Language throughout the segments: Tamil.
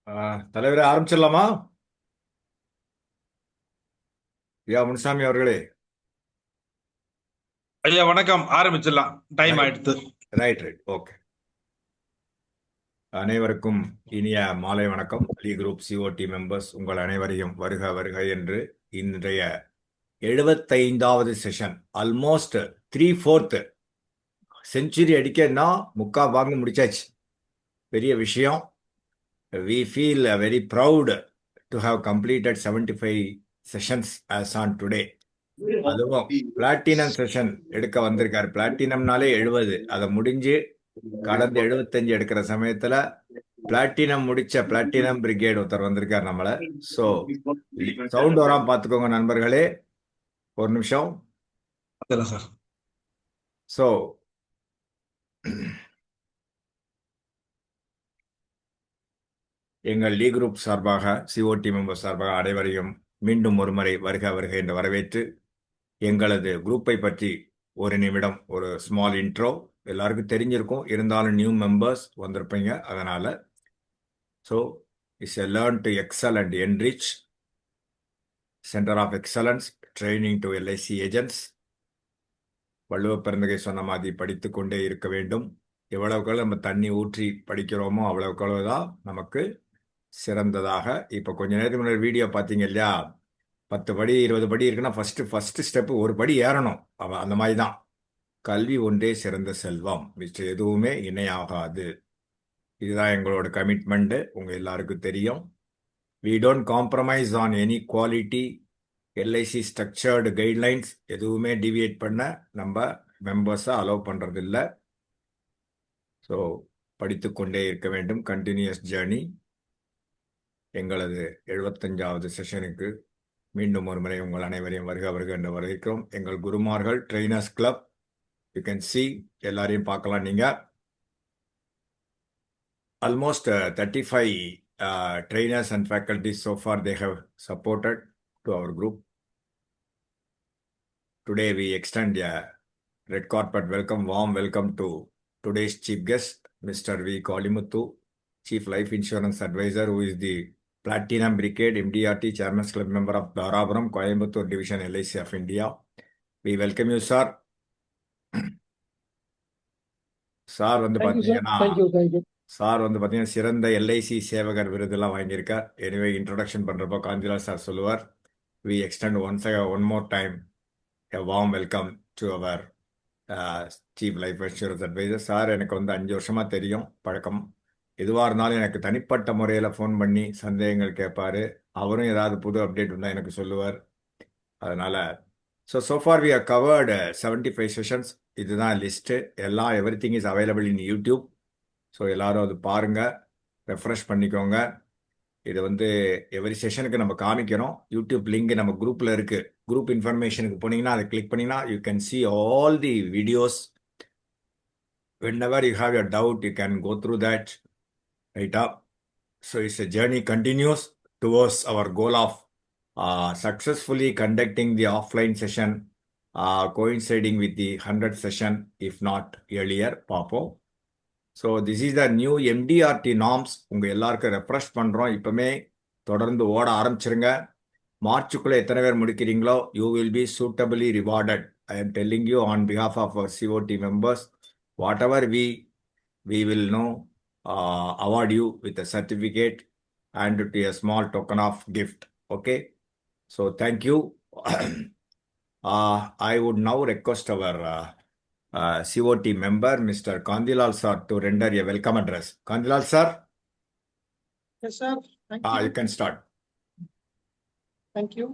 தலைவரே ஆரம்பிச்சிடலாமா? யா முனுசாமி அவர்களே. ஐயா வணக்கம். ஆரம்பிச்சிடலாம். டைம் ரைட், ஆயிடுத்து. Right, right. ஓகே. அனைவருக்கும் இனிய மாலை வணக்கம். லீ குரூப் சிஓடி மெம்பர்ஸ் உங்கள் அனைவரையும் வருக வருக என்று இன்றைய 75வது செஷன், ஆல்மோஸ்ட் 3/4 செஞ்சுரி அடிக்கன்னா முக்கா வாங்க முடிச்சாச்சு. பெரிய விஷயம். We feel very proud to have completed 75 sessions as on today. அதுவும் பிளாட்டினம் செஷன் எடுக்க வந்திருக்காரு. பிளாட்டினம்னாலே 70, அதை முடிஞ்சு கடந்த 75 எடுக்கிற சமயத்துல பிளாட்டினம் முடிச்ச பிளாட்டினம் பிரிகேட் ஒருத்தர் வந்திருக்காரு நம்மள. ஸோ சவுண்ட் வராம பார்த்துக்கோங்க நண்பர்களே, ஒரு நிமிஷம். அதெல்லாம் சார். ஸோ எங்கள் லீ குரூப் சார்பாக, சிஓடி மெம்பர் சார்பாக அனைவரையும் மீண்டும் ஒருமுறை வருக வருக என்று வரவேற்று, எங்களது குரூப்பை பற்றி ஒரு நிமிடம் ஒரு ஸ்மால் இன்ட்ரோ. எல்லாருக்கும் தெரிஞ்சிருக்கும், இருந்தாலும் நியூ மெம்பர்ஸ் வந்திருப்பீங்க, அதனால. So it's a learn to excel and enrich centre of excellence training to LIC agents. வள்ளுவ பெருந்தகை சொன்ன மாதிரி படித்து கொண்டே இருக்க வேண்டும். எவ்வளவுக்கு நம்ம தண்ணி ஊற்றி படிக்கிறோமோ அவ்வளவுக்கு தான் நமக்கு சிறந்ததாக. இப்போ கொஞ்ச நேரத்துக்கு முன்னாடி வீடியோ பார்த்தீங்க இல்லையா? 10 படி 20 படி இருக்குன்னா ஃபர்ஸ்ட் ஸ்டெப் ஒரு படி ஏறணும். அந்த மாதிரி தான். கல்வி ஒன்றே சிறந்த செல்வம், மிச்ச எதுவுமே இணையாகாது. இதுதான் எங்களோட கமிட்மெண்ட். உங்க எல்லாருக்கும் தெரியும். We don't compromise on any quality. LIC structured guidelines எதுவுமே டிவியேட் பண்ண நம்ம மெம்பர்ஸை அலோவ் பண்றது இல்லை. ஸோ படித்து கொண்டே இருக்க வேண்டும். Continuous journey. எங்களது 75வது செஷனுக்கு மீண்டும் ஒரு முறை உங்கள் அனைவரையும் வருக வருக என்று வரவேற்கிறோம். எங்கள் குருமார்கள் trainers club, you can see, எல்லாரையும் பார்க்கலாம். நீங்க almost 35 trainers and faculties so far they have supported to our group. Today we extend a red carpet welcome, warm welcome to today's chief guest, Mr. V. Kalimuthu, Chief Life Insurance Advisor, who is the Platinum Brigade MDRT Chairman's Club member of Dharapuram, Coimbatore Division, LIC of India. We welcome you, sir. Sir வந்து பார்த்தீங்கன்னா சிறந்த எல்ஐசி சேவகர் விருதெல்லாம் வாங்கியிருக்கார். எனிவே இன்ட்ரோடக்ஷன் பண்றப்போ காந்திலால் சார் சொல்லுவார். We extend one more time a warm welcome to our chief life insurance advisor. Sir எனக்கு வந்து 5 வருஷமா தெரியும், பழக்கம். எதுவாக இருந்தாலும் எனக்கு தனிப்பட்ட முறையில் ஃபோன் பண்ணி சந்தேகங்கள் கேட்பாரு. அவரும் ஏதாவது புது அப்டேட் இருந்தால் எனக்கு சொல்லுவார். அதனால so far we have covered 75 sessions. இதுதான் லிஸ்ட்டு. எல்லாம் everything is available in YouTube. So எல்லாரும் அது பாருங்க, ரெஃப்ரெஷ் பண்ணிக்கோங்க. இது வந்து எவ்ரி செஷனுக்கு நம்ம காமிக்கிறோம். யூடியூப் லிங்க் நம்ம குரூப்ல இருக்கு. குரூப் இன்ஃபர்மேஷனுக்கு போனீங்கன்னா அதை கிளிக் பண்ணீங்கன்னா you can see all the videos. whenever you have your doubt you can go through that right up. So it's a journey continues towards our goal of successfully conducting the offline session coinciding with the 100th session, if not earlier. பார்ப்போம். So this is the new MDRT norms. உங்கள் எல்லாருக்கும் ரெஃப்ரெஷ் பண்ணுறோம். இப்போமே தொடர்ந்து ஓட ஆரம்பிச்சிருங்க. மார்ச்சுக்குள்ளே எத்தனை பேர் முடிக்கிறீங்களோ you will be suitably rewarded. I am telling you on behalf of our COD members. Whatever we will know award you with a certificate and to a small token of gift. Okay, so thank you. I would now request our COT member, Mr. Kandilal sir, to render a welcome address. Kandilal sir? Yes, sir. Thank You you. can start. Thank you.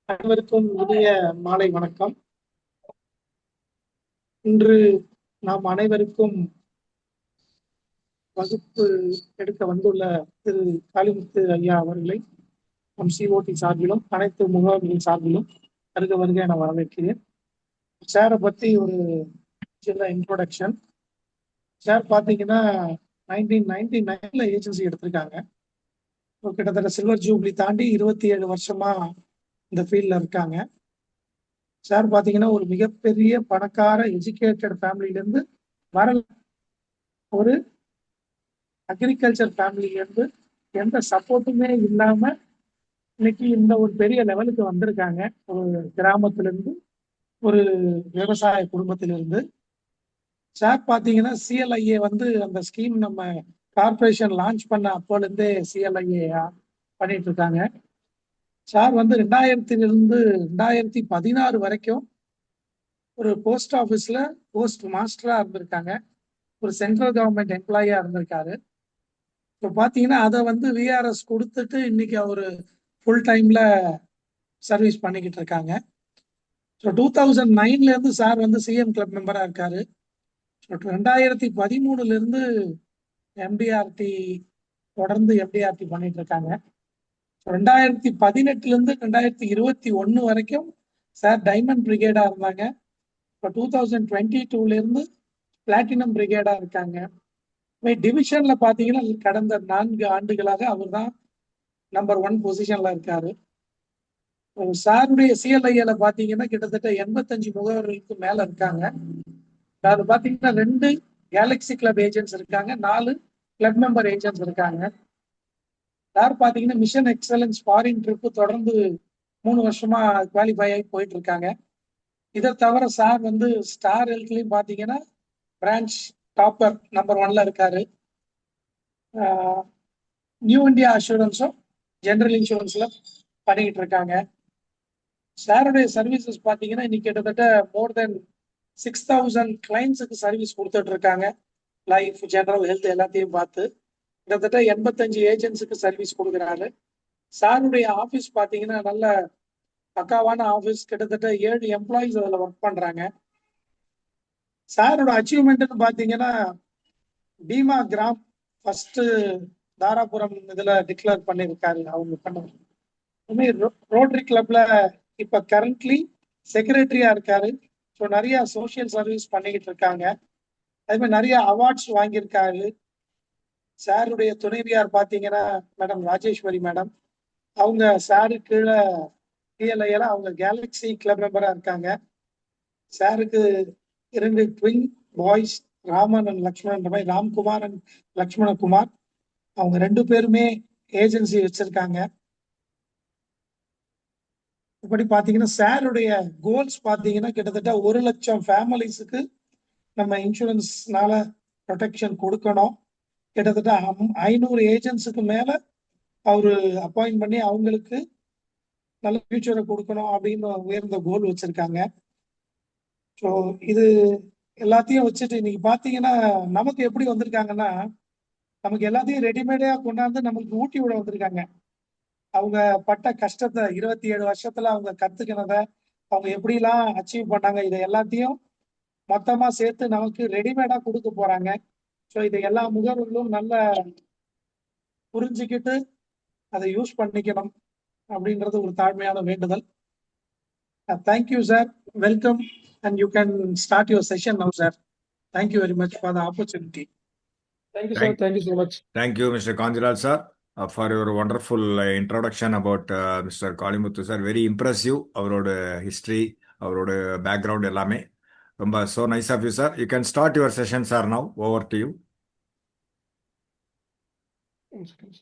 அனைவருக்கும் இனிய மாலை வணக்கம். இன்று நாம் அனைவருக்கும் வகுப்பு எடுக்க வந்துள்ள திரு காளிமுத்து ஐயா அவர்களை நம் சிஓடி சார்பிலும் அனைத்து முகவர்களின் சார்பிலும் வருக வருக என வரவேற்கிறேன். சாரை பத்தி ஒரு சின்ன இன்ட்ரோடக்ஷன். சார் பார்த்தீங்கன்னா 1999 ஏஜென்சி எடுத்திருக்காங்க. கிட்டத்தட்ட சில்வர் ஜூப்ளி தாண்டி 27 வருஷமா இந்த ஃபீல்ட்ல இருக்காங்க. சார் பார்த்தீங்கன்னா ஒரு மிகப்பெரிய பணக்கார எஜுகேட்டட் ஃபேமிலியிலேருந்து வரல, ஒரு அக்ரிகல்ச்சர் ஃபேமிலியிலேருந்து எந்த சப்போர்ட்டுமே இல்லாம இன்னைக்கு இந்த ஒரு பெரிய லெவலுக்கு வந்திருக்காங்க. ஒரு கிராமத்திலிருந்து, ஒரு விவசாய குடும்பத்திலிருந்து. சார் பார்த்தீங்கன்னா, சிஎல்ஐஏ வந்து அந்த ஸ்கீம் நம்ம கார்ப்பரேஷன் லான்ச் பண்ண அப்போலேருந்தே சிஎல்ஐஏ பண்ணிட்டு இருக்காங்க. சார் வந்து 2000 2016 வரைக்கும் ஒரு போஸ்ட் ஆஃபீஸ்ல போஸ்ட் மாஸ்டரா இருந்திருக்காங்க. ஒரு சென்ட்ரல் கவர்மெண்ட் எம்ப்ளாயியா இருந்திருக்காரு. இப்போ பார்த்தீங்கன்னா, அதை வந்து விஆர்எஸ் கொடுத்துட்டு இன்னைக்கு அவரு ஃபுல் டைம்ல சர்வீஸ் பண்ணிக்கிட்டு இருக்காங்க. ஸோ 2009ல இருந்து சார் வந்து சிஎம் கிளப் மெம்பரா இருக்காரு. 2013ல இருந்து எம்டிஆர்டி தொடர்ந்து எம்டிஆர்டி பண்ணிட்டு இருக்காங்க. 2018ல இருந்து 2021 வரைக்கும் சார் டைமண்ட் பிரிகேடா இருந்தாங்க. இப்போ 2022ல இருந்து பிளாட்டினம் பிரிகேடா இருக்காங்க. டிவிஷன்ல பாத்தீங்கன்னா கடந்த 4 ஆண்டுகளாக அவர் தான் நம்பர் 1 பொசிஷன்ல இருக்காரு. சாருடைய சிஎல்ஐல பாத்தீங்கன்னா கிட்டத்தட்ட 85 முகவர்களுக்கு மேல இருக்காங்க. அது பாத்தீங்கன்னா 2 கேலக்ஸி கிளப் ஏஜென்ட்ஸ் இருக்காங்க, 4 கிளப் மெம்பர் ஏஜென்ட்ஸ் இருக்காங்க. சார் பாத்தீங்கன்னா மிஷன் எக்ஸலன்ஸ் ஃபாரின் ட்ரிப் தொடர்ந்து 3 வருஷமா குவாலிஃபை ஆகி போயிட்டு இருக்காங்க. இதை தவிர சார் வந்து ஸ்டார் ஹெல்த்லயும் பாத்தீங்கன்னா பிரான்ச் டாப்பர் நம்பர் 1ல இருக்காரு. நியூ இந்தியா அஷூரன்ஸும் ஜெனரல் இன்சூரன்ஸ்ல பண்ணிக்கிட்டு இருக்காங்க. சாருடைய சர்வீசஸ் பாத்தீங்கன்னா இன்னைக்கு கிட்டத்தட்ட மோர் தென் 6000 கிளைண்ட்ஸுக்கு சர்வீஸ் கொடுத்துட்டு இருக்காங்க. லைஃப், ஜெனரல் ஹெல்த் எல்லாத்தையும் பார்த்து கிட்டத்தட்ட 85 ஏஜென்ட்ஸுக்கு சர்வீஸ் கொடுக்குறாரு. சாருடைய ஆஃபீஸ் பாத்தீங்கன்னா நல்ல பக்காவான ஆஃபீஸ், கிட்டத்தட்ட 7 எம்ப்ளாயிஸ் அதில் ஒர்க் பண்றாங்க. சாரோட அச்சீவ்மெண்ட்னு பாத்தீங்கன்னா பீமா கிராம் ஃபர்ஸ்ட் தாராபுரம் இதுல டிக்ளேர் பண்ணியிருக்காரு. அவங்க பண்ண ரோட்டரி கிளப்ல இப்ப கரண்ட்லி செக்ரட்டரியா இருக்காரு. ஸோ நிறைய சோசியல் சர்வீஸ் பண்ணிக்கிட்டு இருக்காங்க. அதே மாதிரி நிறைய அவார்ட்ஸ் வாங்கியிருக்காரு. சாருடைய துணைவியார் பாத்தீங்கன்னா மேடம் ராஜேஸ்வரி மேடம், அவங்க சாரு கீழே டிஎல்ஐல அவங்க கேலக்ஸி கிளப் மெம்பரா இருக்காங்க. சாருக்கு 2 twin boys, Raman and Lakshmanan, மாதிரி ராம்குமார் அண்ட் லக்ஷ்மணகுமார். அவங்க 2 பேருமே ஏஜென்சி வச்சிருக்காங்க. இப்படி பாத்தீங்கன்னா சாருடைய கோல்ஸ் பாத்தீங்கன்னா கிட்டத்தட்ட 1 லட்சம் ஃபேமிலிஸுக்கு நம்ம இன்சூரன்ஸ்னால ப்ரொடெக்ஷன் கொடுக்கணும். கிட்டத்தட்ட 500 ஏஜென்ட்ஸுக்கு மேல அவரு அப்பாயிண்ட் பண்ணி அவங்களுக்கு நல்ல ஃபியூச்சரை கொடுக்கணும் அப்படின்னு உயர்ந்த கோல் வச்சிருக்காங்க. ஸோ இது எல்லாத்தையும் வச்சுட்டு இன்னைக்கு பாத்தீங்கன்னா நமக்கு எப்படி வந்திருக்காங்கன்னா, நமக்கு எல்லாத்தையும் ரெடிமேடா கொண்டாந்து நமக்கு ஊட்டி விட வந்திருக்காங்க. அவங்க பட்ட கஷ்டத்தை 27 வருஷத்துல அவங்க கத்துக்கினதை, அவங்க எப்படிலாம் அச்சீவ் பண்ணாங்க, இதை எல்லாத்தையும் மொத்தமா சேர்த்து நமக்கு ரெடிமேடா கொடுக்க போறாங்க. ஸோ இதை எல்லா முகவர்களும் நல்ல புரிஞ்சுக்கிட்டு அதை யூஸ் பண்ணிக்கணும் அப்படின்றது ஒரு தாழ்மையான வேண்டுதல். Thank you sir, welcome and you can start your session now, sir. Thank you very much for the opportunity. Thank you, sir. Thank you so much. Thank you, Mr. Kanjilal sir, for your wonderful introduction about Mr. Kalimuthu sir. Very impressive. அவரோட history, அவரோட background எல்லாமே ரொம்ப so nice of you, sir. You can start your session, sir, now. Over to you. One second.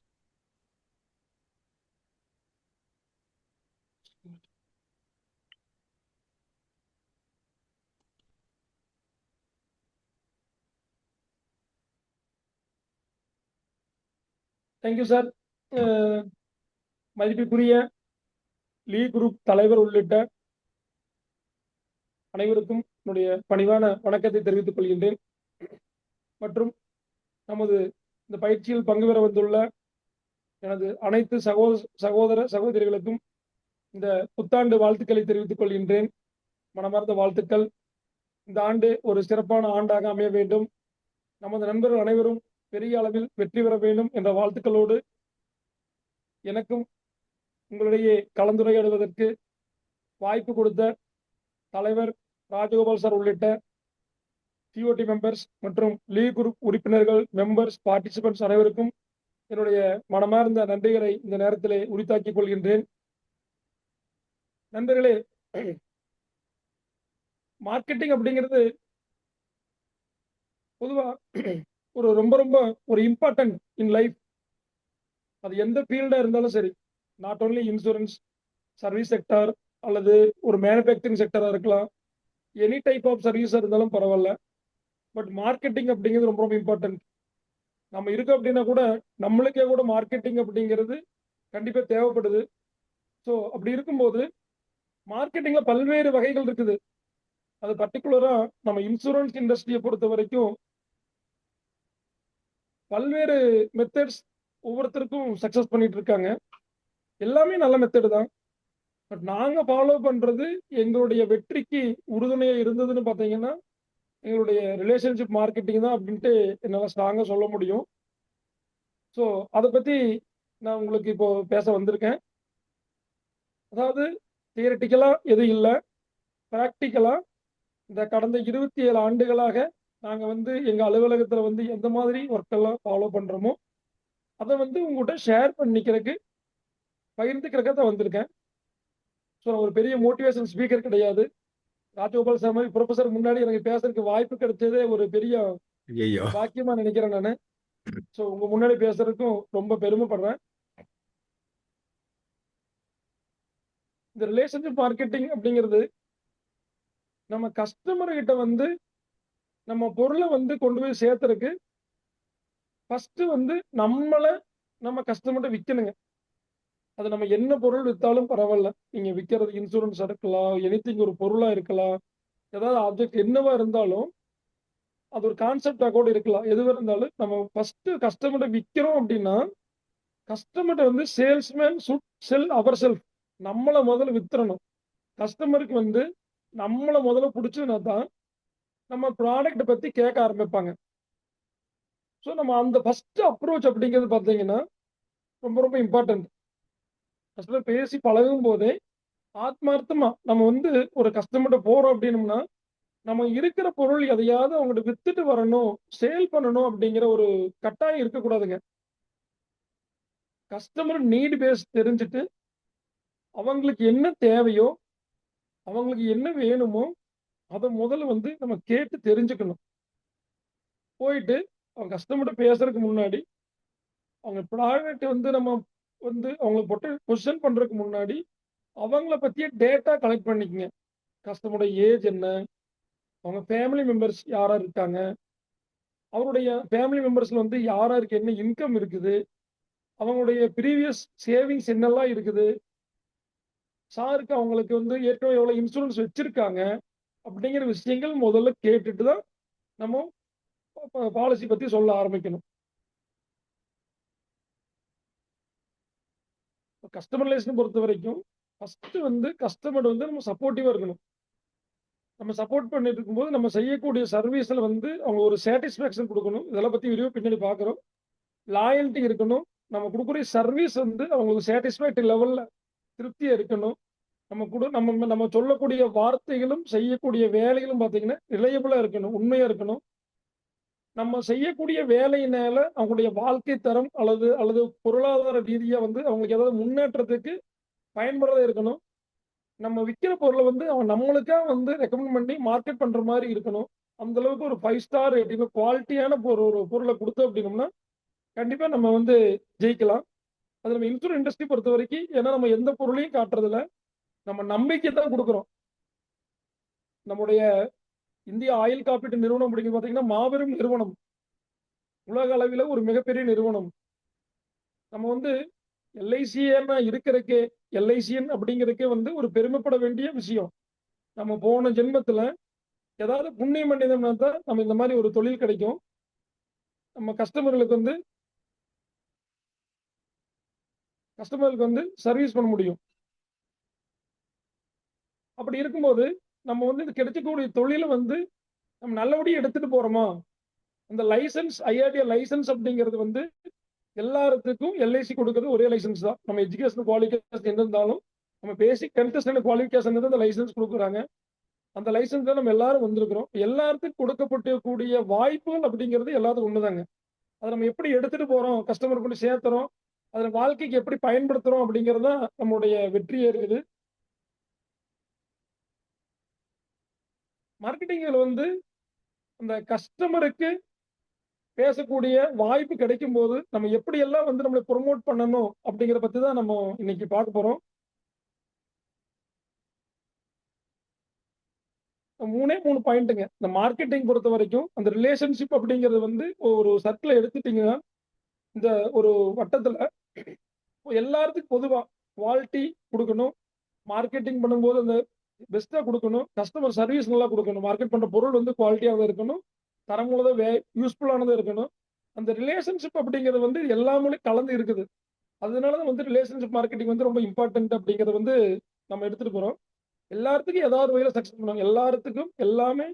Thank you sir. மதிப்பிற்குரிய லீ குரூப் தலைவர் உள்ளிட்ட அனைவருக்கும் என்னுடைய பணிவான வணக்கத்தை தெரிவித்துக் கொள்கின்றேன். மற்றும் நமது இந்த பயிற்சியில் பங்கு பெற வந்துள்ள எனது அனைத்து சகோதர சகோதரிகளுக்கும் இந்த புத்தாண்டு வாழ்த்துக்களை தெரிவித்துக் கொள்கின்றேன். மனமார்ந்த வாழ்த்துக்கள். இந்த ஆண்டு ஒரு சிறப்பான ஆண்டாக அமைய வேண்டும். நமது நண்பர்கள் அனைவரும் பெரிய அளவில் வெற்றி பெற வேண்டும் என்ற வாழ்த்துக்களோடு எனக்கும் உங்களிடையே கலந்துரையாடுவதற்கு வாய்ப்பு கொடுத்த தலைவர் ராஜகோபால் சார் உள்ளிட்ட சிஓடி மெம்பர்ஸ் மற்றும் லீ குரூப் உறுப்பினர்கள், மெம்பர்ஸ், பார்ட்டிசிபென்ட்ஸ் அனைவருக்கும் என்னுடைய மனமார்ந்த நன்றிகளை இந்த நேரத்திலே உரித்தாக்கிக் கொள்கின்றேன். நண்பர்களே, மார்க்கெட்டிங் அப்படிங்கிறது பொதுவா ரொம்ப ரொம்ப ஒரு இம்பார்ட்டன்ட் இன் லைஃப். அது எந்த ஃபீல்டா இருந்தாலும் சரி, not only insurance, service sector அல்லது ஒரு மேனுஃபேக்சரிங் செக்டரா இருக்கலாம். எனி டைப் ஆஃப் சர்வீஸா இருந்தாலும் பரவாயில்ல. பட் மார்க்கெட்டிங் அப்படிங்கிறது ரொம்ப ரொம்ப இம்பார்ட்டன்ட். நம்ம இருக்கோம் அப்படின்னா கூட நம்மளுக்கே கூட மார்க்கெட்டிங் அப்படிங்கிறது கண்டிப்பா தேவைப்படுது. ஸோ அப்படி இருக்கும்போது மார்க்கெட்டிங்ல பல்வேறு வகைகள் இருக்குது. அது பர்டிகுலரா நம்ம இன்சூரன்ஸ் இண்டஸ்ட்ரியை பொறுத்த வரைக்கும் பல்வேறு மெத்தட்ஸ் ஒவ்வொருத்தருக்கும் சக்சஸ் பண்ணிட்டு இருக்காங்க. எல்லாமே நல்ல மெத்தடு தான். பட் நாங்க ஃபாலோ பண்றது எங்களுடைய வெற்றிக்கு உறுதுணையா இருந்ததுன்னு பார்த்தீங்கன்னா எங்களுடைய ரிலேஷன்ஷிப் மார்க்கெட்டிங் தான் அப்படின்ட்டு என்னால் ஸ்ட்ராங்காக சொல்ல முடியும். ஸோ அதை பற்றி நான் உங்களுக்கு இப்போ பேச வந்திருக்கேன். அதாவது தியரட்டிக்கலாக எதுவும் இல்லை, ப்ராக்டிக்கலாக இந்த கடந்த 27 ஆண்டுகளாக நாங்கள் வந்து எங்கள் அலுவலகத்தில் வந்து எந்த மாதிரி ஒர்க்கெல்லாம் ஃபாலோ பண்ணுறோமோ அதை வந்து உங்கள்கிட்ட ஷேர் பண்ணிக்கிறதுக்கு பகிர்ந்துக்கிறதுக்காக தான் வந்திருக்கேன். ஸோ நான் ஒரு பெரிய மோட்டிவேஷன் ஸ்பீக்கர் கிடையாது. ராஜகோபால் சார் மாதிரி ப்ரொஃபஸர் முன்னாடி எனக்கு பேசுறதுக்கு வாய்ப்பு கிடைச்சதே ஒரு பெரிய ஐயோ, பாக்கியமா நினைக்கிறேன் நான். ஸோ உங்க முன்னாடி பேசுறதுக்கும் ரொம்ப பெருமைப்படுறேன். இந்த ரிலேஷன்ஷிப் மார்க்கெட்டிங் அப்படிங்கிறது நம்ம கஸ்டமர் கிட்ட வந்து நம்ம பொருளை வந்து கொண்டு போய் சேர்த்துறதுக்கு ஃபர்ஸ்ட் வந்து நம்மளை நம்ம கஸ்டமர்கிட்ட விற்கணுங்க. அது நம்ம என்ன பொருள் விற்றாலும் பரவாயில்ல. நீங்க விற்கிறது இன்சூரன்ஸ் இருக்கலாம், எனிதிங் ஒரு பொருளா இருக்கலாம், ஏதாவது ஆப்ஜெக்ட் என்னவா இருந்தாலும் அது ஒரு கான்செப்டா கூட இருக்கலாம். எதுவாக இருந்தாலும் நம்ம ஃபர்ஸ்ட் கஸ்டமர்கிட்ட விற்கிறோம் அப்படின்னா கஸ்டமர்கிட்ட வந்து salesman should sell our self. நம்மளை முதல்ல வித்துறணும். கஸ்டமருக்கு வந்து நம்மளை முதல்ல பிடிச்சதுனா தான் நம்ம ப்ராடக்ட் பத்தி கேட்க ஆரம்பிப்பாங்க. ஸோ நம்ம அந்த ஃபர்ஸ்ட் அப்ரோச் அப்படிங்கிறது பார்த்தீங்கன்னா ரொம்ப ரொம்ப இம்பார்ட்டன்ட். கஸ்டமர் பேசி பழகும் போதே ஆத்மார்த்தமா நம்ம வந்து ஒரு கஸ்டமர்கிட்ட போறோம் அப்படின்னம்னா நம்ம இருக்கிற பொருள் எதையாவது அவங்ககிட்ட வித்துட்டு வரணும், சேல் பண்ணணும் அப்படிங்கிற ஒரு கட்டாயம் இருக்கக்கூடாதுங்க. கஸ்டமர் நீட் பேஸ் தெரிஞ்சுட்டு அவங்களுக்கு என்ன தேவையோ, அவங்களுக்கு என்ன வேணுமோ அதை முதல்ல வந்து நம்ம கேட்டு தெரிஞ்சுக்கணும். போயிட்டு அவங்க கஸ்டமர்கிட்ட பேசுறதுக்கு முன்னாடி அவங்க ப்ராடக்ட் வந்து நம்ம வந்து அவங்களை போட்டு கொஸ்டின் பண்றதுக்கு முன்னாடி அவங்கள பத்திய டேட்டா கலெக்ட் பண்ணிக்கங்க. கஸ்டமரோட ஏஜ் என்ன, அவங்க ஃபேமிலி மெம்பர்ஸ் யாரா இருக்காங்க, அவருடைய ஃபேமிலி மெம்பர்ஸ்ல வந்து யாராருக்கு என்ன இன்கம் இருக்குது, அவங்களுடைய ப்ரீவியஸ் சேவிங்ஸ் என்னெல்லாம் இருக்குது, சாருக்கு அவங்களுக்கு வந்து ஏற்கனவே எவ்வளவு இன்சூரன்ஸ் வச்சிருக்காங்க அப்படிங்கிற விஷயங்கள் முதல்ல கேட்டுட்டு தான் நம்ம பாலிசி பத்தி சொல்ல ஆரம்பிக்கணும். கஸ்டமர் ரிலேஷன் பொறுத்த வரைக்கும் ஃபர்ஸ்ட் வந்து கஸ்டமர் வந்து நம்ம சப்போர்ட்டிவா இருக்கணும். நம்ம சப்போர்ட் பண்ணிட்டு இருக்கும்போது நம்ம செய்யக்கூடிய சர்வீஸ்ல வந்து அவங்க ஒரு சாட்டிஸ்ஃபேக்ஷன் கொடுக்கணும். இதெல்லாம் பத்தி விரிவு பின்னாடி பார்க்குறோம். லாயல்ட்டி இருக்கணும். நம்ம கொடுக்குற சர்வீஸ் வந்து அவங்களுக்கு சாட்டிஸ்ஃபேக்டரி லெவல்ல திருப்தியா இருக்கணும். நம்ம கூட நம்ம நம்ம சொல்லக்கூடிய வார்த்தைகளும் செய்யக்கூடிய வேலைகளும் பார்த்தீங்கன்னா ரிலையபிளா இருக்கணும், உண்மையா இருக்கணும். நம்ம செய்யக்கூடிய வேலையினால அவங்களுடைய வாழ்க்கை தரம் அல்லது அல்லது பொருளாதார ரீதியா வந்து அவங்களுக்கு ஏதாவது முன்னேற்றத்துக்கு பயன்படுறதா இருக்கணும். நம்ம விற்கிற பொருளை வந்து அவன் நம்மளுக்கா வந்து ரெக்கமெண்ட் பண்ணி மார்க்கெட் பண்ற மாதிரி இருக்கணும். அந்த அளவுக்கு ஒரு 5 ஸ்டார் ரேட்டிங் குவாலிட்டியான ஒரு பொருளை கொடுத்தோம் அப்படின்னோம்னா கண்டிப்பா நம்ம வந்து ஜெயிக்கலாம். அது நம்ம இன்சூரன்ஸ் இண்டஸ்ட்ரி பொறுத்த வரைக்கும் ஏன்னா நம்ம எந்த பொருளையும் காட்டுறதில்ல, நம்ம நம்பிக்கை தான் கொடுக்குறோம். நம்முடைய இந்திய ஆயில் காப்பீட்டு நிறுவனம் அப்படிங்கிறது பார்த்தீங்கன்னா மாபெரும் நிறுவனம், உலக அளவில் ஒரு மிகப்பெரிய நிறுவனம். நம்ம வந்து எல்ஐசியன்னா இருக்கிறதுக்கே எல்ஐசியன் அப்படிங்கிறதுக்கே வந்து ஒரு பெருமைப்பட வேண்டிய விஷயம். நம்ம போன ஜென்மத்துல ஏதாவது புண்ணியம் பண்ணியதுன்னா தான் நம்ம இந்த மாதிரி ஒரு தொழில் கிடைக்கும். நம்ம கஸ்டமர்களுக்கு வந்து சர்வீஸ் பண்ண முடியும். அப்படி இருக்கும்போது நம்ம வந்து இது கிடைக்கக்கூடிய தொழிலை வந்து நம்ம நல்லபடியாக எடுத்துட்டு போறோமா, அந்த லைசன்ஸ் ஐஆர்டிஏ லைசன்ஸ் அப்படிங்கிறது வந்து எல்லாத்துக்கும் எல்ஐசி கொடுக்கறது ஒரே லைசன்ஸ் தான். நம்ம எஜுகேஷன் குவாலிஃபிகேஷன் என்ன இருந்தாலும் நம்ம பேசிக் 10th ஸ்டாண்டர்ட் குவாலிஃபிகேஷன் அந்த லைசன்ஸ் கொடுக்குறாங்க. அந்த லைசன்ஸ் தான் நம்ம எல்லாரும் வந்திருக்கிறோம். எல்லாத்துக்கும் கொடுக்கப்படக்கூடிய வாய்ப்புகள் அப்படிங்கிறது எல்லாத்துக்கும் ஒண்ணுதாங்க. அதை நம்ம எப்படி எடுத்துட்டு போறோம், கஸ்டமர் கொண்டு சேர்த்துறோம், அதை வாழ்க்கைக்கு எப்படி பயன்படுத்துறோம் அப்படிங்கிறது தான் நம்மளுடைய வெற்றியே இருக்குது. மார்க்கெட்டிங்கில் வந்து அந்த கஸ்டமருக்கு பேசக்கூடிய வாய்ப்பு கிடைக்கும் போது நம்ம எப்படியெல்லாம் வந்து நம்மளை ப்ரொமோட் பண்ணணும் அப்படிங்கிறத பத்தி தான் நம்ம இன்னைக்கு பார்க்க போறோம். 3 பாயிண்ட்டுங்க. இந்த மார்க்கெட்டிங் பொறுத்த வரைக்கும் அந்த ரிலேஷன்ஷிப் அப்படிங்கிறது வந்து ஒரு சர்க்கிள எடுத்துட்டீங்கன்னா, இந்த ஒரு வட்டத்துல எல்லாத்துக்கும் பொதுவா குவாலிட்டி குடுக்கணும். மார்க்கெட்டிங் பண்ணும்போது அந்த பெஸ்ட்டா குடுக்கணும். கஸ்டமர் சர்வீஸ் நல்லா குடுக்கணும். மார்க்கெட் பண்ற பொருள் வந்து குவாலிட்டியானதா இருக்கணும். தரமுள்ளதா யூஸ்ஃபுல்லானதா இருக்கணும். அந்த ரிலேஷன்ஷிப் அப்படிங்கிறது வந்து எல்லாமே கலந்து இருக்குது. அதனால தான் வந்து ரிலேஷன்ஷிப் மார்க்கெட்டிங் வந்து ரொம்ப இம்பார்ட்டன்ட் அப்படிங்கிறத வந்து நம்ம எடுத்துட்டு போறோம். எல்லாத்துக்கும் ஏதாவது வகையில சக்சஸ் பண்ணுவாங்க. எல்லாத்துக்கும் எல்லாமே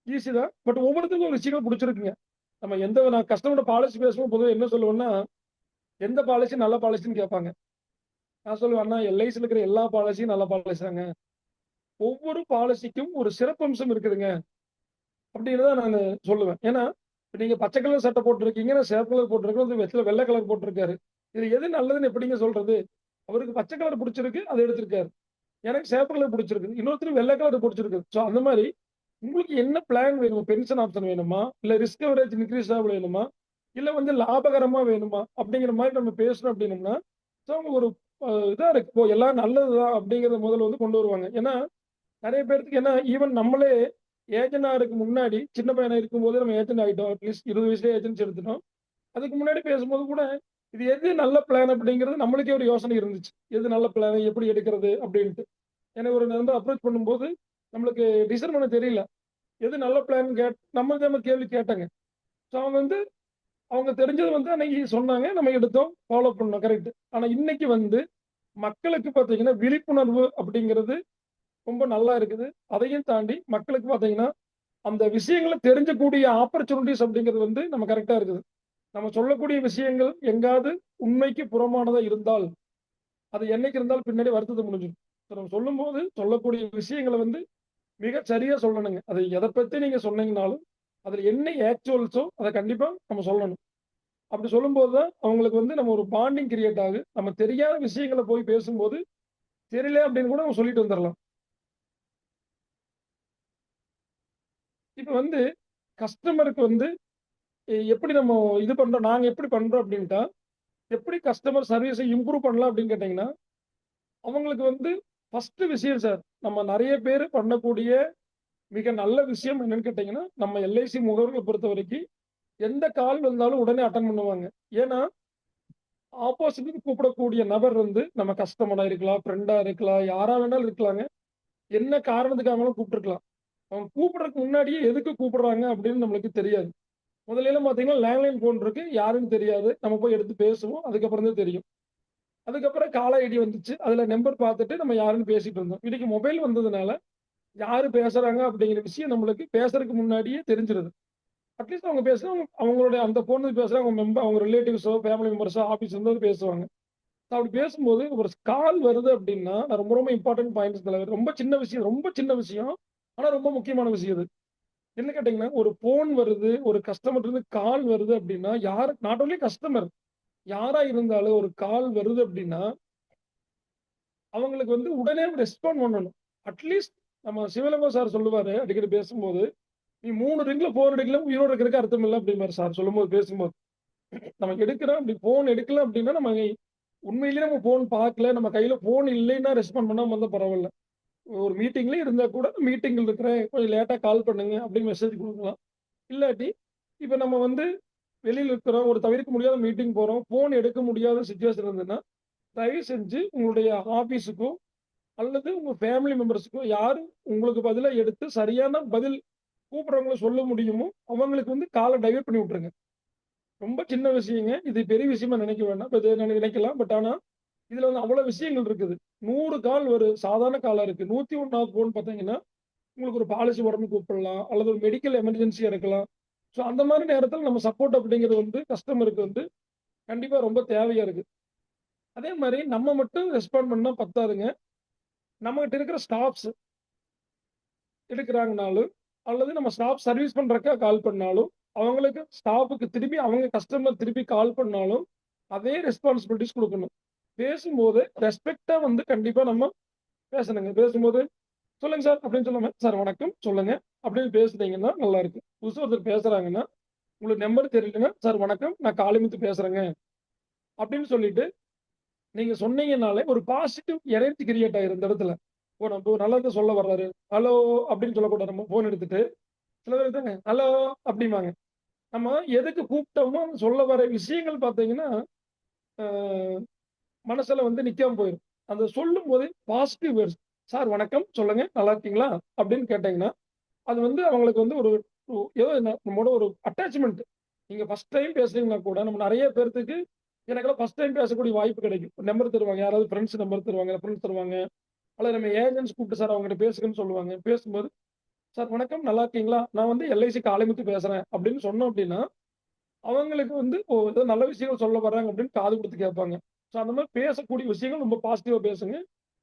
ஈஸி தான். பட் ஒவ்வொருத்தருக்கும் ஒரு விஷயங்கள் புடிச்சிருக்குங்க. நான் கஸ்டமரோட பாலிசி பேசும்போது பொதுவா என்ன சொல்லுவேன்னா, எந்த பாலிசி நல்ல பாலிசின்னு கேட்பாங்க. நான் சொல்லுவேன், அண்ணா எல்ஐசில இருக்கிற எல்லா பாலிசியும் நல்ல பாலிசி தாங்க. ஒவ்வொரு பாலிசிக்கும் ஒரு சிறப்பம்சம் இருக்குதுங்க. அப்படின்றத நானு சொல்லுவேன். ஏன்னா, இப்ப நீங்க பச்சை கலர் சட்டை போட்டிருக்கீங்க, நான் சிவப்பு கலர் போட்டிருக்கேன், வெள்ளை கலர் போட்டிருக்காரு. இது எது நல்லதுன்னு எப்படிங்க சொல்றது? அவருக்கு பச்சை கலர் புடிச்சிருக்கு, அத எடுத்திருக்காரு. எனக்கு சிவப்பு கலர் புடிச்சிருக்கு. இன்னொருத்தருக்கு வெள்ளை கலர் புடிச்சிருக்கு. சோ அந்த மாரி உங்களுக்கு என்ன பிளான் வேணும்? பென்ஷன் ஆப்ஷன் வேணுமா? இல்ல ரிஸ்க் கவரேஜ் இன்கிரீஸா வேணுமா? இல்ல வந்து லாபகரமா வேணுமா? அப்படிங்கிற மாரி நம்ம பேசுறோம் அப்படின்னம்னா, சோ அவங்க ஒரு இதா இருக்கு. இப்போ எல்லாம் நல்லதுதான் அப்படிங்கிறத முதல்ல வந்து கொண்டு வருவாங்க. ஏன்னா, நெறைய பேருக்கு ஏன்னா ஈவன் நம்மளே ஏஜென்ட் ஆகறதுக்கு முன்னாடி சின்ன பையனா இருக்கும்போதே நம்ம ஏஜென்ட் ஆயிட்டோம். அட்லீஸ்ட் 20 வயசுலயே ஏஜென்சி எடுத்துட்டோம். அதுக்கு முன்னாடி பேசும்போது கூட, இது எது நல்ல பிளான் அப்படிங்கிறது நம்மளுக்கே ஒரு யோசனை இருந்துச்சு. எது நல்ல பிளான்? எப்படி எடுக்கிறது? அப்படின்ட்டு. எனக்கு ஒரு நண்பர் அப்ரோச் பண்ணும்போது, நம்மளுக்கு டிசைன் பண்ண தெரியல. எது நல்ல பிளான் நம்ம கேள்வி கேட்டாங்க. ஸோ அவங்க வந்து அவங்க தெரிஞ்சது வந்து அன்னைக்கு சொன்னாங்க. நம்ம எடுத்தோம். ஃபாலோ பண்ணோம். கரெக்ட். ஆனா இன்னைக்கு வந்து மக்களுக்கு பார்த்தீங்கன்னா, விழிப்புணர்வு அப்படிங்கிறது ரொம்ப நல்லா இருக்குது. அதையும் தாண்டி மக்களுக்கு பார்த்தீங்கன்னா, அந்த விஷயங்கள தெரிஞ்சக்கூடிய ஆப்பர்ச்சுனிட்டீஸ் அப்படிங்கிறது வந்து நம்ம கரெக்ட்டா இருக்குது. நம்ம சொல்லக்கூடிய விஷயங்கள் எங்காவது உண்மைக்கு புறமானதா இருந்தால், அது என்னைக்கு இருந்தாலும் பின்னாடி வருத்தத்த முடிஞ்சிடும். நம்ம சொல்லும்போது சொல்லக்கூடிய விஷயங்கள வந்து மிக சரியா சொல்லணுங்க. அது எத பத்தி நீங்க சொன்னீங்கனாலும், அதுல என்ன ஆக்சுவல்ஸோ அத கண்டிப்பா நம்ம சொல்லணும். அப்படி சொல்லும்போது தான் அவங்களுக்கு வந்து நம்ம ஒரு பாண்டிங் கிரியேட் ஆகு. நம்ம தெரியாத விஷயங்கள போய் பேசும்போது, தெரியல அப்படின்னு கூட நம்ம சொல்லிட்டு வந்துரலாம். இப்ப வந்து கஸ்டமருக்கு வந்து எப்படி நம்ம இது பண்றோம், நாங்க எப்படி பண்றோம் அப்படின்ட்டா, எப்படி கஸ்டமர் சர்வீஸ இம்ப்ரூவ் பண்ணலாம் அப்படின்னு கேட்டீங்கன்னா, அவங்களுக்கு வந்து ஃபர்ஸ்ட் விஷயம் சார், நம்ம நெறைய பேரு பண்ணக்கூடிய மிக நல்ல விஷயம் என்னன்னு கேட்டீங்கன்னா, நம்ம எல்ஐசி முகவர்கள பொறுத்தவரைக்கும் எந்த கால் வந்தாலும் உடனே அட்டெண்ட் பண்ணுவாங்க. ஏன்னா, ஆப்போசிட்க்கு கூப்பிடக்கூடிய நபர் வந்து நம்ம கஸ்டமரா இருக்கலாம், ஃப்ரெண்டா இருக்கலாம், யாரா வேணாலும் இருக்கலாங்க. என்ன காரணத்துக்காக வேணாலும் கூப்பிட்டுருக்கலாம். அவங்க கூப்பிடுறதுக்கு முன்னாடியே எதுக்கு கூப்பிடுறாங்க அப்படின்னு நம்மளுக்கு தெரியாது. முதலையெல்லாம் பார்த்தீங்கன்னா, லேண்ட்லைன் ஃபோன் இருக்கு. யாருன்னு தெரியாது. நம்ம போய் எடுத்து பேசுவோம். அதுக்கப்புறம் தான் தெரியும். அதுக்கப்புறம் கால் ஐடி வந்துச்சு. அதுல நம்பர் பார்த்துட்டு நம்ம யாருன்னு பேசிட்டு இருந்தோம். இன்னைக்கு மொபைல் வந்ததுனால, யாரு பேசுறாங்க அப்படிங்கிற விஷயம் நம்மளுக்கு பேசுறதுக்கு முன்னாடியே தெரிஞ்சிருது. அட்லீஸ்ட் அவங்க பேசுனா அவங்களுடைய அந்த ஃபோன்ல பேசுறாங்க. அவங்க ரிலேட்டிவ்ஸோ, ஃபேமிலி மெம்பர்ஸோ ஆஃபீஸ்ல இருந்து பேசுவாங்க. அப்படி பேசும்போது ஒரு கால் வருது அப்படின்னா, நான் ரொம்ப ரொம்ப இம்பார்ட்டன்ட் பாயிண்ட்ஸ் தலைவர். ரொம்ப சின்ன விஷயம், ரொம்ப சின்ன விஷயம். ஆனா ரொம்ப முக்கியமான விஷயம் இது. என்ன கேட்டீங்கன்னா, ஒரு ஃபோன் வருது, ஒரு கஸ்டமர்ட்ட இருந்து கால் வருது அப்படின்னா, யார் நாட் ஒன்லி கஸ்டமர், யாரா இருந்தாலும் ஒரு கால் வருது அப்படின்னா, அவங்களுக்கு வந்து உடனே ரெஸ்பாண்ட் பண்ணணும். அட்லீஸ்ட் நம்ம சிவலிங்கம் சார் சொல்லுவாரு, அடிக்கடி பேசும்போது, "நீ 3 ரிங்ல ஃபோன் எடுக்கல, உயிரோட இருக்கிறதுக்கு அர்த்தம் இல்ல" அப்படிம்பாரு சார் சொல்லும்போது, பேசும்போது. நம்ம எடுக்கிறோம், அப்படி ஃபோன் எடுக்கல அப்படின்னா, நம்ம உண்மையிலேயே நம்ம ஃபோன் பார்க்கல, நம்ம கையில ஃபோன் இல்லைன்னா ரெஸ்பாண்ட் பண்ணாம இருந்தா பரவால்ல. ஒரு மீட்டிங்ல இருந்தா கூட, மீட்டிங்ல இருக்கிறேன், கொஞ்சம் லேட்டா கால் பண்ணுங்க அப்படின்னு மெசேஜ் குடுக்கலாம். இல்லாட்டி, இப்ப நம்ம வந்து வெளியில இருக்கிறோம், ஒரு தவிர்க்க முடியாத மீட்டிங் போறோம், ஃபோன் எடுக்க முடியாத சிச்சுவேஷன் இருந்ததுன்னா, தயவு செஞ்சு உங்களுடைய ஆபீஸுக்கோ, அல்லது உங்க ஃபேமிலி மெம்பர்ஸ்க்கோ யாரு உங்களுக்கு பதிலா எடுத்து சரியான பதில் கூப்பிடுறவங்கள சொல்ல முடியுமோ, அவங்களுக்கு வந்து கால டைவர்ட் பண்ணி விட்டுருங்க. ரொம்ப சின்ன விஷயங்க. இது பெரிய விஷயமா நினைக்க வேண்டாம். இப்ப இது நினைக்கலாம். பட் ஆனா, இதுல வந்து அவ்வளவு விஷயங்கள் இருக்குது. 100 கால் ஒரு சாதாரண காலா இருக்கு. 101வது ஃபோன் பார்த்தீங்கன்னா, உங்களுக்கு ஒரு பாலிசி உடனே கூப்பிடலாம். அல்லது ஒரு மெடிக்கல் எமர்ஜென்சியா இருக்கலாம். ஸோ அந்த மாரி நேரத்தில நம்ம சப்போர்ட் அப்படிங்கிறது வந்து கஸ்டமருக்கு வந்து கண்டிப்பா ரொம்ப தேவையா இருக்கு. அதே மாரி நம்ம மட்டும் ரெஸ்பாண்ட் பண்ணா பத்தாதுங்க. நம்மகிட்ட இருக்கிற ஸ்டாஃப்ஸ் எடுக்குறாங்கனாலும், அல்லது நம்ம ஸ்டாஃப் சர்வீஸ் பண்றதுக்காக கால் பண்ணாலும், அவங்களுக்கு ஸ்டாஃப்க்கு திருப்பி அவங்க கஸ்டமர் திருப்பி கால் பண்ணாலும், அதே ரெஸ்பான்சிபிலிட்டீஸ் குடுக்கணும். பேசும்போது ரெஸ்பெக்ட்டா வந்து கண்டிப்பா நம்ம பேசணுங்க. பேசும்போது, "சொல்லுங்க சார்" அப்படின்னு சொல்லாம, "சார் வணக்கம், சொல்லுங்க" அப்படின்னு பேசுனீங்கன்னா நல்லாருக்கும். புதுசா ஒருத்தர் பேசுறாங்கன்னா, உங்களுக்கு நம்பர் தெரியலன்னா சார் வணக்கம் நான் காளிமுத்து பேசுறேங்க அப்படின்னு சொல்லிட்டு நீங்க சொன்னீங்கனாலே ஒரு பாசிட்டிவ் எனர்ஜி கிரியேட் ஆயிரும் இந்த இடத்துல. ஓ நம்ம நல்லது சொல்ல வர்றாரு, ஹலோ அப்படின்னு சொல்லக்கூடாது. நம்ம போன் எடுத்துட்டு சில பேர் தாங்க ஹலோ அப்படிம்பாங்க. நம்ம எதுக்கு கூப்பிட்டோமோ சொல்ல வர விஷயங்கள் பார்த்தீங்கன்னா மனசுல வந்து நிக்காம போயிடும். அந்த சொல்லும் போது பாசிட்டிவ் வேர்ட்ஸ், சார் வணக்கம் சொல்லுங்க நல்லா இருக்கீங்களா அப்படின்னு கேட்டீங்கன்னா அது வந்து அவங்களுக்கு வந்து ஒரு ஏதோ நம்மளோட ஒரு அட்டாச்மெண்ட். நீங்க ஃபர்ஸ்ட் டைம் பேசுறீங்கன்னா கூட நம்ம நிறைய பேர்த்துக்கு எனக்கெல்லாம் ஃபர்ஸ்ட் டைம் பேசக்கூடிய வாய்ப்பு கிடைக்கும். நம்பர் தருவாங்க, யாராவது ஃப்ரெண்ட்ஸ் நம்பர் தருவாங்க, ஃப்ரெண்ட்ஸ் தருவாங்க, அல்லது நம்ம ஏஜென்ட்ஸ் கூப்பிட்டு சார் அவங்ககிட்ட பேசுங்கன்னு சொல்லுவாங்க. பேசும்போது சார் வணக்கம் நல்லா இருக்கீங்களா, நான் வந்து எல்ஐசி காளிமுத்து பேசுறேன் அப்படின்னு சொன்னோம் அப்படின்னா அவங்களுக்கு வந்து ஓ ஏதோ நல்ல விஷயங்கள் சொல்ல வர்றாங்க அப்படின்னு காது கொடுத்து கேட்பாங்க. ஸோ அந்த மாதிரி பேசக்கூடிய விஷயங்கள் ரொம்ப பாசிட்டிவா பேசுங்க.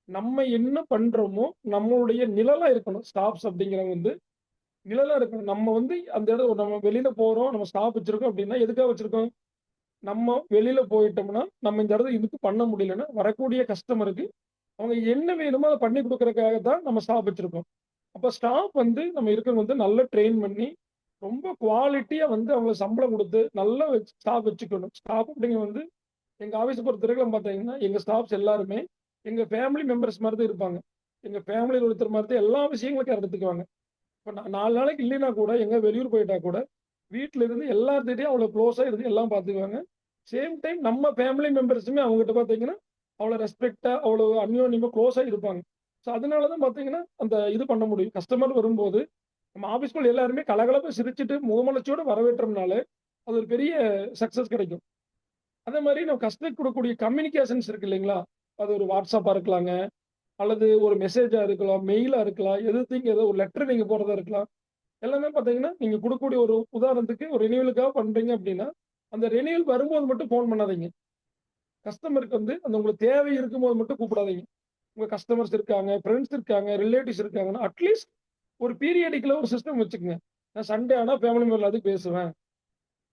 நம்ம என்ன பண்றோமோ நம்மளுடைய நிழலா இருக்கணும். ஸ்டாஃப்ஸ் அப்படிங்கிறவங்க வந்து நிழலா இருக்கணும். நம்ம வந்து அந்த இடம் நம்ம வெளியில போறோம், நம்ம ஸ்டாப் வச்சிருக்கோம் அப்படின்னா எதுக்காக வச்சிருக்கோம்? நம்ம வெளியில போயிட்டோம்னா, நம்ம இந்த இடத்துல இதுக்கு பண்ண முடியலன்னா, வரக்கூடிய கஸ்டமருக்கு அவங்க என்ன வேணுமோ அத பண்ணி குடுக்கறதுக்காக தான் நம்ம ஸ்டாப் வச்சிருக்கோம். அப்ப ஸ்டாஃப் வந்து நம்ம இருக்கிறவங்க வந்து நல்லா ட்ரெயின் பண்ணி, ரொம்ப குவாலிட்டியா வந்து அவங்களுக்கு சம்பளம் குடுத்து, நல்லா ஸ்டாஃப் வச்சுக்கணும். ஸ்டாஃப் அப்படிங்கிறது வந்து எங்க ஆஃபீஸ பொறுத்தவரைக்கும் பார்த்தீங்கன்னா, எங்க ஸ்டாஃப்ஸ் எல்லாருமே எங்க ஃபேமிலி மெம்பர்ஸ் மாரி தான் இருப்பாங்க. எங்க ஃபேமிலில ஒருத்தர் மாரி தான் எல்லா விஷயங்களும் கேர் எடுத்துக்குவாங்க. இப்ப நான் 4 நாளைக்கு இல்லைன்னா கூட, எங்க வெளியூர் போயிட்டா கூட, வீட்ல இருந்து எல்லார்கிட்டயும் அவ்வளோ குளோஸா இருந்து எல்லாம் பார்த்துக்குவாங்க. சேம் டைம் நம்ம ஃபேமிலி மெம்பர்ஸுமே அவங்ககிட்ட பார்த்தீங்கன்னா, அவ்வளோ ரெஸ்பெக்ட்டா, அவ்வளோ அந்யோன்யமா குளோஸா இருப்பாங்க. ஸோ அதனால தான் பார்த்தீங்கன்னா, அந்த இது பண்ண முடியும். கஸ்டமர் வரும்போது, நம்ம ஆஃபீஸ்குள்ள எல்லாருமே கலகலப்பா சிரிச்சுட்டு, முகமலர்ச்சியோட வரவேற்றோம்னாலே, அது ஒரு பெரிய சக்சஸ் கிடைக்கும். அதே மாரி நம்ம கஸ்டமருக்கு குடுக்கக்கூடிய கம்யூனிகேஷன்ஸ் இருக்கு இல்லைங்களா? அது ஒரு WhatsApp-ஆ இருக்கலாங்க, அல்லது ஒரு மெசேஜா இருக்கலாம், மெயிலா இருக்கலாம், எனிதிங் ஏதோ ஒரு லெட்டர் நீங்க போடுறதா இருக்கலாம். எல்லாமே பார்த்தீங்கன்னா, நீங்க குடுக்கக்கூடிய ஒரு உதாரணத்துக்கு ஒரு ரினிவலுக்காக பண்றீங்க அப்படின்னா, அந்த ரினிவல் வரும்போது மட்டும் ஃபோன் பண்ணாதீங்க. கஸ்டமருக்கு வந்து அந்த உங்களுக்கு தேவை இருக்கும்போது மட்டும் கூப்பிடாதீங்க. உங்க கஸ்டமர்ஸ் இருக்காங்க, ஃபிரெண்ட்ஸ் இருக்காங்க, ரிலேட்டிவ்ஸ் இருக்காங்கன்னா, அட்லீஸ்ட் ஒரு பீரியாடிக்கலா ஒரு சிஸ்டம் வச்சுக்கங்க. நான் சண்டே ஆனா ஃபேமிலி மெம்பர் எல்லாத்துக்கும் பேசுவேன்.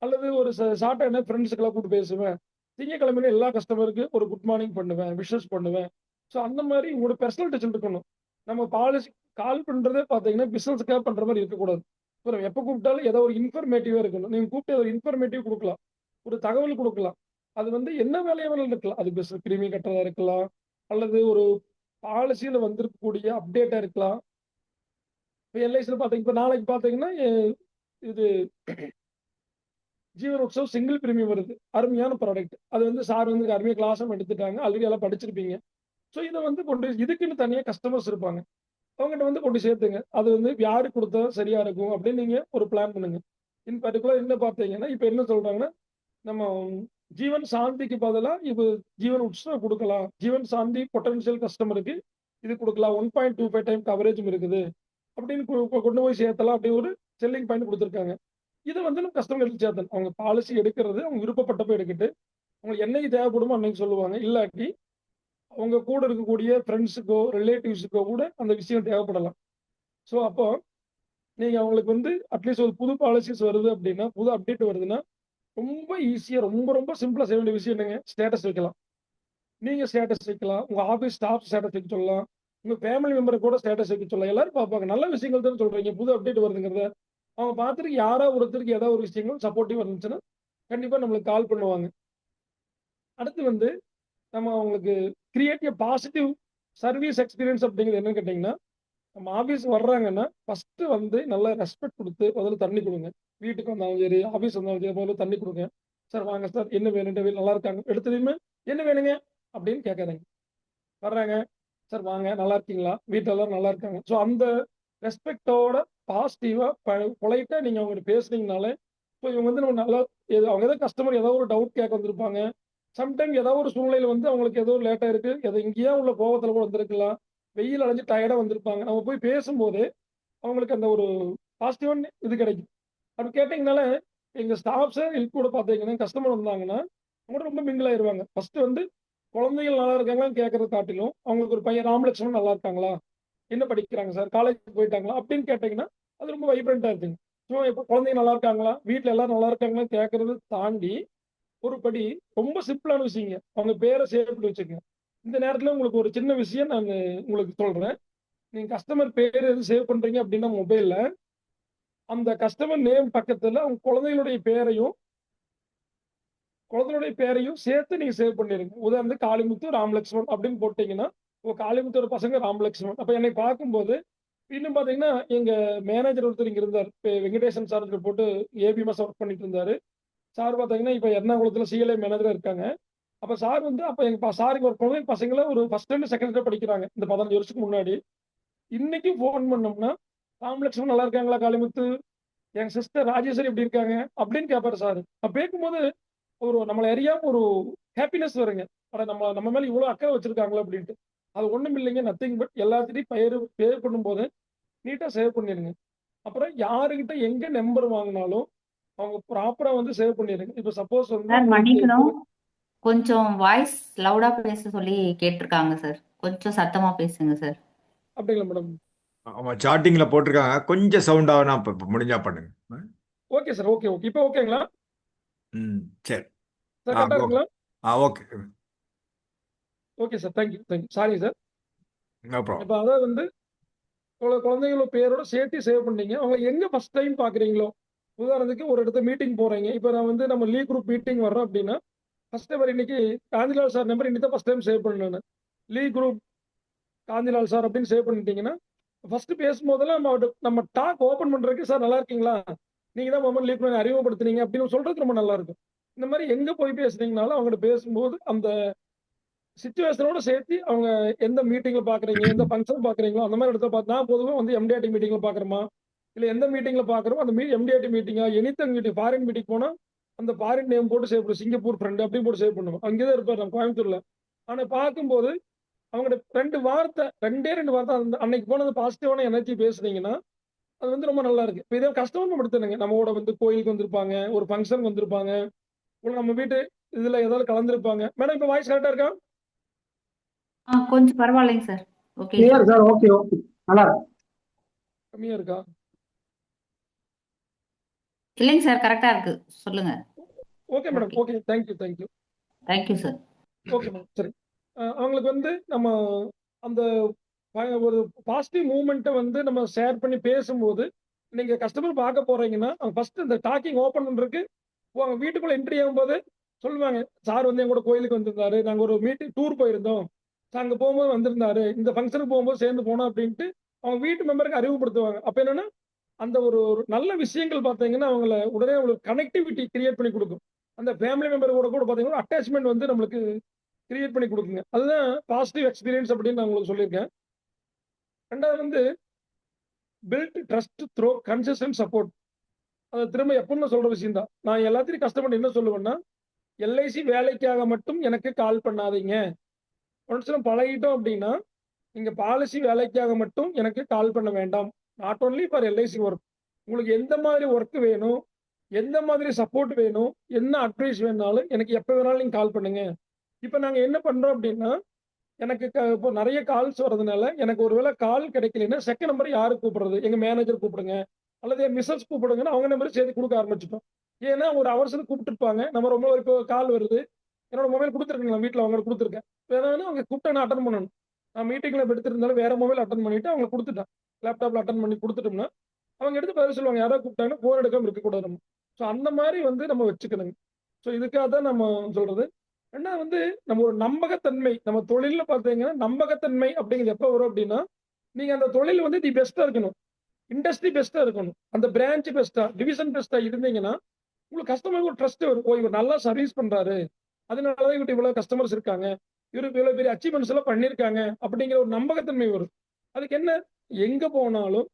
அல்லது ஒரு சாட்டர்டே ஆனா ஃபிரெண்ட்ஸ்க்கெல்லாம் கூப்பிட்டு பேசுவேன். திங்கட்கிழமையில எல்லா கஸ்டமருக்கு ஒரு குட் மார்னிங் பண்ணுவேன், விஷஸ் பண்ணுவேன். ஸோ அந்த மாரி உங்களோட பெர்சனல் டச் இருக்கணும். நம்ம பாலிசி கால் பண்றதே பார்த்தீங்கன்னா, பிசினஸ்க்காக பண்ற மாரி இருக்கக்கூடாது. அப்புறம் எப்ப கூப்பிட்டாலும் ஏதோ ஒரு இன்ஃபர்மேட்டிவா இருக்கணும். நீங்க கூப்பிட்டு ஒரு இன்ஃபர்மேட்டிவ் குடுக்கலாம். ஒரு தகவல் குடுக்கலாம். அது வந்து என்ன வேலையா வேணாலும் இருக்கலாம். அது கிருமி கட்டுறதா இருக்கலாம். அல்லது ஒரு பாலிசியில வந்திருக்கக்கூடிய அப்டேட்டா இருக்கலாம். இப்ப எல்ஐசில பார்த்தீங்க இப்ப நாளைக்கு பார்த்தீங்கன்னா, இது ஜீவன் உற்சவ் சிங்கிள் பிரீமியம் வருது. அருமையான ப்ராடக்ட். அது வந்து சார் வந்து அருமையா கிளாஸும் எடுத்துட்டாங்க. ஆல்ரெடி எல்லாம் படிச்சிருப்பீங்க. ஸோ இத வந்து கொண்டு இதுக்குன்னு தனியா கஸ்டமர்ஸ் இருப்பாங்க. அவங்ககிட்ட வந்து கொண்டு சேர்த்துங்க. அது வந்து யாருக்கு குடுத்தா சரியா இருக்கும் அப்படின்னு நீங்க ஒரு பிளான் பண்ணுங்க. இன் பர்ட்டிகுலர் என்ன பார்த்தீங்கன்னா, இப்ப என்ன சொல்றாங்கன்னா, நம்ம ஜீவன் சாந்திக்கு பதிலா இப்ப ஜீவன் உற்சவ் குடுக்கலாம். ஜீவன் சாந்தி பொட்டன்ஷியல் கஸ்டமருக்கு இது குடுக்கலாம். 1.25 டைம் கவரேஜும் இருக்குது. அப்படின்னு கொண்டு போய் சேர்த்தலாம் அப்படின்னு ஒரு செல்லிங் பாயிண்ட் குடுத்துருக்காங்க. இத வந்து நம்ம கஸ்டமருக்கு சேர்த்தணும். அவங்க பாலிசி எடுக்கிறது அவங்க விருப்பப்பட்டப்ப எடுத்துட்டு, அவங்களுக்கு என்னைக்கு தேவைப்படுமோ அன்னைக்கு சொல்லுவாங்க. இல்லாட்டி அவங்க கூட இருக்கக்கூடிய ஃப்ரெண்ட்ஸுக்கோ, ரிலேட்டிவ்ஸுக்கோ கூட அந்த விஷயம் தேவைப்படலாம். ஸோ அப்போ நீங்க அவங்களுக்கு வந்து அட்லீஸ்ட் ஒரு புது பாலிசிஸ் வருது அப்படின்னா, புது அப்டேட் வருதுன்னா, ரொம்ப ஈஸியா ரொம்ப ரொம்ப சிம்பிளா செய்ய வேண்டிய விஷயம் என்னங்க? ஸ்டேட்டஸ் வைக்கலாம். நீங்க ஸ்டேட்டஸ் வைக்கலாம். உங்க ஆஃபீஸ் ஸ்டாஃப் ஸ்டேட்டஸ் வைக்க சொல்லலாம். உங்க ஃபேமிலி மெம்பர கூட ஸ்டேட்டஸ் வைக்க சொல்லலாம். எல்லாரும் பார்ப்பாங்க. நல்ல விஷயங்கள் தானே சொல்றீங்க. புது அப்டேட் வருதுங்கிறத. அவங்க பார்த்துட்டு யாரோ ஒருத்தருக்கு ஏதாவது ஒரு விஷயங்கள் சப்போர்ட்டிவா இருந்துச்சுன்னா, கண்டிப்பா நம்மளுக்கு கால் பண்ணுவாங்க. அடுத்து வந்து நம்ம அவங்களுக்கு கிரியேட் எ பாசிட்டிவ் சர்வீஸ் எக்ஸ்பீரியன்ஸ் அப்படிங்கிறது என்னன்னு கேட்டீங்கன்னா, நம்ம ஆஃபீஸ் வர்றாங்கன்னா, ஃபர்ஸ்ட்டு வந்து நல்லா ரெஸ்பெக்ட் குடுத்து முதல்ல தண்ணி குடுங்க. வீட்டுக்கு வந்தாலும் சரி, ஆஃபீஸ் வந்தாலும் சரி, முதல்ல தண்ணி குடுங்க. சார் வாங்க சார், என்ன வேணும்? நல்லா இருக்காங்க. எடுத்ததுமே, என்ன வேணுங்க? அப்படின்னு கேட்காதீங்க. வர்றாங்க, சார் வாங்க, நல்லா இருக்கீங்களா? வீட்ல எல்லாரும் நல்லா இருக்காங்க. ஸோ அந்த ரெஸ்பெக்ட்டோட பாசிட்டிவா பொலைட்டா நீங்க அவங்ககிட்ட பேசுனீங்கனாலே, ஸோ இவங்க வந்து நம்ம நல்லா அவங்க ஏதோ கஸ்டமர் ஏதோ ஒரு டவுட் கேட்க வந்திருப்பாங்க. சம்டைம் ஏதோ ஒரு சூழ்நிலையில வந்து அவங்களுக்கு ஏதோ லேட்டா இருக்கு. எங்கேயோ உள்ள கோவத்துல கூட வந்திருக்கலாம். வெயில் அடைஞ்சு டயர்டா வந்திருப்பாங்க. நம்ம போய் பேசும்போதே, அவங்களுக்கு அந்த ஒரு பாசிட்டிவான இது கிடைக்கும். அப்படி கேட்டீங்கனாலே, எங்க ஸ்டாஃப்ஸே கூட பார்த்தீங்கன்னா, கஸ்டமர் வந்தாங்கன்னா, அவங்க ரொம்ப மிங்கிள் ஆயிருவாங்க. ஃபர்ஸ்ட்டு வந்து குழந்தைகள் நல்லா இருக்காங்களான்னு கேட்கறத காட்டிலும், அவங்களுக்கு ஒரு பையன் ராமலட்சுமணன் நல்லா இருக்காங்களா? என்ன படிக்கிறாங்க சார்? காலேஜ் போயிட்டாங்களா? அப்படின்னு கேட்டீங்கன்னா, அது ரொம்ப வைப்ரன்ட்டா இருக்குங்க. சும்மா இப்ப குழந்தைங்க நல்லா இருக்காங்களா? வீட்ல எல்லாரும் நல்லா இருக்காங்களான்னு கேட்கறத தாண்டி, ஒரு படி ரொம்ப சிம்பிளான விஷயங்க. அவங்க பேர சேவ் பண்ணி வச்சுக்கங்க. இந்த நேரத்துல உங்களுக்கு ஒரு சின்ன விஷயம் நானு உங்களுக்கு சொல்றேன். நீங்க கஸ்டமர் பேர் எதுவும் சேவ் பண்றீங்க அப்படின்னா மொபைல்ல, அந்த கஸ்டமர் நேம் பக்கத்துல அவங்க குழந்தைகளுடைய பேரையும் சேர்த்து நீங்க சேவ் பண்ணிருங்க. உதாரணத்துக்கு காளிமுத்து ராமலட்சுமண் அப்படின்னு போட்டீங்கன்னா, காளிமுத்தோட பசங்க ராமலட்சுமண். அப்ப என்னை பார்க்கும்போது இன்னும் பாத்தீங்கன்னா, எங்க மேனேஜர் ஒருத்தர் இங்க இருந்தார். வெங்கடேசன் சார் போட்டு ஏபிஎம்எஸ் ஒர்க் பண்ணிட்டு இருந்தாரு. சார் பாத்தீங்கன்னா, இப்ப எர்ணாகுளத்துல சிஎல்ஏ மேனேஜரா இருக்காங்க. அப்ப சார் வந்து அப்ப எங்க சாருக்கு ஒரு குழந்தை பசங்கள ஒரு ஃபர்ஸ்ட் ஸ்டாண்டர்ட், செகண்ட் ஸ்டாண்டர்ட் படிக்கிறாங்க. இந்த 15 வருஷத்துக்கு முன்னாடி. இன்னைக்கு ஃபோன் பண்ணோம்னா, ராமலட்சுமணன் நல்லா இருக்காங்களா காளிமுத்து? எங்க சிஸ்டர் ராஜேஸ்வரி எப்படி இருக்காங்க? அப்படின்னு கேட்பாரு சார். அப்ப கேட்கும்போது நம்மள அறியாம ஒரு ஹாப்பினஸ் வருங்க. அட நம்ம மேல இவ்வளவு அக்கறை வச்சிருக்காங்களா அப்படின்ட்டு. அது ஒண்ணும் இல்லைங்க. நத்திங் பட் எல்லாத்திட்டையும் பேர் பண்ணும்போது நீட்டா சேவ் பண்ணிருங்க. அப்புறம் யாருகிட்ட எங்க நம்பர் வாங்கினாலும் அவங்க ப்ராப்பரா வந்து சேவ் பண்ணிருங்க. இப்ப சப்போஸ் வந்து சார் உங்களுக்கு மன்னிக்கணும். கொஞ்சம் வாய்ஸ் லவுடா பேச சொல்லி கேட்டிருக்காங்க சார். கொஞ்சம் சத்தமா பேசுங்க சார். அப்படிங்களா மேடம்? ஆமா, சாட்டிங்ல போட்டிருக்காங்க. கொஞ்சம் சவுண்ட் ஆகுனா இப்ப முடிஞ்சா பண்ணுங்க. Okay sir. ஓகே. இப்போ ஓகேங்களா சரி. சார்? கரெக்டா இருக்குங்களா? Okay. Okay sir. Thank you. Sorry sir. No problem. இப்ப அதாவது வந்து குழந்தைங்களோட பேரோட சேர்த்து சேவ் பண்ணீங்க. அவங்க எங்க ஃபர்ஸ்ட் டைம் பாக்குறீங்களோ, உதாரணத்துக்கு ஒரு இடத்துல மீட்டிங் போறீங்க. இப்ப நான் வந்து நம்ம லீ குரூப் மீட்டிங் வர்றோம் அப்படின்னா, ஃபர்ஸ்ட் நம்பர் இன்னைக்கு காந்திலால் சார் நம்பர் இன்னைக்கு தான் ஃபர்ஸ்ட் டைம் சேவ் பண்ணேன். லீ குரூப் காந்திலால் சார் அப்படின்னு சேவ் பண்ணிட்டீங்கன்னா, ஃபர்ஸ்ட் பேசும்போதெல்லாம் நம்ம டாக் ஓபன் பண்றதுக்கு சார் நல்லா இருக்கீங்களா, நீங்க தான் மொபைல் லீக் பண்ணி அறிமுகப்படுத்துனீங்க அப்படின்னு சொல்றது ரொம்ப நல்லா இருக்கும். இந்த மாதிரி எங்க போய் பேசுனீங்கனாலும் அவங்ககிட்ட பேசும்போது அந்த சிச்சுவேஷனோட சேர்த்து அவங்க எந்த மீட்டிங்ல பாக்குறீங்க, எந்த ஃபங்க்ஷன் பாக்குறீங்களோ அந்த மாதிரி இடத்துல பார்த்து நான் பொதுவாக வந்து எம்டிஆர்டி மீட்டிங்ல பாக்குறோமா, இல்ல எந்த மீட்டிங்ல பாக்குறோம் அந்த எம்டிஆர்டி மீட்டிங்கா எனித்தங் மீட்டிங் ஃபாரின் மீட்டிங் போனா அந்த ஃபாரின் நேம் போட்டு சேவ் பண்ணும். சிங்கப்பூர் ஃப்ரெண்ட் அப்படின்னு போட்டு சேவ் பண்ணுவோம். அங்கேதான் இருப்பார் நம்ம கோயம்புத்தூர்ல. ஆனா பார்க்கும்போது அவங்களோட ரெண்டு வார்த்தை அன்னைக்கு போனது பாசிட்டிவான எனர்ஜி பேசுனீங்கன்னா அது வந்து ரொம்ப நல்லா இருக்கு. இப்போ இதே கஸ்டமர் படுத்துனுங்க. நம்மளோட வந்து கோயிலுக்கு வந்திருப்பாங்க, ஒரு ஃபங்க்ஷன் வந்திருப்பாங்க, இல்லை நம்ம வீட்டு இதுல ஏதாவது கலந்துருப்பாங்க. மேடம் இப்போ வாய்ஸ் கரெக்டா இருக்கா? கொஞ்சம் பரவாயில்லைங்க sir. Okay clear sir. Okay. நல்லா இருக்கு. கம்மியா இருக்கா? இல்லைங்க சார், கரெக்டா இருக்கு. சொல்லுங்க. Okay madam. Okay. Thank you. Thank you sir. Okay madam. சரி. அவங்களுக்கு வந்து நம்ம அந்த ஒரு பாசிட்டிவ் மூவ்மெண்ட்டை வந்து நம்ம ஷேர் பண்ணி பேசும்போது நீங்க கஸ்டமர் பார்க்க போறீங்கன்னா ஃபர்ஸ்ட் இந்த டாக்கிங் ஓப்பன் பண்றதுக்கு அவங்க வீட்டுக்குள்ள என்ட்ரி ஆகும்போது சொல்லுவாங்க, சார் வந்து எங்களோட கோயிலுக்கு வந்திருந்தாரு, நாங்க ஒரு மீட்டிங் டூர் போயிருந்தோம், அங்க போகும்போது வந்திருந்தாரு, இந்த ஃபங்க்ஷனுக்கு போகும்போது சேர்ந்து போனோம் அப்படின்ட்டு அவங்க வீட்டு மெம்பருக்கு அறிவுப்படுத்துவாங்க. அப்ப என்னன்னா அந்த ஒரு ஒரு நல்ல விஷயங்கள் பார்த்தீங்கன்னா அவங்கள உடனே உங்களுக்கு கனெக்டிவிட்டி கிரியேட் பண்ணி கொடுக்கும். அந்த ஃபேமிலி மெம்பர் கூட பார்த்தீங்கன்னா அட்டாச்மெண்ட் வந்து நம்மளுக்கு கிரியேட் பண்ணி கொடுக்குங்க. அதுதான் பாசிட்டிவ் எக்ஸ்பீரியன்ஸ் அப்படின்னு நான் உங்களுக்கு சொல்லியிருக்கேன். ரெண்டாவது வந்து build trust through consistent support. அது திரும்ப எப்பவும் சொல்ற விஷயம் தான். நான் எல்லாத்தையும் கஷ்டப்பட்டு என்ன சொல்லுவேன்னா, எல்ஐசி வேலைக்காக மட்டும் எனக்கு கால் பண்ணாதீங்க. ஒன்ஸ் நம்ம பழகிட்டோம் அப்படின்னா நீங்க பாலிசி வேலைக்காக மட்டும் எனக்கு கால் பண்ண வேண்டாம். Not only for LIC work. உங்களுக்கு எந்த மாதிரி ஒர்க் வேணும், எந்த மாதிரி சப்போர்ட் வேணும், என்ன அட்வைஸ் வேணாலும் எனக்கு எப்போ வேணாலும் நீங்க கால் பண்ணுங்க. இப்போ நாங்க என்ன பண்றோம் அப்படின்னா எனக்கு இப்போ நிறைய கால்ஸ் வர்றதுனால எனக்கு ஒருவேளை கால் கிடைக்கலன்னா செகண்ட் நம்பர் யாரு கூப்பிடுறது, எங்க மேனேஜர் கூப்பிடுங்க அல்லது என் மிஸ்ஸஸ் கூப்பிடுங்கன்னு அவங்க நம்பர் சேர்த்து கொடுக்க ஆரம்பிச்சிட்டோம். ஏன்னா ஒரு அவசரம் கூப்பிட்டுருப்பாங்க, நம்ம ரொம்ப இப்போ கால் வருது, என்னோட மொபைல் கொடுத்துருக்கேன், வீட்டில் அவங்க கொடுத்துருக்கேன், வேணாலும் அவங்க கூப்பிட்டு நான் அட்டன் பண்ணணும். நான் மீட்டிங்ல எடுத்திருந்தாலும் வேற மொபைல் அட்டன் பண்ணிட்டு அவங்க கொடுத்துட்டேன், லேப்டாப்ல அட்டன் பண்ணி கொடுத்துட்டோம்னா அவங்க எடுத்து பதில் சொல்லுவாங்க. யாராவது கூப்பிட்டாங்கன்னா போன் எடுக்காம இருக்கக்கூடாது நம்ம. ஸோ அந்த மாதிரி வந்து நம்ம வச்சுக்கணுங்க. ஸோ இதுக்காக தான் நம்ம சொல்றது. ரெண்டாவது வந்து நம்ம ஒரு நம்பகத்தன்மை, நம்ம தொழில பார்த்தீங்கன்னா நம்பகத்தன்மை அப்படிங்கிறது எப்போ வரும் அப்படின்னா நீங்க அந்த தொழில் வந்து தி பெஸ்டா இருக்கணும், இண்டஸ்ட்ரி பெஸ்டா இருக்கணும், அந்த பிரான்ச் பெஸ்டா, டிவிஷன் பெஸ்டா இருந்தீங்கன்னா உங்களுக்கு கஸ்டமருக்கு ஒரு ட்ரஸ்ட் வரும். ஓ இவர் நல்லா சர்வீஸ் பண்றாரு, அதனாலதான் இவர்கிட்ட இவ்வளவு கஸ்டமர்ஸ் இருக்காங்க, இவருக்கு இவ்வளவு பெரிய அச்சீவ்மெண்ட்ஸ் எல்லாம் பண்ணியிருக்காங்க அப்படிங்கிற ஒரு நம்பகத்தன்மை வரும். அதுக்கு என்ன, எங்க போனாலும்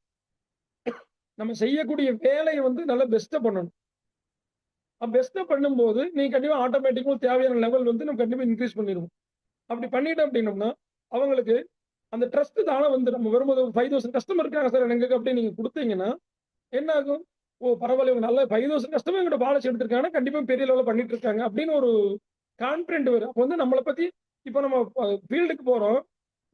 நம்ம செய்யக்கூடிய வேலையை வந்து நல்லா பெஸ்டா பண்ணணும். பெஸ்டா பண்ணும்போது நீங்க கண்டிப்பா ஆட்டோமேட்டிக்கா தேவையான லெவல் வந்து நம்ம கண்டிப்பா இன்க்ரீஸ் பண்ணிடுவோம். அப்படி பண்ணிட்டோம் அப்படின்னோம்னா அவங்களுக்கு அந்த ட்ரஸ்ட் தானே வந்து நம்ம வரும்போது 5000 கஸ்டமர் இருக்காங்க சார் எனக்கு அப்படின்னு நீங்க கொடுத்தீங்கன்னா என்ன ஆகும், ஓ பரவாயில்ல இவங்க நல்ல 5000 கஸ்டமர் எங்கிட்ட பாலிசி எடுத்திருக்காங்கன்னா கண்டிப்பா பெரிய லெவலில் பண்ணிட்டு இருக்காங்க அப்படின்னு ஒரு கான்பிடென்ட் வரும். அப்போ வந்து நம்மளை பத்தி இப்போ நம்ம ஃபீல்டுக்கு போறோம்,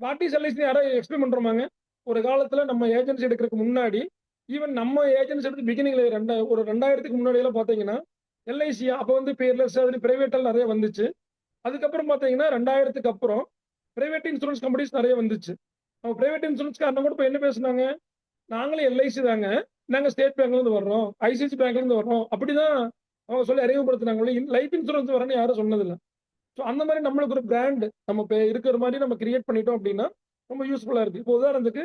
வாட் இஸ் எல்ஐசி யாராவது எக்ஸ்பிளைன் பண்றோமாங்க. ஒரு காலத்துல நம்ம ஏஜென்சி எடுக்கிறதுக்கு முன்னாடி ஈவன் நம்ம ஏஜென்சி எடுத்து பிகினிங்ல ஒரு 2000க்கு முன்னாடி எல்லாம் பாத்தீங்கன்னா எல்ஐசி அப்போ வந்து பேர்லெஸ் பிரைவேட்டல் நிறைய வந்துச்சு. அதுக்கப்புறம் பாத்தீங்கன்னா 2000க்கு அப்புறம் பிரைவேட் இன்சூரன்ஸ் கம்பெனிஸ் நிறைய வந்துச்சு. நம்ம பிரைவேட் இன்சூரன்ஸ் காரணம் கூட இப்போ என்ன பேசுனாங்க, நாங்களே எல்ஐசி தாங்க, நாங்க ஸ்டேட் பேங்க்ல இருந்து வர்றோம், ஐசிஐசி பேங்க்ல இருந்து வர்றோம். அப்படிதான் அவங்க சொல்லி அறிமுகப்படுத்துனாங்க. லைஃப் இன்சூரன்ஸ் வரேன்னு யாரும் சொன்னதில்ல. ஸோ அந்த மாதிரி நம்மளுக்கு ஒரு பிராண்ட் நம்ம இப்ப இருக்கிற மாதிரி நம்ம கிரியேட் பண்ணிட்டோம் அப்படின்னா ரொம்ப யூஸ்ஃபுல்லா இருக்கு. இப்போ உதாரணத்துக்கு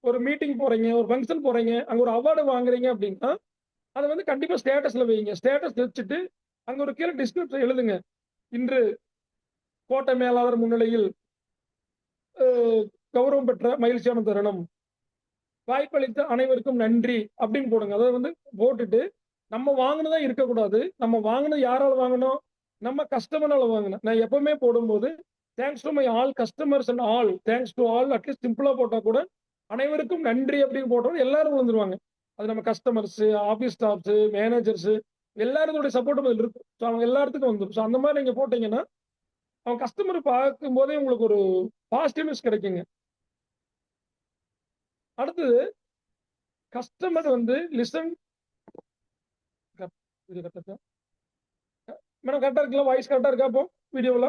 ஒரு மீட்டிங் போறீங்க, ஒரு ஃபங்க்ஷன் போறீங்க, அங்க ஒரு அவார்டு வாங்குறீங்க அப்படின்னா அதை வந்து கண்டிப்பா ஸ்டேட்டஸ்ல வைங்க. ஸ்டேட்டஸ் வச்சுட்டு அங்க ஒரு கீழே டிஸ்கிரிப்ஷன் எழுதுங்க. இன்று கோட்டை மேலாளர் முன்னிலையில் கௌரவம் பெற்ற மகிழ்ச்சியான தருணம், வாய்ப்பளித்த அனைவருக்கும் நன்றி அப்படின்னு போடுங்க. அதை வந்து போட்டுட்டு நம்ம வாங்கினதா இருக்கக்கூடாது. நம்ம வாங்கினது யாரால வாங்கணும்? நம்ம கஸ்டமரால வாங்கினோம். நான் எப்பவுமே போடும்போது thanks to my all customers and all thanks to all at least சிம்பிளா போட்டா கூட அனைவருக்கும் நன்றி அப்படின்னு போட்டோம் எல்லாரும் விழுந்துருவாங்க. அது நம்ம கஸ்டமர்ஸ், ஆபீஸ் ஸ்டாஃப்ஸ், மேனேஜர்ஸ் எல்லாருடைய சப்போர்ட் அதில் இருக்கும். ஸோ அவங்க எல்லாத்துக்கும் வந்துடும். ஸோ அந்த மாதிரி நீங்க போட்டீங்கன்னா அவங்க கஸ்டமர் பார்க்கும் போதே உங்களுக்கு ஒரு பாசிட்டிவ்னஸ் கிடைக்குங்க. அடுத்தது கஸ்டமர் வந்து லிசன். மேடம் கரெக்டா இருக்குல்ல? வாய்ஸ் கரெக்டா இருக்கா? இப்போ வீடியோவில்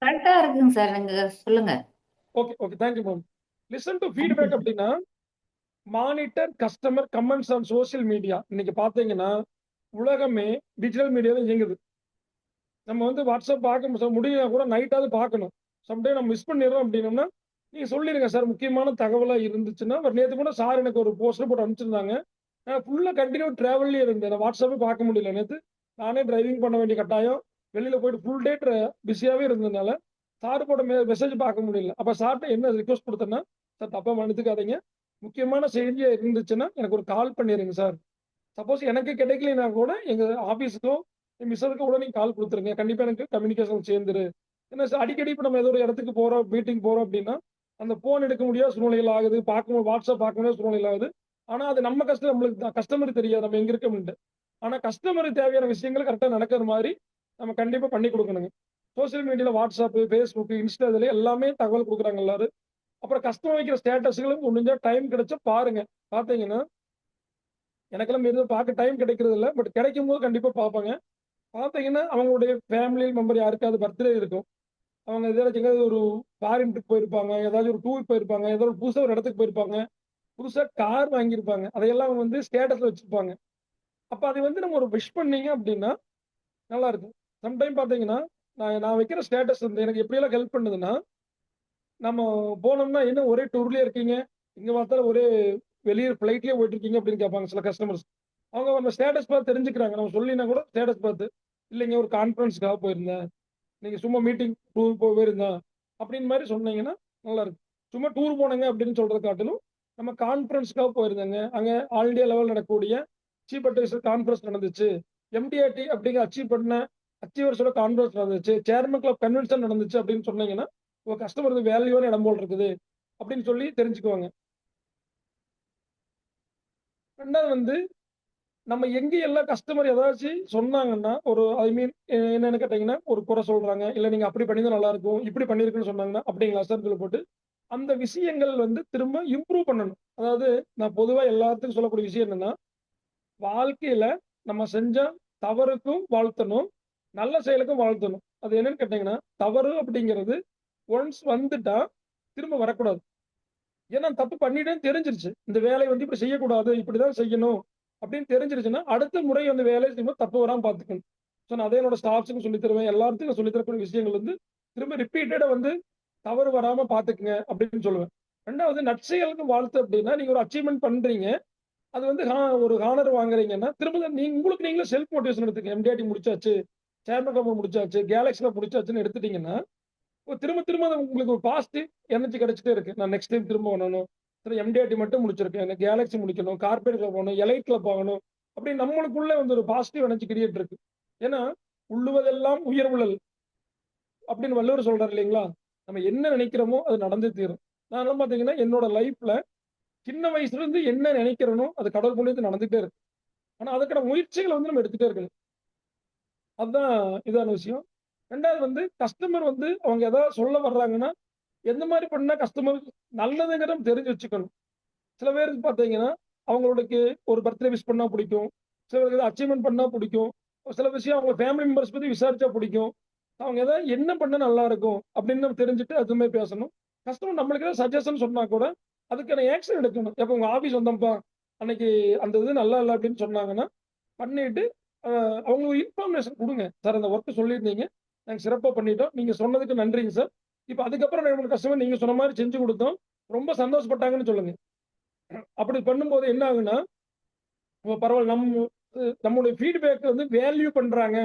கரெக்டா இருக்குங்க சார். நீங்க சொல்லுங்க. Okay okay thank you ma'am. Listen to feedback அப்படின்னா monitor customer comments on social media. இன்னைக்கு பார்த்தீங்கன்னா உலகமே டிஜிட்டல் மீடியாவில் இயங்குது. நம்ம வந்து வாட்ஸ்அப் பார்க்க முடியல கூட நைட்டாவது பார்க்கணும். சம்டைம் நம்ம மிஸ் பண்ணிடுறோம் அப்படின்னோம்னா நீங்க சொல்லிடுங்க சார். முக்கியமான தகவலா இருந்துச்சுன்னா நேற்று கூட சார் எனக்கு ஒரு போஸ்டர் போட்டு அனுப்பிச்சிருந்தாங்க. நான் ஃபுல்லாக கண்டினியூ டிராவல்லே இருந்தேன். நான் வாட்ஸ்அப்பே பார்க்க முடியல நேற்று. நானே டிரைவிங் பண்ண வேண்டிய கட்டாயம், வெளியில போயிட்டு ஃபுல் டே பிஸியாகவே இருந்ததுனால சார் போட்ட மெசேஜ் பார்க்க முடியல. அப்போ சார்ட்ட என்ன ரிக்வஸ்ட் கொடுத்தேன்னா, சார் தப்பா மன்னித்துக்காதீங்க, முக்கியமான செய்தியா இருந்துச்சுன்னா எனக்கு ஒரு கால் பண்ணிடுங்க சார். சப்போஸ் எனக்கு கிடைக்கலனா கூட எங்க ஆஃபீஸுக்கோ மிஸ்ஸுக்கோ கூட நீங்க கால் கொடுத்துருங்க. கண்டிப்பா எனக்கு கம்யூனிகேஷன் சேர்ந்துரு. ஏன்னா சார் அடிக்கடி இப்போ நம்ம ஏதோ ஒரு இடத்துக்கு போறோம், மீட்டிங் போறோம் அப்படின்னா அந்த போன் எடுக்க முடியாத சூழ்நிலைகள் ஆகுது, பார்க்க வாட்ஸ்அப் பார்க்க முடியாத சூழ்நிலை ஆகுது. ஆனா அது நம்ம நம்மளுக்கு கஸ்டமருக்கு தெரியாது நம்ம எங்க இருக்கோம்ட்டு. ஆனா கஸ்டமருக்கு தேவையான விஷயங்கள் கரெக்டா நடக்கிற மாதிரி நம்ம கண்டிப்பா பண்ணி கொடுக்கணுங்க. சோசியல் மீடியால வாட்ஸ்அப், ஃபேஸ்புக், இன்ஸ்டா இதுல எல்லாமே தகவல் கொடுக்குறாங்க எல்லாரும். அப்புறம் கஸ்டமர் வைக்கிற ஸ்டேட்டஸ்களும் முடிஞ்சா டைம் கிடைச்சா பாருங்க. பார்த்தீங்கன்னா எனக்கெல்லாம் எதுவும் பார்க்க டைம் கிடைக்கிறது இல்லை. பட் கிடைக்கும் போது கண்டிப்பா பார்ப்பாங்க. பார்த்தீங்கன்னா அவங்களுடைய ஃபேமிலி மெம்பர் யாருக்காவது பர்த்டே இருக்கும். அவங்க ஏதாச்சும் எங்கேயாவது ஒரு ஃபாரின் ட்ரிப் போயிருப்பாங்க, ஏதாச்சும் ஒரு டூர் போயிருப்பாங்க, ஏதாவது புதுசாக ஒரு இடத்துக்கு போயிருப்பாங்க, புதுசா கார் வாங்கியிருப்பாங்க. அதையெல்லாம் வந்து ஸ்டேட்டஸ்ல வச்சிருப்பாங்க. அப்ப அதை வந்து நம்ம ஒரு விஷ் பண்ணீங்க அப்படின்னா நல்லா இருக்கும். சம்டைம் பார்த்தீங்கன்னா நான் வைக்கிற ஸ்டேட்டஸ் வந்து எனக்கு எப்படியெல்லாம் ஹெல்ப் பண்ணுதுன்னா, நம்ம போனோம்னா என்ன ஒரே டூர்லயே இருக்கீங்க, இங்க பார்த்தாலும் ஒரே வெளியே ஃபிளைட்லயே போயிட்டு இருக்கீங்க அப்படின்னு கேட்பாங்க சில கஸ்டமர்ஸ். அவங்க நம்ம ஸ்டேட்டஸ் பார்த்து தெரிஞ்சுக்கிறாங்க. நம்ம சொல்லினா கூட ஸ்டேட்டஸ் பார்த்து, இல்லைங்க ஒரு கான்ஃபரன்ஸ்க்காக போயிருந்தேன், நீங்க சும்மா மீட்டிங் டூர் போயிருந்தேன் அப்படின்னு மாதிரி சொன்னீங்கன்னா நல்லா இருக்கும். சும்மா டூர் போனேங்க அப்படின்னு சொல்றதை காட்டிலும் நம்ம கான்ஃபரன்ஸ்க்காக போயிருந்தேங்க, அங்க ஆல் இண்டியா லெவல் நடக்கக்கூடிய சீஃப் அட்வைசர் கான்ஃபரன்ஸ் நடந்துச்சு, எம்டிஆர்டி அப்படிங்கிற அச்சீவ் பண்ண அச்சீவர்ஸோட கான்ஃபரன்ஸ் நடந்துச்சு, சேர்மன் கிளப் கன்வென்ஷன் நடந்துச்சு அப்படின்னு சொன்னீங்கன்னா உங்க கஸ்டமருக்கு வேல்யூவான இடம் போல் இருக்குது அப்படின்னு சொல்லி தெரிஞ்சுக்குவாங்க. ரெண்டாவது வந்து நம்ம எங்க எல்லா கஸ்டமர் ஏதாச்சும் சொன்னாங்கன்னா ஒரு ஐ மீன் என்னன்னு கேட்டீங்கன்னா ஒரு குறை சொல்றாங்க, இல்ல நீங்க அப்படி பண்ணிதான் நல்லா இருக்கும், இப்படி பண்ணிருக்குன்னு சொன்னாங்கன்னா அப்படிங்களா சார் போட்டு அந்த விஷயங்கள் வந்து திரும்ப இம்ப்ரூவ் பண்ணணும். அதாவது நான் பொதுவா எல்லாத்துக்கும் சொல்லக்கூடிய விஷயம் என்னன்னா, வாழ்க்கையில நம்ம செஞ்ச தவறுக்கும் வாழ்த்தணும், நல்ல செயலுக்கும் வாழ்த்தணும். அது என்னன்னு கேட்டீங்கன்னா தவறு அப்படிங்கிறது ஒன்ஸ் வந்துட்டா திரும்ப வரக்கூடாது. ஏன்னா தப்பு பண்ணிட்டேன்னு தெரிஞ்சிருச்சு, இந்த வேலையை வந்து இப்படி செய்யக்கூடாது, இப்படிதான் செய்யணும் அப்படின்னு தெரிஞ்சிருச்சுன்னா அடுத்த முறை அந்த வேலையை செய்யும்போது தப்பு வராமல் பார்த்துக்கணும். ஸோ நான் அதே என்னோட ஸ்டாஃப்ஸுக்கும் சொல்லி தருவேன். எல்லாத்துக்கும் சொல்லி தரக்கூடிய விஷயங்கள் வந்து திரும்ப ரிப்பீட்டடா வந்து தவறு வராம பார்த்துக்குங்க அப்படின்னு சொல்லுவேன். ரெண்டாவது நற்செயலுக்கு வாழ்த்து அப்படின்னா நீங்க ஒரு அச்சீவ்மெண்ட் பண்றீங்க, அது வந்து ஒரு ஹானர் வாங்குறீங்கன்னா திரும்ப நீங்க உங்களுக்கு நீங்களே செல்ஃப் மோட்டிவேஷன் எடுத்துக்க. எம்டிஆர்டி முடிச்சாச்சு, சேர்மன் கம்பெனி முடிச்சாச்சு, கேலக்ஸில முடிச்சாச்சுன்னு எடுத்துட்டீங்கன்னா திரும்ப திரும்ப உங்களுக்கு ஒரு பாசிட்டிவ் எனர்ஜி கிடைச்சிட்டே இருக்கு. நான் நெக்ஸ்ட் டைம் திரும்ப வரணும், எம்டிஆர்டி மட்டும் முடிச்சிருக்கேன், எனக்கு கேலக்ஸி முடிக்கணும், கார்பரேட்ல போகணும், எலைட்ல போகணும் அப்படின்னு நம்மளுக்குள்ள வந்து ஒரு பாசிட்டிவ் எனர்ஜி கிரியேட் இருக்கு. ஏன்னா உள்ளுவதெல்லாம் உயர் உள்ளல் அப்படின்னு வள்ளுவர் சொல்றாரு இல்லைங்களா? நம்ம என்ன நினைக்கிறோமோ அது நடந்தே தீரும். நான் எல்லாம் பாத்தீங்கன்னா என்னோட லைஃப்ல சின்ன வயசுல இருந்து என்ன நினைக்கிறனோ அது கடவுள் புண்ணியத்து நடந்துட்டே இருக்கு. ஆனா அதுக்கான முயற்சிகளை வந்து நம்ம எடுத்துட்டே இருக்கணும். அதுதான் இதான விஷயம். ரெண்டாவது வந்து கஸ்டமர் வந்து அவங்க ஏதாவது சொல்ல வர்றாங்கன்னா எந்த மாதிரி பண்ணா கஸ்டமருக்கு நல்லதுங்கிறத தெரிஞ்சு வச்சுக்கணும். சில பேருக்கு பார்த்தீங்கன்னா அவங்களுக்கு ஒரு பர்த்டே விஷ் பண்ணா பிடிக்கும், சில பேருக்கு அச்சீவ்மெண்ட் பண்ணா பிடிக்கும், சில விஷயம் அவங்க ஃபேமிலி மெம்பர்ஸ் பத்தி விசாரிச்சா பிடிக்கும். அவங்க ஏதாவது என்ன பண்ணா நல்லா இருக்கும் அப்படின்னு நம்ம தெரிஞ்சுட்டு அது மாதிரி பேசணும். கஸ்டமர் நம்மளுக்கு ஏதாவது சஜஷன் சொன்னா கூட அதுக்கான ஆக்ஷன் எடுக்கணும். எப்போ உங்க ஆஃபீஸ் வந்தோம்ப்பா, அன்னைக்கு அந்த இது நல்லா இல்லை அப்படின்னு சொன்னாங்கன்னா பண்ணிட்டு அவங்களுக்கு இன்ஃபர்மேஷன் கொடுங்க. சார் அந்த ஒர்க்கு சொல்லியிருந்தீங்க, நாங்கள் சிறப்பாக பண்ணிட்டோம், நீங்கள் சொன்னதுக்கு நன்றிங்க சார். இப்போ அதுக்கப்புறம் நம்மளுக்கு கஸ்டமர் நீங்கள் சொன்ன மாதிரி செஞ்சு கொடுத்தோம், ரொம்ப சந்தோஷப்பட்டாங்கன்னு சொல்லுங்க. அப்படி பண்ணும்போது என்ன ஆகுன்னா, பரவாயில்ல நம்மளுடைய ஃபீட்பேக் வந்து வேல்யூ பண்றாங்க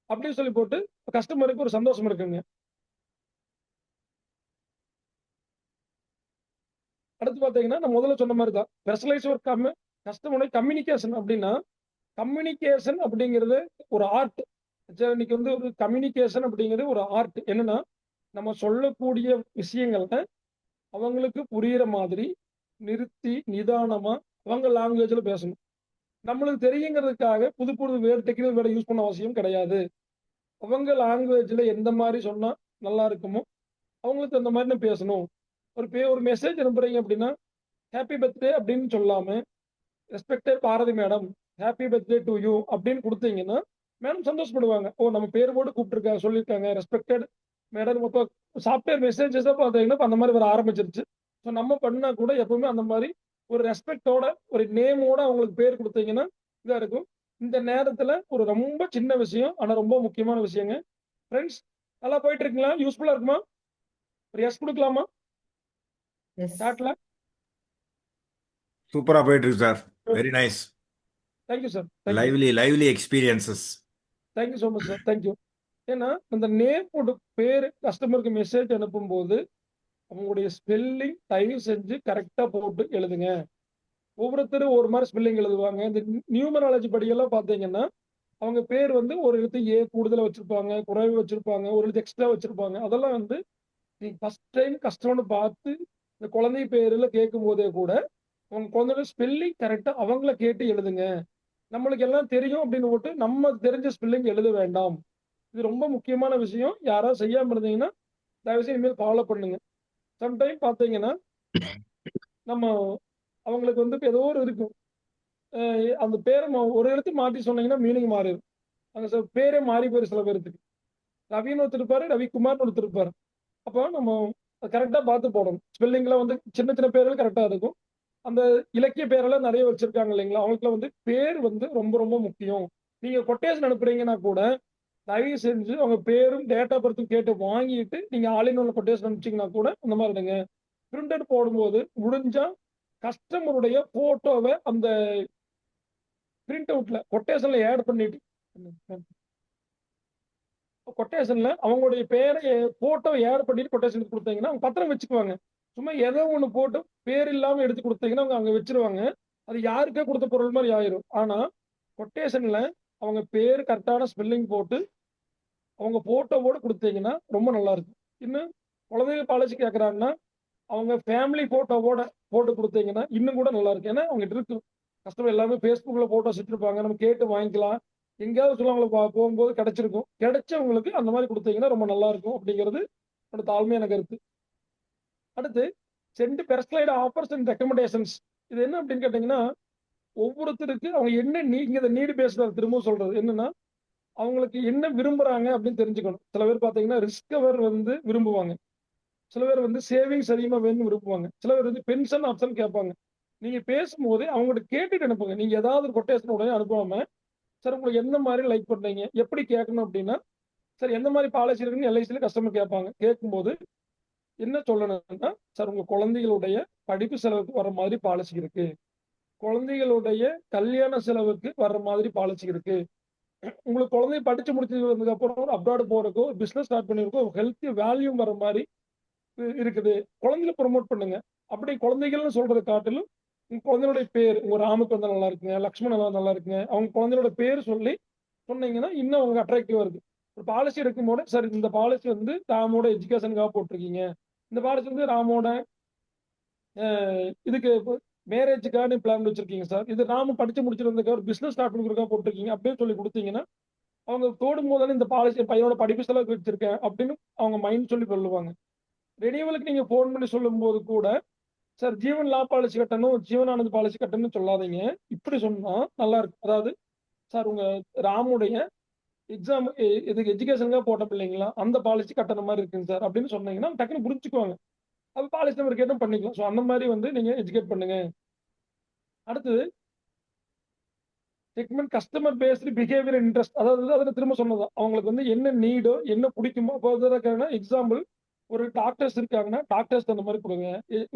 அப்படின்னு சொல்லி போட்டு கஸ்டமருக்கு ஒரு சந்தோஷம் இருக்குங்க. அடுத்து பார்த்தீங்கன்னா, நான் முதல்ல சொன்ன மாதிரி தான் பெர்சனலைஸ் ஒரு கஸ்டமருடைய கம்யூனிகேஷன் அப்படின்னா, கம்யூனிகேஷன் அப்படிங்கிறது ஒரு ஆர்ட். இன்னைக்கு வந்து ஒரு கம்யூனிகேஷன் அப்படிங்கிறது ஒரு ஆர்ட். என்னன்னா, நம்ம சொல்லக்கூடிய விஷயங்களை அவங்களுக்கு புரியுற மாதிரி நிறுத்தி நிதானமா அவங்க லாங்குவேஜ்ல பேசணும். நம்மளுக்கு தெரியுங்கிறதுக்காக புது புது வேர்டு டெக்னிக்கல் வேர்டை யூஸ் பண்ண அவசியம் கிடையாது. அவங்க லாங்குவேஜ்ல எந்த மாதிரி சொன்னா நல்லா இருக்குமோ அவங்களுக்கு அந்த மாதிரி நம்ம பேசணும். ஒரு மெசேஜ் அனுப்புறீங்க அப்படின்னா, ஹாப்பி பர்த்டே அப்படின்னு சொல்லாம, respected Bharathi madam, happy birthday to you அப்படின்னு கொடுத்தீங்கன்னா மேடம் சந்தோஷப்படுவாங்க. ஓ, நம்ம பேர் போட்டு கூப்பிட்டுருக்காங்க, சொல்லியிருக்காங்க ரெஸ்பெக்டட் மேடம். இப்போ சாஃப்ட்வேர் மெசேஜஸ் பார்த்தீங்கன்னா அந்த மாதிரி வர ஆரம்பிச்சிருச்சு. ஸோ நம்ம பண்ணா கூட எப்பவுமே அந்த மாதிரி ஒரு ரெஸ்பெக்டோட ஒரு நேமோட அவங்களுக்கு பேர் கொடுத்தீங்கன்னா இதா இருக்கும். இந்த நேரத்துல ஒரு ரொம்ப சின்ன விஷயம், ஆனா ரொம்ப முக்கியமான விஷயங்க. ஃப்ரெண்ட்ஸ், நல்லா போயிட்டு இருக்குங்களா? யூஸ்ஃபுல்லா இருக்குமா? ஒரு எஸ் கொடுக்கலாமா எஸ். சாட்ல? சூப்பரா போயிட்டு இருக்கு sir. Very nice. Thank you sir. Lively experiences. Thank you so much sir. Thank you. ஏன்னா அந்த நேமோட பேர் கஸ்டமருக்கு மெசேஜ் அனுப்பும்போது அவங்களுடைய ஸ்பெல்லிங் தயவு செஞ்சு கரெக்டா போட்டு எழுதுங்க. ஒவ்வொருத்தரும் ஒரு மாதிரி ஸ்பெல்லிங் எழுதுவாங்க. இந்த நியூமராலஜி படியெல்லாம் பார்த்தீங்கன்னா அவங்க பேர் வந்து ஒரு எழுத்து ஏ கூடுதலா வச்சிருப்பாங்க, குறைவு வச்சிருப்பாங்க, ஒரு எழுத்து எக்ஸ்ட்ரா வச்சிருப்பாங்க. அதெல்லாம் வந்து நீங்க ஃபர்ஸ்ட் டைம் கஸ்டமர்னு பார்த்து இந்த குழந்தை பேர்ல கேட்கும் போதே கூட அவங்க குழந்தையோட ஸ்பெல்லிங் கரெக்டா அவங்கள கேட்டு எழுதுங்க. நம்மளுக்கு எல்லாம் தெரியும் அப்படின்னு போட்டு நம்ம தெரிஞ்ச ஸ்பெல்லிங் எழுத வேண்டாம். இது ரொம்ப முக்கியமான விஷயம். யாராவது செய்யாம இருந்தீங்கன்னா தயவுசெய்து இனிமேல் ஃபாலோ பண்ணுங்க. சம்டைம் பார்த்தீங்கன்னா நம்ம அவங்களுக்கு வந்து ஏதோ ஒரு இருக்கும், அந்த பேரை ஒரு எழுத்து மாற்றி சொன்னீங்கன்னா மீனிங் மாறிடும். அந்த பேரே மாறி போயிரு சில பேருக்கு. ரவின்னு ஒருத்தர் இருப்பாரு, ரவிக்குமார்னு ஒருத்தர் இருப்பாரு. அப்போ நம்ம கரெக்டாக பார்த்து போடணும். ஸ்பெல்லிங்ல வந்து சின்ன சின்ன பேர்கள் கரெக்டாக இருக்கும். அந்த இலக்கிய பேரெல்லாம் நிறைய வச்சிருக்காங்க இல்லைங்களா, அவங்களுக்குலாம் வந்து பேர் வந்து ரொம்ப ரொம்ப முக்கியம். நீங்க கொட்டேஷன் அனுப்புறீங்கன்னா கூட தயவு செஞ்சு அவங்க பேரும் டேட் ஆஃப் பர்த்தும் கேட்டு வாங்கிட்டு நீங்க ஆலின் ஒன்று கொட்டேஷன் அனுப்பிச்சிங்கன்னா கூட அந்த மாதிரி எடுங்க. பிரிண்டட் போடும்போது முடிஞ்சா கஸ்டமருடைய போட்டோவை அந்த பிரிண்ட் அவுட்ல கொட்டேஷன்ல ஆட் பண்ணிட்டு கொட்டேஷன்ல அவங்களுடைய பேரை போட்டோ ஆட் பண்ணிட்டு கொட்டேஷன் கொடுத்தீங்கன்னா அவங்க பத்திரம் வச்சுக்குவாங்க. சும்மா ஏதோ ஒன்று போட்டு பேர் இல்லாம எடுத்து கொடுத்தீங்கன்னா அவங்க அங்க வச்சிருவாங்க. அது யாருக்கே கொடுத்த பொருள் மாதிரி ஆயிரும். ஆனா கொட்டேஷன்ல அவங்க பேர் கரெக்டான ஸ்பெல்லிங் போட்டு அவங்க போட்டோவோட கொடுத்தீங்கன்னா ரொம்ப நல்லா இருக்கும். இன்னும் குழந்தைங்க பாலிசி கேட்கறாங்கன்னா அவங்க ஃபேமிலி போட்டோவோட போட்டு கொடுத்தீங்கன்னா இன்னும் கூட நல்லா இருக்கும். ஏன்னா அவங்க இருக்கு கஸ்டமர் எல்லாமே ஃபேஸ்புக்ல போட்டோஸ் வச்சிருப்பாங்க, நம்ம கேட்டு வாங்கிக்கலாம். எங்கேயாவது சொல்லுவாங்க போகும்போது கிடைச்சிருக்கும். கிடைச்சவங்களுக்கு அந்த மாதிரி கொடுத்தீங்கன்னா ரொம்ப நல்லா இருக்கும் அப்படிங்கிறது என்னோட தாழ்மையான கருத்து. அடுத்து சென்ட் பெர்ஸ்லைடு ஆஃபர்ஸ் அண்ட் ரெக்கமெண்டேஷன்ஸ். இது என்ன அப்படின்னு கேட்டீங்கன்னா, ஒவ்வொருத்தருக்கு அவங்க என்ன நீங்க இதை நீடு பேசுறது திரும்ப சொல்றது என்னன்னா, அவங்களுக்கு என்ன விரும்புறாங்க அப்படின்னு தெரிஞ்சுக்கணும். சில பேர் பார்த்தீங்கன்னா ரிஸ்கவர் வந்து விரும்புவாங்க, சில பேர் வந்து சேவிங்ஸ் அதிகமாக வேணும்னு விரும்புவாங்க, சில பேர் வந்து பென்ஷன் ஆப்ஷன் கேட்பாங்க. நீங்க பேசும்போது அவங்கள்ட்ட கேட்டுட்டு அனுப்புங்க. நீங்க ஏதாவது ஒரு கொட்டேஷன் உடனே அனுப்பாம, சார் உங்களுக்கு எந்த மாதிரி லைக் பண்றீங்க, எப்படி கேட்கணும் அப்படின்னா, சார் எந்த மாதிரி பாலிசி இருக்குன்னு எல்ஐசியில் கஸ்டமர் கேட்பாங்க. கேட்கும்போது என்ன சொல்லணும்னா, சார் உங்க குழந்தைகளுடைய படிப்பு செலவுக்கு வர மாதிரி பாலிசி இருக்கு, குழந்தைகளுடைய கல்யாண செலவுக்கு வர்ற மாதிரி பாலிசி இருக்கு, உங்களுக்கு குழந்தைய படிச்சு முடிச்சதுக்கு அப்புறம் அப்ராட் போறதுக்கோ பிசினஸ் ஸ்டார்ட் பண்ணிருக்கோ ஹெல்த் வேல்யூ வர மாதிரி இருக்குது, குழந்தைகளை ப்ரொமோட் பண்ணுங்க. அப்படி குழந்தைகள்னு சொல்றதை காட்டிலும் உங்க குழந்தையோட பேர், உங்க ராமுக்கு வந்து நல்லா இருக்குங்க, லக்ஷ்மண் நல்லா இருக்குங்க, அவங்க குழந்தையோட பேர் சொல்லி சொன்னீங்கன்னா இன்னும் அவங்க அட்ராக்டிவா இருக்கு. ஒரு பாலிசி எடுக்கும்போது சார் இந்த பாலிசி வந்து ராமோட எஜுகேஷனுக்காக போட்டிருக்கீங்க, இந்த பாலிசி வந்து ராமோட இதுக்கு மேரேஜுக்கான பிளான் வச்சிருக்கீங்க சார், இது ராம படிச்சு முடிச்சிருந்ததுக்காக ஒரு பிசினஸ் ஸ்டார்ட் பண்ணுறதுக்காக போட்டிருக்கீங்க அப்படின்னு சொல்லி கொடுத்தீங்கன்னா அவங்க தோடும் போதானே இந்த பாலிசி பையனோட படிப்பு செலவுக்கு வச்சிருக்கேன் அப்படின்னு அவங்க மைண்ட் சொல்லி சொல்லுவாங்க. ரெனியூவலுக்கு நீங்க போன் பண்ணி சொல்லும் போது கூட சார் ஜீவன் லா பாலிசி கட்டணும், ஜீவனானந்த் பாலிசி கட்டணும்னு சொல்லாதீங்க. இப்படி சொன்னா நல்லா இருக்கும். அதாவது சார் உங்க ராமுடைய எக்ஸாம் இதுக்கு எஜுகேஷனுக்காக போட்ட பிள்ளைங்களா அந்த பாலிசி கட்டண மாதிரி இருக்குங்க சார் அப்படின்னு சொன்னீங்கன்னா டக்குன்னு புரிஞ்சுக்குவாங்க. அது பாலிசி நம்பர் கேட்டும் பண்ணிக்கலாம். ஸோ அந்த மாதிரி வந்து நீங்க எஜுகேட் பண்ணுங்க. அடுத்தது segment customer based behaviour interest, அதாவது அதில் திரும்ப சொன்னது அவங்களுக்கு வந்து என்ன நீடோ என்ன பிடிக்குமோ. இப்போ எக்ஸாம்பிள், ஒரு டாக்டர்ஸ் இருக்காங்கன்னா டாக்டர்ஸ் அந்த மாதிரி கொடுங்க.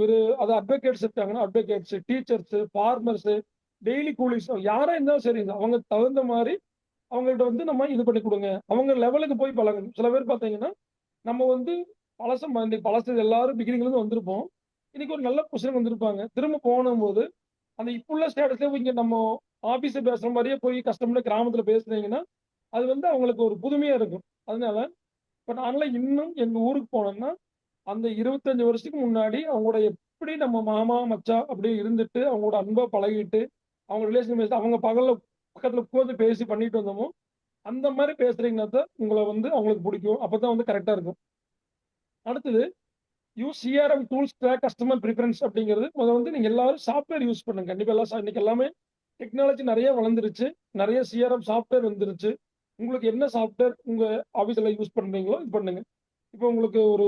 ஒரு அது அட்வொகேட்ஸ் இருக்காங்கன்னா advocates, teachers, farmers, daily coolies, யாரா இருந்தாலும் சரி அவங்க தகுந்த மாதிரி அவங்கள்ட்ட வந்து நம்ம இது பண்ணி கொடுங்க. அவங்க லெவலுக்கு போய் பழகணும். சில பேர் பார்த்தீங்கன்னா நம்ம வந்து பழசு எல்லாரும் பிகினிங்ல இருந்து வந்திருப்போம். இன்னைக்கு ஒரு நல்ல பொசிஷன் வந்திருப்பாங்க. திரும்ப போகும்போது அந்த இப்போ உள்ள ஸ்டேட்டஸ்ல இங்க நம்ம ஆபீஸ்ல பேசுற மாதிரியே போய் கஸ்டமர் கிராமத்துல பேசுனீங்கன்னா அது வந்து அவங்களுக்கு ஒரு புதுமையா இருக்கும். அதனால இப்ப நான்லாம் இன்னும் எங்க ஊருக்கு போனோம்னா அந்த 25 வருஷத்துக்கு முன்னாடி அவங்களோட எப்படி நம்ம மாமா மச்சான் அப்படி இருந்துட்டு அவங்களோட அன்பா பழகிட்டு அவங்க ரிலேஷன் பேசி அவங்க பக்கத்துல உட்காந்து பேசி பண்ணிட்டு வந்தோமோ அந்த மாதிரி பேசுறீங்கன்னா தான் உங்களை வந்து அவங்களுக்கு பிடிக்கும். அப்பதான் வந்து கரெக்டா இருக்கும். அடுத்தது use CRM tools track customer preference அப்படிங்கிறது முதல்ல வந்து நீங்க எல்லாரும் சாஃப்ட்வேர் யூஸ் பண்ணுங்க. கண்டிப்பா எல்லாம் இன்னைக்கு எல்லாமே டெக்னாலஜி நிறைய வளர்ந்துருச்சு. நிறைய சிஆர்எம் சாஃப்ட்வேர் வந்துருச்சு. உங்களுக்கு என்ன சாஃப்ட்வேர் உங்க ஆஃபீஸில் யூஸ் பண்றீங்களோ இது பண்ணுங்க. இப்போ உங்களுக்கு ஒரு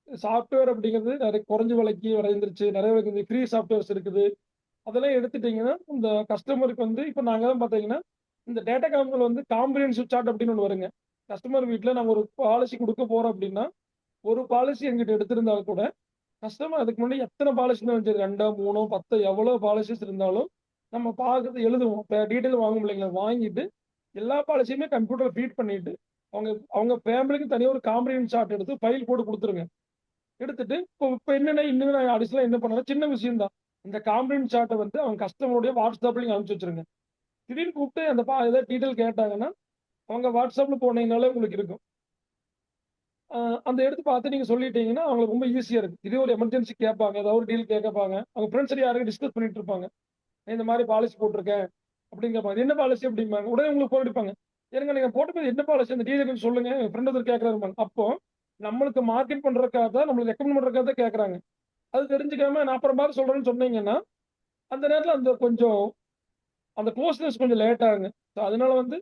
சாஃப்ட்வேர் அப்படிங்கிறது நிறைய குறைஞ்ச விலைக்கு வரைந்துருச்சு. நிறைய விலைக்கு ஃப்ரீ சாஃப்ட்வேர்ஸ் இருக்குது. அதெல்லாம் எடுத்துட்டீங்கன்னா இந்த கஸ்டமருக்கு வந்து இப்போ நாங்கள் தான் பார்த்தீங்கன்னா இந்த டேட்டா காமில் வந்து காம்ப்ரிஹென்சிவ் சார்ட் அப்படின்னு ஒன்று வருங்க. கஸ்டமர் வீட்டில் நாங்கள் ஒரு பாலிசி கொடுக்க போறோம் அப்படின்னா ஒரு பாலிசி எங்கிட்ட எடுத்திருந்தாலும் கூட கஸ்டமர் அதுக்கு முன்னாடி எத்தனை பாலிசி இருந்தாலும் சரி 2, 3, 10 எவ்வளோ பாலிசிஸ் இருந்தாலும் நம்ம பார்க்கறது எழுதுவோம். இப்போ டீட்டெயில் வாங்கும் இல்லைங்களா, வாங்கிட்டு எல்லா பாலிசியுமே கம்ப்யூட்டர் ஃபீட் பண்ணிட்டு அவங்க அவங்க ஃபேமிலிக்கு தனியாக ஒரு காம்ப்ரிஹென்சிவ் சார்ட் எடுத்து ஃபைல் போட்டு கொடுத்துருங்க. எடுத்துட்டு இப்போ என்னென்ன இன்னும் நான் அடிஷனலாக என்ன பண்ணலாம், சின்ன விஷயம் தான். இந்த காம்ப்ரிஹென்சிவ் சார்ட்டை வந்து அவங்க கஸ்டமருடைய வாட்ஸ்அப்ல நீங்கள் அனுப்பிச்சு வச்சிருங்க. திடீர்னு கூப்பிட்டு அந்த ஏதாவது டீட்டெயில் கேட்டாங்கன்னா அவங்க வாட்ஸ்அப்ல போனீங்கனாலே உங்களுக்கு இருக்கும். அந்த எடுத்து பார்த்து நீங்க சொல்லிட்டீங்கன்னா அவங்களுக்கு ரொம்ப ஈஸியா இருக்கு. இதே ஒரு எமர்ஜென்சி கேட்பாங்க, ஏதாவது ஒரு டீல் கேட்பாங்க, அவங்க ஃப்ரெண்ட்ஸ் யாரும் டிஸ்கஸ் பண்ணிட்டு இருப்பாங்க. நான் இந்த மாதிரி பாலிசி போட்டிருக்கேன் அப்படின்னு கேட்பாங்க. என்ன பாலிசி அப்படிம்பாங்க. உடனே உங்களுக்கு போன் அடிப்பாங்க. ஏங்க நீங்க போட்டு என்ன பாலிசி அந்த டீல் சொல்லுங்க, என் ஃப்ரெண்ட் வந்து கேட்கறாருப்பாங்க. அப்போ நம்மளுக்கு மார்க்கெட் பண்றதுக்காக தான், நம்மளுக்கு ரெக்கமெண்ட் பண்றதுக்காக தான் கேட்கறாங்க. அது தெரிஞ்சுக்காம நான் அப்புறம் மாதிரி சொல்றேன்னு சொன்னீங்கன்னா அந்த நேரத்தில் அந்த கொஞ்சம் அந்த க்ளோஸ்னஸ் கொஞ்சம் லேட் ஆகுங்க. ஸோ அதனால வந்து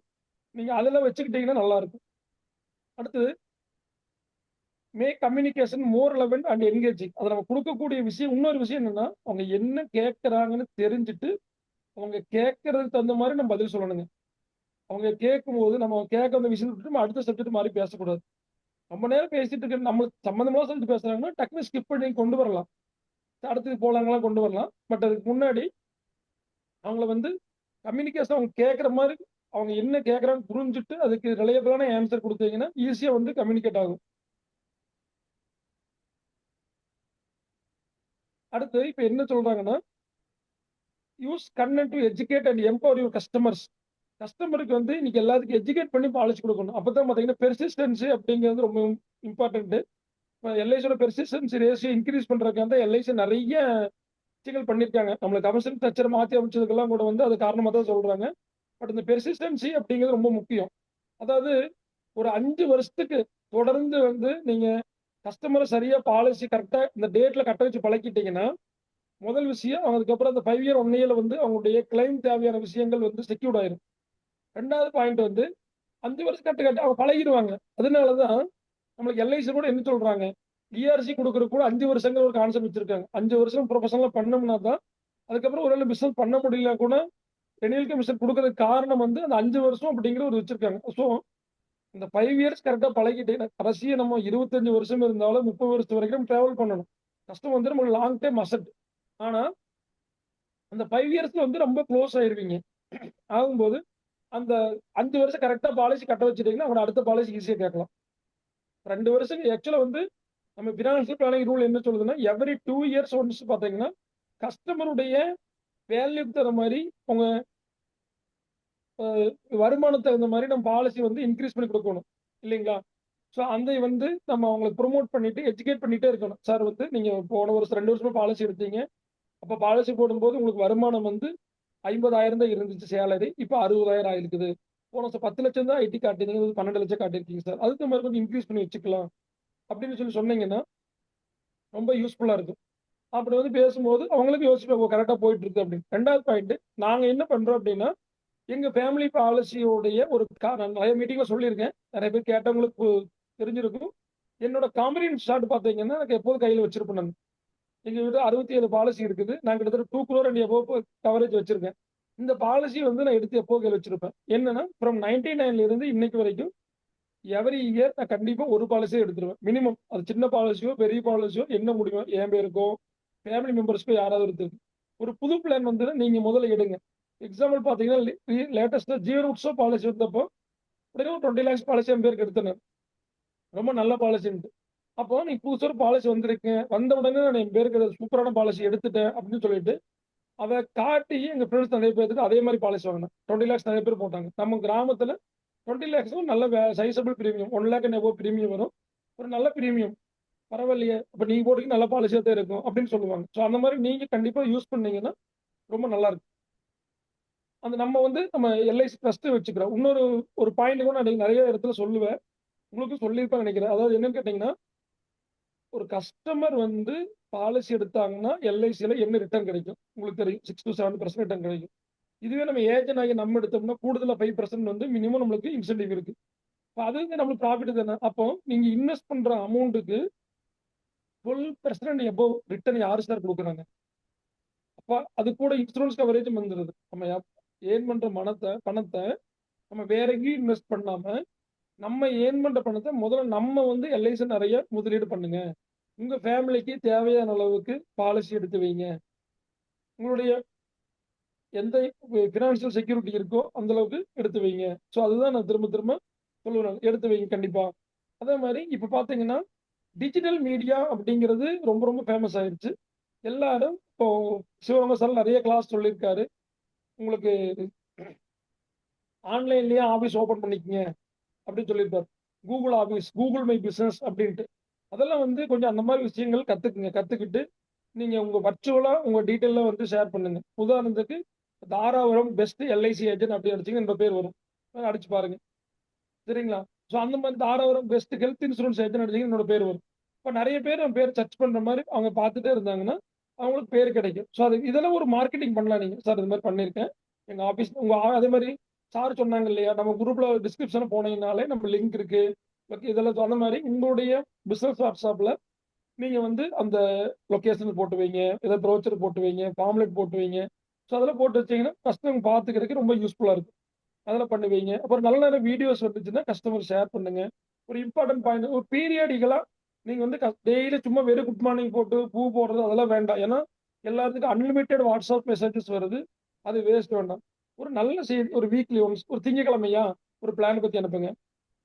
நீங்க அதெல்லாம் வச்சுக்கிட்டீங்கன்னா நல்லா இருக்கும். அடுத்தது make communication more relevant and engaging. அதை நம்ம கொடுக்கக்கூடிய விஷயம். இன்னொரு விஷயம் என்னன்னா அவங்க என்ன கேட்கறாங்கன்னு தெரிஞ்சுட்டு அவங்க கேட்கறதுக்கு தகுந்த மாதிரி நம்ம பதில் சொல்லணுங்க. அவங்க கேட்கும்போது நம்ம கேட்க அந்த விஷயம் நம்ம அடுத்த சப்ஜெக்ட் மாதிரி பேசக்கூடாது. ரொம்ப நேரம் பேசிட்டு இருக்க நம்மளுக்கு சம்மந்தமாக சொல்லிட்டு பேசுறாங்கன்னா டக்குனு ஸ்கிப் பண்ணி கொண்டு வரலாம், அடுத்தது போலாங்கலாம் கொண்டு வரலாம். பட் அதுக்கு முன்னாடி அவங்கள வந்து கம்யூனிகேஷன் அவங்க கேட்குற மாதிரி அவங்க என்ன கேட்குறான்னு புரிஞ்சுட்டு அதுக்கு ரிலையபிளான ஆன்சர் கொடுத்தீங்கன்னா ஈஸியாக வந்து கம்யூனிகேட் ஆகும். அடுத்து இப்போ என்ன சொல்றாங்கன்னா use content to educate and empower your customers. கஸ்டமருக்கு வந்து இன்னைக்கு எல்லாத்துக்கும் எஜுகேட் பண்ணி பாலிசி கொடுக்கணும். அப்போ தான் பார்த்தீங்கன்னா பெர்சிஸ்டன்சி அப்படிங்கிறது ரொம்ப இம்பார்ட்டன்ட்டு. இப்போ எல்ஐசியோட பெர்சிஸ்டன்சி ரேஷியோ இன்க்ரீஸ் பண்ணுறதுக்காக தான் எல்ஐசி நிறைய விஷயங்கள் பண்ணியிருக்காங்க. நம்மளுக்கு கமிஷன் ஸ்ட்ரக்சர் மாற்றி அமைச்சதுக்கெல்லாம் கூட வந்து அது காரணமாக தான் சொல்கிறாங்க. பட் இந்த பெர்சிஸ்டன்சி அப்படிங்கிறது ரொம்ப முக்கியம். அதாவது ஒரு 5 வருஷத்துக்கு தொடர்ந்து வந்து நீங்கள் கஸ்டமரை சரியாக பாலிசி கரெக்டாக இந்த டேட்டில் கட்ட வச்சு பழக்கிட்டீங்கன்னா முதல் விஷயம், அதுக்கப்புறம் அந்த 5 இயர் 1 இயர்ல வந்து அவங்களுடைய கிளைம் தேவையான விஷயங்கள் வந்து செக்யூர்ட் ஆயிரும். 2வது பாயிண்ட் வந்து 5 வருஷம் கட்டு அவங்க பழகிடுவாங்க. அதனாலதான் நம்மளுக்கு எல்ஐசி கூட என்ன சொல்றாங்க, இஆர்சி கொடுக்கறது கூட 5 வருஷங்கள் ஒரு கான்செப்ட் வச்சிருக்காங்க. 5 வருஷம் ப்ரொஃபஷனலா பண்ணோம்னா தான் அதுக்கப்புறம் ஒரு பிசினஸ் பண்ண முடியல கூட ரெனியல் கமிஷன் கொடுக்கறதுக்கு காரணம் வந்து அந்த 5 வருஷம் அப்படிங்கிற ஒரு வச்சிருக்காங்க. ஸோ இந்த 5 இயர்ஸ் கரெக்டாக பழகிட்டு கடைசியை நம்ம 25 வருஷம் இருந்தாலும் 30 வருஷம் வரைக்கும் டிராவல் பண்ணணும். கஷ்டம் வந்து நம்ம லாங் டைம் அசட். ஆனா அந்த 5 இயர்ஸ்ல வந்து ரொம்ப க்ளோஸ் ஆயிருவீங்க. ஆகும்போது அந்த 5 வருஷம் கரெக்டா பாலிசி கட்ட வச்சுட்டீங்கன்னா அவங்களோட அடுத்த பாலிசி ஈஸியா கேட்கலாம். 2 வருஷம் ஆக்சுவலா வந்து நம்ம பினான்சியல் பிளானிங் ரூல் என்ன சொல்லுதுன்னா எவ்ரி 2 இயர்ஸ் ஒன்ஸ் பார்த்தீங்கன்னா கஸ்டமருடைய வேல்யூக்கு தகுந்த மாதிரி உங்க வருமானத்துக்கு தகுந்த மாதிரி நம்ம பாலிசி வந்து இன்க்ரீஸ் பண்ணி கொடுக்கணும் இல்லைங்களா. ஸோ அந்த வந்து நம்ம அவங்களுக்கு ப்ரொமோட் பண்ணிட்டு எஜுகேட் பண்ணிட்டே இருக்கணும். சார் வந்து நீங்க போன வருஷம் 2 வருஷமா பாலிசி எடுத்தீங்க, அப்போ பாலிசி போடும்போது உங்களுக்கு வருமானம் வந்து 50,000 தான் இருந்துச்சு சேலரி, இப்போ 60,000 ஆயிருக்குது. போன வருஷம் 10 லட்சம் தான் ஐடி காட்டினீங்க, 12 லட்சம் காட்டியிருக்கீங்க சார், அதுக்கு மாதிரி கொஞ்சம் இன்க்ரீஸ் பண்ணி வச்சுக்கலாம் அப்படின்னு சொல்லி சொன்னீங்கன்னா ரொம்ப யூஸ்ஃபுல்லா இருக்கும். அப்படி வந்து பேசும்போது அவங்களுக்கு யோசிப்பாங்க கரெக்டாக போயிட்டு இருக்கு அப்படின்னு. 2வது பாயிண்ட், நாங்க என்ன பண்றோம் அப்படின்னா எங்க ஃபேமிலி பாலிசியோடைய ஒரு நான் நிறைய மீட்டிங்ல சொல்லியிருக்கேன், நிறைய பேர் கேட்டவங்களுக்கு தெரிஞ்சிருக்கும். என்னோட காம்பரிஹென்சிவ் சார்ட் பார்த்தீங்கன்னா எனக்கு எப்போதும் கையில் வச்சிருப்பேன். நான் எங்ககிட்ட 67 பாலிசி இருக்குது. நான் கிட்டத்தட்ட 2 crore அண்ட் எபோவ் கவரேஜ் வச்சிருக்கேன். இந்த பாலிசி வந்து நான் எடுத்து எப்போ கையில் வச்சிருப்பேன். என்னன்னா ஃப்ரம் 99ல இருந்து இன்னைக்கு வரைக்கும் எவரி இயர் நான் கண்டிப்பா ஒரு பாலிசியை எடுத்துருவேன் மினிமம். அது சின்ன பாலிசியோ பெரிய பாலிசியோ என்ன முடியும், என் பேருக்கோ ஃபேமிலி மெம்பர்ஸ்க்கோ யாராவது எடுத்துருக்கு. ஒரு புது பிளான் வந்து நீங்க முதல்ல எடுங்க. எக்ஸாம்பிள் பாத்தீங்கன்னா லேட்டஸ்டா ஜீவன் பாலிசி வந்தப்போ ஒரு 20 lakhs பாலிசி என் பேருக்கு எடுத்தேன். ரொம்ப நல்ல பாலிசின்ட்டு. அப்போ நீ புதுசா ஒரு பாலிசி வந்திருக்கேன், வந்த உடனே நான் என் பேருக்கு சூப்பரான பாலிசி எடுத்துட்டேன் அப்படின்னு சொல்லிட்டு அதை காட்டி எங்க ஃப்ரெண்ட்ஸ் நிறைய பேருக்கு அதே மாதிரி பாலிசி வாங்கினேன். 20 lakhs நிறைய பேர் போட்டாங்க. நம்ம கிராமத்துல 20 lakhs நல்ல sizeable premium 1 lakh above premium வரும். ஒரு நல்ல பிரீமியம் பரவாயில்லையே, அப்ப நீங்க போட்டுக்கு நல்ல பாலிசியா தான் இருக்கும் அப்படின்னு சொல்லுவாங்க. ஸோ அந்த மாதிரி நீங்க கண்டிப்பா யூஸ் பண்ணீங்கன்னா ரொம்ப நல்லா இருக்கும். அந்த நம்ம எல்ஐசி ட்ரஸ்ட் வச்சுக்கிறோம். ஒரு பாயிண்ட் கூட நான் நிறைய இடத்துல சொல்லுவேன், உங்களுக்கும் சொல்லியிருப்பேன் நினைக்கிறேன். அதாவது என்னன்னு கேட்டீங்கன்னா, ஒரு கஸ்டமர் வந்து பாலிசி எடுத்தாங்கன்னா எல்ஐசியில என்ன ரிட்டர்ன் கிடைக்கும் உங்களுக்கு தெரியும். 6 to 7% ரிட்டர்ன் கிடைக்கும். இதுவே நம்ம ஏஜென்ட் ஆகி நம்ம எடுத்தோம்னா கூடுதலா 5% வந்து மினிமம் நம்மளுக்கு இன்சென்டிவ் இருக்கு. அது வந்து நம்மளுக்கு ப்ராஃபிட் தானே. அப்போ நீங்க இன்வெஸ்ட் பண்ற அமௌண்ட்டுக்கு 12% எபோவ் ரிட்டர்ன் யாரு சார் கொடுக்குறாங்க? அப்ப அது கூட இன்சூரன்ஸ் கவரேஜ் வந்துருது. நம்ம ஏர்ன் பண்ற பணத்தை நம்ம வேற எங்கேயும் இன்வெஸ்ட் பண்ணாம நம்ம ஏர்ன் பண்ற பணத்தை முதல்ல நம்ம வந்து எல்ஐசி நிறைய முதலீடு பண்ணுங்க. உங்க ஃபேமிலிக்கு தேவையான அளவுக்கு பாலிசி எடுத்து வைங்க. உங்களுடைய எந்த ஃபினான்ஷியல் செக்யூரிட்டி இருக்கோ அந்த அளவுக்கு எடுத்து வைங்க. ஸோ அதுதான் நான் திரும்ப திரும்ப சொல்லுவேன், எடுத்து வைங்க கண்டிப்பா. அதே மாதிரி இப்ப பாத்தீங்கன்னா டிஜிட்டல் மீடியா அப்படிங்கிறது ரொம்ப ரொம்ப ஃபேமஸ் ஆயிருச்சு. எல்லாரும் இப்போ சிவகங்கை சார் நிறைய கிளாஸ் சொல்லியிருக்காரு. உங்களுக்கு ஆன்லைன்லயே ஆபீஸ் ஓபன் பண்ணிக்கங்க அப்படின்னு சொல்லியிருப்பாரு. Google office, Google my business அப்படின்ட்டு. அதெல்லாம் வந்து கொஞ்சம் அந்த மாதிரி விஷயங்கள் கத்துக்கிட்டு நீங்க உங்க வர்ச்சுவலா உங்க டீட்டெயில வந்து ஷேர் பண்ணுங்க. உதாரணத்துக்கு தாராபுரம் பெஸ்ட் எல்ஐசி ஏஜென்ட் அப்படி அடிச்சிங்க என்னோட பேர் வரும், அடிச்சு பாருங்க சரிங்களா. ஸோ அந்த மாதிரி Dharapuram best health insurance agent அடிச்சிங்க என்னோட பேர் வரும். இப்போ நிறைய பேர் என் பேர் சர்ச் பண்ற மாதிரி அவங்க பார்த்துட்டே இருந்தாங்கன்னா அவங்களுக்கு பேர் கிடைக்கும். ஸோ அது இதெல்லாம் ஒரு மார்க்கெட்டிங் பண்ணலாம். நீங்க சார் இது மாதிரி பண்ணியிருக்கேன் எங்க ஆஃபீஸ் அதே மாதிரி சார் சொன்னாங்க இல்லையா, நம்ம குரூப்ல டிஸ்கிரிப்ஷன் போனீங்கனாலே நம்ம லிங்க் இருக்கு. இதெல்லாம் அந்த மாதிரி உங்களுடைய பிசினஸ் வாட்ஸ்அப்ல நீங்க வந்து அந்த லொகேஷன் போட்டு வைங்க, ஏதாவது ப்ரோச்சர் போட்டு வைங்க, பாம்லெட் போட்டு வைங்க. ஸோ அதெல்லாம் போட்டு வச்சீங்கன்னா கஸ்டமர் பார்த்துக்கிறதுக்கு ரொம்ப யூஸ்ஃபுல்லா இருக்கும். அதெல்லாம் பண்ணி வைங்க. அப்புறம் நல்ல நல்ல வீடியோஸ் வந்துச்சுன்னா கஸ்டமர் ஷேர் பண்ணுங்க. ஒரு இம்பார்ட்டன்ட் பாயிண்ட், ஒரு பீரியாடிக்கலா நீங்க வந்து டெய்லி சும்மா வெறும் குட் மார்னிங் போட்டு பூ போடுறது அதெல்லாம் வேண்டாம். ஏன்னா எல்லாத்துக்கும் அன்லிமிட்டெட் வாட்ஸ்அப் மெசேஜஸ் வருது, அது வேஸ்ட் வேண்டாம். ஒரு நல்ல செய்தி, ஒரு வீக்லி ஒன்ஸ், ஒரு திங்கக்கிழமையா ஒரு பிளான் பத்தி அனுப்புங்க.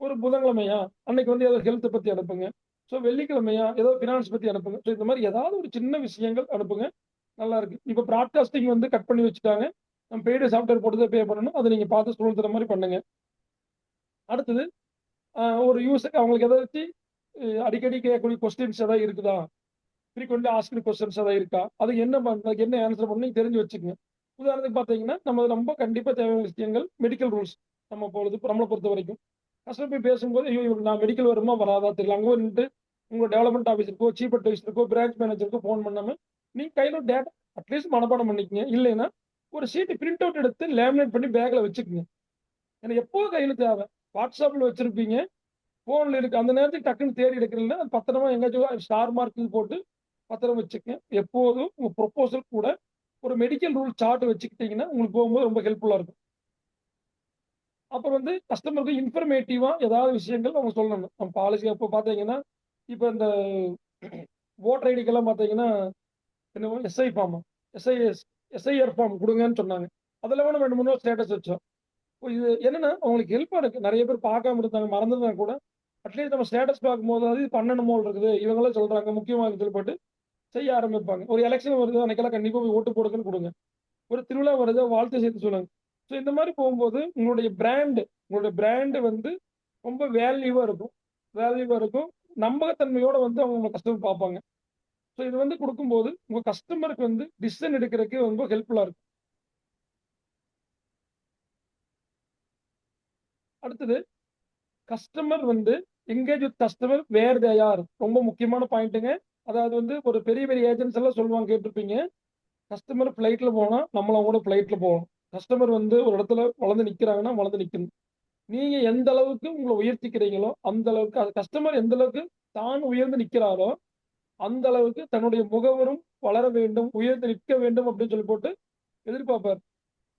ஒரு புதன்கிழமையா அன்னைக்கு வந்து ஏதோ ஹெல்த் பத்தி அனுப்புங்க. ஸோ வெள்ளிக்கிழமையா ஏதோ ஃபினான்ஸ் பத்தி அனுப்புங்க. ஸோ இந்த மாதிரி ஏதாவது ஒரு சின்ன விஷயங்கள் அனுப்புங்க, நல்லா இருக்கு. இப்போ ப்ராட்காஸ்டிங் வந்து கட் பண்ணி வச்சுட்டாங்க, நம்ம பெய்டு சாஃப்ட்வேர் போட்டு தான் பே பண்ணணும். அதை நீங்க பார்த்து ஸ்டூடெண்ட் தர மாதிரி பண்ணுங்க. அடுத்தது ஒரு யூஸருக்கு அவங்களுக்கு ஏதாச்சும் அடிக்கடி கேட்கக்கூடிய கொஸ்டின்ஸ் ஏதாவது இருக்குதா, ஃப்ரீக்வெண்ட்லி ஆஸ்க்டு கொஸ்டின்ஸ் ஏதாவது இருக்கா, அதுக்கு என்ன பண்ணுறது, என்ன ஆன்சர் பண்ணி தெரிஞ்சு வச்சுக்கோங்க. உதாரணத்துக்கு பார்த்தீங்கன்னா நம்ம ரொம்ப கண்டிப்பாக தேவையான விஷயங்கள் மெடிக்கல் ரூல்ஸ். நம்மளை பொறுத்த வரைக்கும் கஸ்டமர் போய் பேசும்போது ஐயோ நான் மெடிக்கல் வருமா வராதா தெரியல, அங்கே வந்துட்டு உங்க டெவலப்மெண்ட் ஆஃபீஸருக்கோ சீஃப் அட்வைசருக்கோ பிரான்ச் மேனேஜருக்கோ ஃபோன் பண்ணாமல் நீங்க கையில் ஒரு டேட்டா அட்லீஸ்ட் மனப்பாடம் பண்ணிக்கங்க. இல்லைன்னா ஒரு சீட்டு பிரிண்ட் அவுட் எடுத்து லேமினேட் பண்ணி பேக்ல வச்சுக்கோங்க. எனக்கு எப்போ கையில் தேவை, வாட்ஸ்அப்ல வச்சிருப்பீங்க, போன்ல இருக்கு, அந்த நேரத்துக்கு டக்குன்னு தேடி எடுக்கிறீங்கன்னா அது பத்திரமா எங்கேயாச்சும் ஸ்டார் மார்க் போட்டு பத்திரம் வச்சுக்கங்க. எப்போதும் உங்க ப்ரொபோசல் கூட ஒரு மெடிக்கல் ரூல் சார்ட் வச்சுக்கிட்டீங்கன்னா உங்களுக்கு போகும்போது ரொம்ப ஹெல்ப்ஃபுல்லா இருக்கும். அப்புறம் வந்து கஸ்டமருக்கு இன்ஃபர்மேட்டிவா ஏதாவது விஷயங்கள் அவங்க சொல்லணும். நம்ம பாலிசி அப்போ பார்த்தீங்கன்னா இப்போ இந்த ஓட்டர் ஐடிக்கெல்லாம் பார்த்தீங்கன்னா என்ன எஸ்ஐ ஃபார்ம், எஸ்ஐஆர் ஃபார்ம் கொடுங்கன்னு சொன்னாங்க. அதெல்லாம் கூட 2-3 நாள் ஸ்டேட்டஸ் வச்சோம். இது என்னன்னா அவங்களுக்கு ஹெல்ப்பாக இருக்கு. நிறைய பேர் பார்க்காம இருந்தாங்க, மறந்துருந்தாங்க கூட. அட்லீஸ்ட் நம்ம ஸ்டேட்டஸ் பார்க்கும்போது அது பண்ணணுமோ இருக்குது, இவங்களாம் சொல்றாங்க முக்கியமாக சொல்லப்பட்டு செய்ய ஆரம்பிப்பாங்க. ஒரு எலெக்ஷன் வருது அன்னைக்கெல்லாம் கண்டிப்பாக போய் ஓட்டு போடுங்கன்னு கொடுங்க. ஒரு திருவிழா வருது வாழ்த்து சேர்த்து சொல்லுங்க. ஸோ இந்த மாதிரி போகும்போது உங்களுடைய பிராண்டு வந்து ரொம்ப வேல்யூவாக இருக்கும், நம்பகத்தன்மையோட வந்து அவங்க கஸ்டமர் பார்ப்பாங்க. ஸோ இது வந்து கொடுக்கும்போது உங்க கஸ்டமருக்கு வந்து டிசிஷன் எடுக்கிறதுக்கு ரொம்ப ஹெல்ப்ஃபுல்லாக இருக்கும். அடுத்தது கஸ்டமர் வந்து engage with customer where they are, ரொம்ப முக்கியமான பாயிண்ட்டுங்க. அதாவது வந்து ஒரு பெரிய பெரிய ஏஜென்ட்ஸ் எல்லாம் சொல்லுவாங்க, கேட்டிருப்பீங்க, கஸ்டமர் ஃப்ளைட்ல போனா நம்மளும் கூட ஃப்ளைட்ல போகணும். கஸ்டமர் வந்து ஒரு இடத்துல வளர்ந்து நிற்கிறாங்கன்னா வளர்ந்து நிற்கணும். நீங்க எந்த அளவுக்கு உங்களை உயர்த்திக்கிறீங்களோ அந்த அளவுக்கு கஸ்டமர் எந்த அளவுக்கு தான் உயர்ந்து நிற்கிறாரோ அந்த அளவுக்கு தன்னுடைய முகவரும் வளர வேண்டும், உயர்ந்து நிற்க வேண்டும் அப்படின்னு சொல்லி போட்டு எதிர்பார்ப்பார்.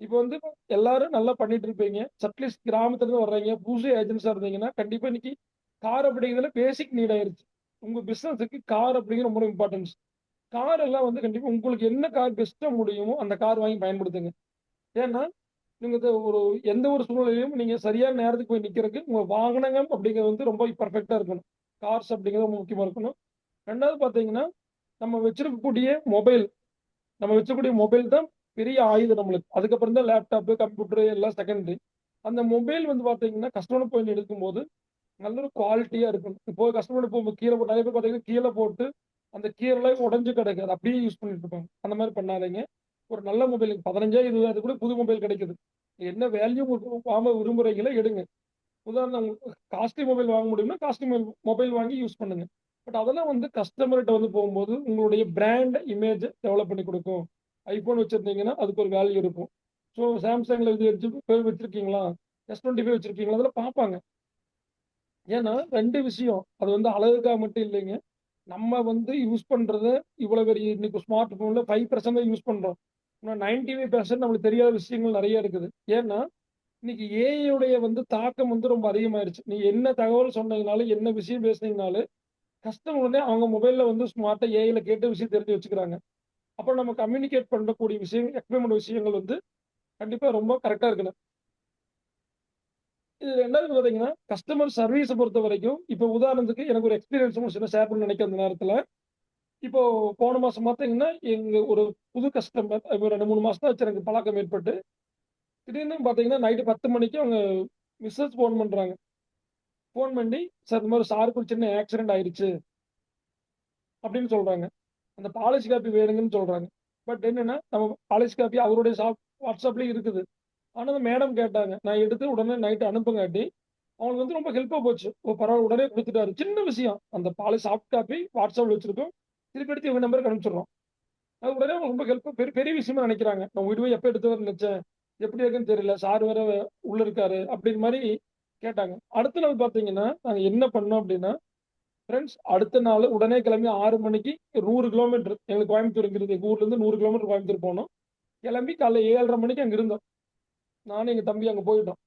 இப்போ வந்து எல்லாரும் நல்லா பண்ணிட்டு இருப்பீங்க. அட்லீஸ்ட் கிராமத்துல இருந்து வர்றீங்க, புதுசு ஏஜென்ட்ஸா இருந்தீங்கன்னா, கண்டிப்பா இன்னைக்கு கார் அப்படிங்கிறதுல பேசிக் நீட் ஆயிருச்சு. உங்க பிசினஸுக்கு கார் அப்படிங்கிற ரொம்ப இம்பார்ட்டன்ஸ். கார் எல்லாம் வந்து கண்டிப்பா உங்களுக்கு என்ன கார் பெஸ்ட்டா முடியுமோ அந்த கார் வாங்கி பயன்படுத்துங்க. ஏன்னா, நீங்க ஒரு எந்த ஒரு சூழ்நிலையிலும் நீங்க சரியான நேரத்துக்கு போய் நிக்கிறதுக்கு உங்க வாகனங்கள் அப்படிங்கிறது வந்து ரொம்ப பெர்ஃபெக்ட்டா இருக்கணும். கார்ஸ் அப்படிங்கிறது ரொம்ப முக்கியமா இருக்கணும். 2வது பார்த்தீங்கன்னா, நம்ம வச்சிருக்கக்கூடிய மொபைல் நம்ம வச்சக்கூடிய மொபைல் தான் பெரிய ஆயுதம் நம்மளுக்கு. அதுக்கப்புறம் தான் லேப்டாப்பு, கம்ப்யூட்டர் எல்லாம் செகண்டரி. அந்த மொபைல் வந்து பார்த்தீங்கன்னா, கஸ்டமர் போய் எடுக்கும்போது நல்ல ஒரு குவாலிட்டியா இருக்கணும். இப்போ கஸ்டமர் போகும்போது கீழ போட்டு நிறைய பேர் பார்த்தீங்கன்னா, கீழ போட்டு அந்த கீழலாம் உடைஞ்சு கிடக்கு. அத அப்படியே யூஸ் பண்ணிட்டு இருப்பாங்க. அந்த மாரி பண்ணாதீங்க. ஒரு நல்ல மொபைல் 15,000 20,000 கூட புது மொபைல் கிடைக்குது. என்ன வேல்யூ வாங்க விரும்புறீங்களோ எடுங்க. உதாரணம் காஸ்ட்லி மொபைல் வாங்க முடியும்னா, காஸ்ட்லி மொபைல் வாங்கி யூஸ் பண்ணுங்க. பட் அதெல்லாம் வந்து கஸ்டமர்ட்ட வந்து போகும்போது உங்களுடைய பிராண்ட் இமேஜ் டெவலப் பண்ணி கொடுக்கும். ஐபோன் வச்சிருந்தீங்கன்னா அதுக்கு ஒரு வேல்யூ இருக்கும். ஸோ சாம்சங்ல இது வச்சிருக்கீங்களா, S25 வச்சிருக்கீங்களா, அதெல்லாம் பார்ப்பாங்க. ஏன்னா 2 விஷயம். அது வந்து அழகுக்காக மட்டும் இல்லைங்க. நம்ம வந்து யூஸ் பண்றது இவ்வளவு பெரிய இன்னைக்கு ஸ்மார்ட் போன்ல 5% தான் யூஸ் பண்றோம். இன்னும் 95% நம்மளுக்கு தெரியாத விஷயங்கள் நிறைய இருக்குது. ஏன்னா இன்னைக்கு ஏஐ உடைய வந்து தாக்கம் வந்து ரொம்ப அதிகமாயிருச்சு. நீ என்ன தகவல் சொன்னீங்கனாலும், என்ன விஷயம் பேசுனீங்கனாலும், கஸ்டமர் உடனே அவங்க மொபைல்ல வந்து ஸ்மார்ட்டா ஏஐல கேட்ட விஷயம் தெரிஞ்சு வச்சுக்கிறாங்க. அப்ப நம்ம கம்யூனிகேட் பண்ணக்கூடிய விஷயம், எக்ஸ்பிளைன் பண்ற விஷயங்கள் வந்து கண்டிப்பா ரொம்ப கரெக்ட்டா இருக்கணும். இது 2வது பார்த்தீங்கன்னா, கஸ்டமர் சர்வீஸ பொறுத்தவரைக்கும், இப்போ உதாரணத்துக்கு எனக்கு ஒரு எக்ஸ்பீரியன்ஸ் ஒரு சின்ன ஷேர் பண்ண நினைக்கிறேன் அந்த நேரத்துல. இப்போ போன மாசம் பார்த்தீங்கன்னா, எங்க ஒரு புது கஸ்டமர் இப்போ 2, 3 மாசம் தான் ஆச்சு எனக்கு பழக்கம் ஏற்பட்டு. திடீர்னு பார்த்தீங்கன்னா, நைட்டு 10 மணிக்கு அவங்க மிஸ்ஸஸ் ஃபோன் பண்றாங்க. ஃபோன் பண்ணி, "சார் இந்த மாரி சாருக்கு ஒரு சின்ன ஆக்சிடென்ட் ஆயிருச்சு" அப்படின்னு சொல்றாங்க. அந்த பாலிசி காப்பி வேணுங்கன்னு சொல்றாங்க. பட் என்னன்னா, நம்ம பாலிசி காப்பி அவருடைய WhatsAppலயும் இருக்குது. ஆனா அந்த மேடம் கேட்டாங்க. நான் எடுத்து உடனே நைட் அனுப்புங்காட்டி, அவங்களுக்கு வந்து ரொம்ப ஹெல்ப்பா போச்சு. ஓ பரவால்ல உடனே குடுத்துட்டாரு. சின்ன விஷயம். அந்த பாலிசி சாஃப்ட் காப்பி WhatsAppல வச்சிருக்கோம். திருப்பி எடுத்து இவங்க நம்பருக்கு அனுப்பிச்சுடுறோம். அது உடனே அவங்க ரொம்ப ஹெல்ப்பா பெரிய விஷயமா நினைக்கிறாங்க. நான் வீடு போய் எப்ப எடுத்து வரேன்னு நினைச்சேன். எப்படி இருக்குன்னு தெரியல. சார் வேற உள்ள இருக்காரு. அப்படின்னு மாரி கேட்டாங்க. அடுத்த நாள் பார்த்தீங்கன்னா, நாங்க என்ன பண்ணோம் அப்படின்னா, ஃபிரெண்ட்ஸ் அடுத்த நாள் உடனே கிளம்பி 6 மணிக்கு 100 கிலோமீட்டர் எங்களுக்கு கோயம்புத்தூர்ங்கிறது எங்க ஊர்ல இருந்து 100 கிலோமீட்டர் கோயம்புத்தூர் போனோம். கிளம்பி காலைல 7:30 மணிக்கு அங்க இருந்தோம். நானும் எங்க தம்பி அங்க போயிட்டோம்.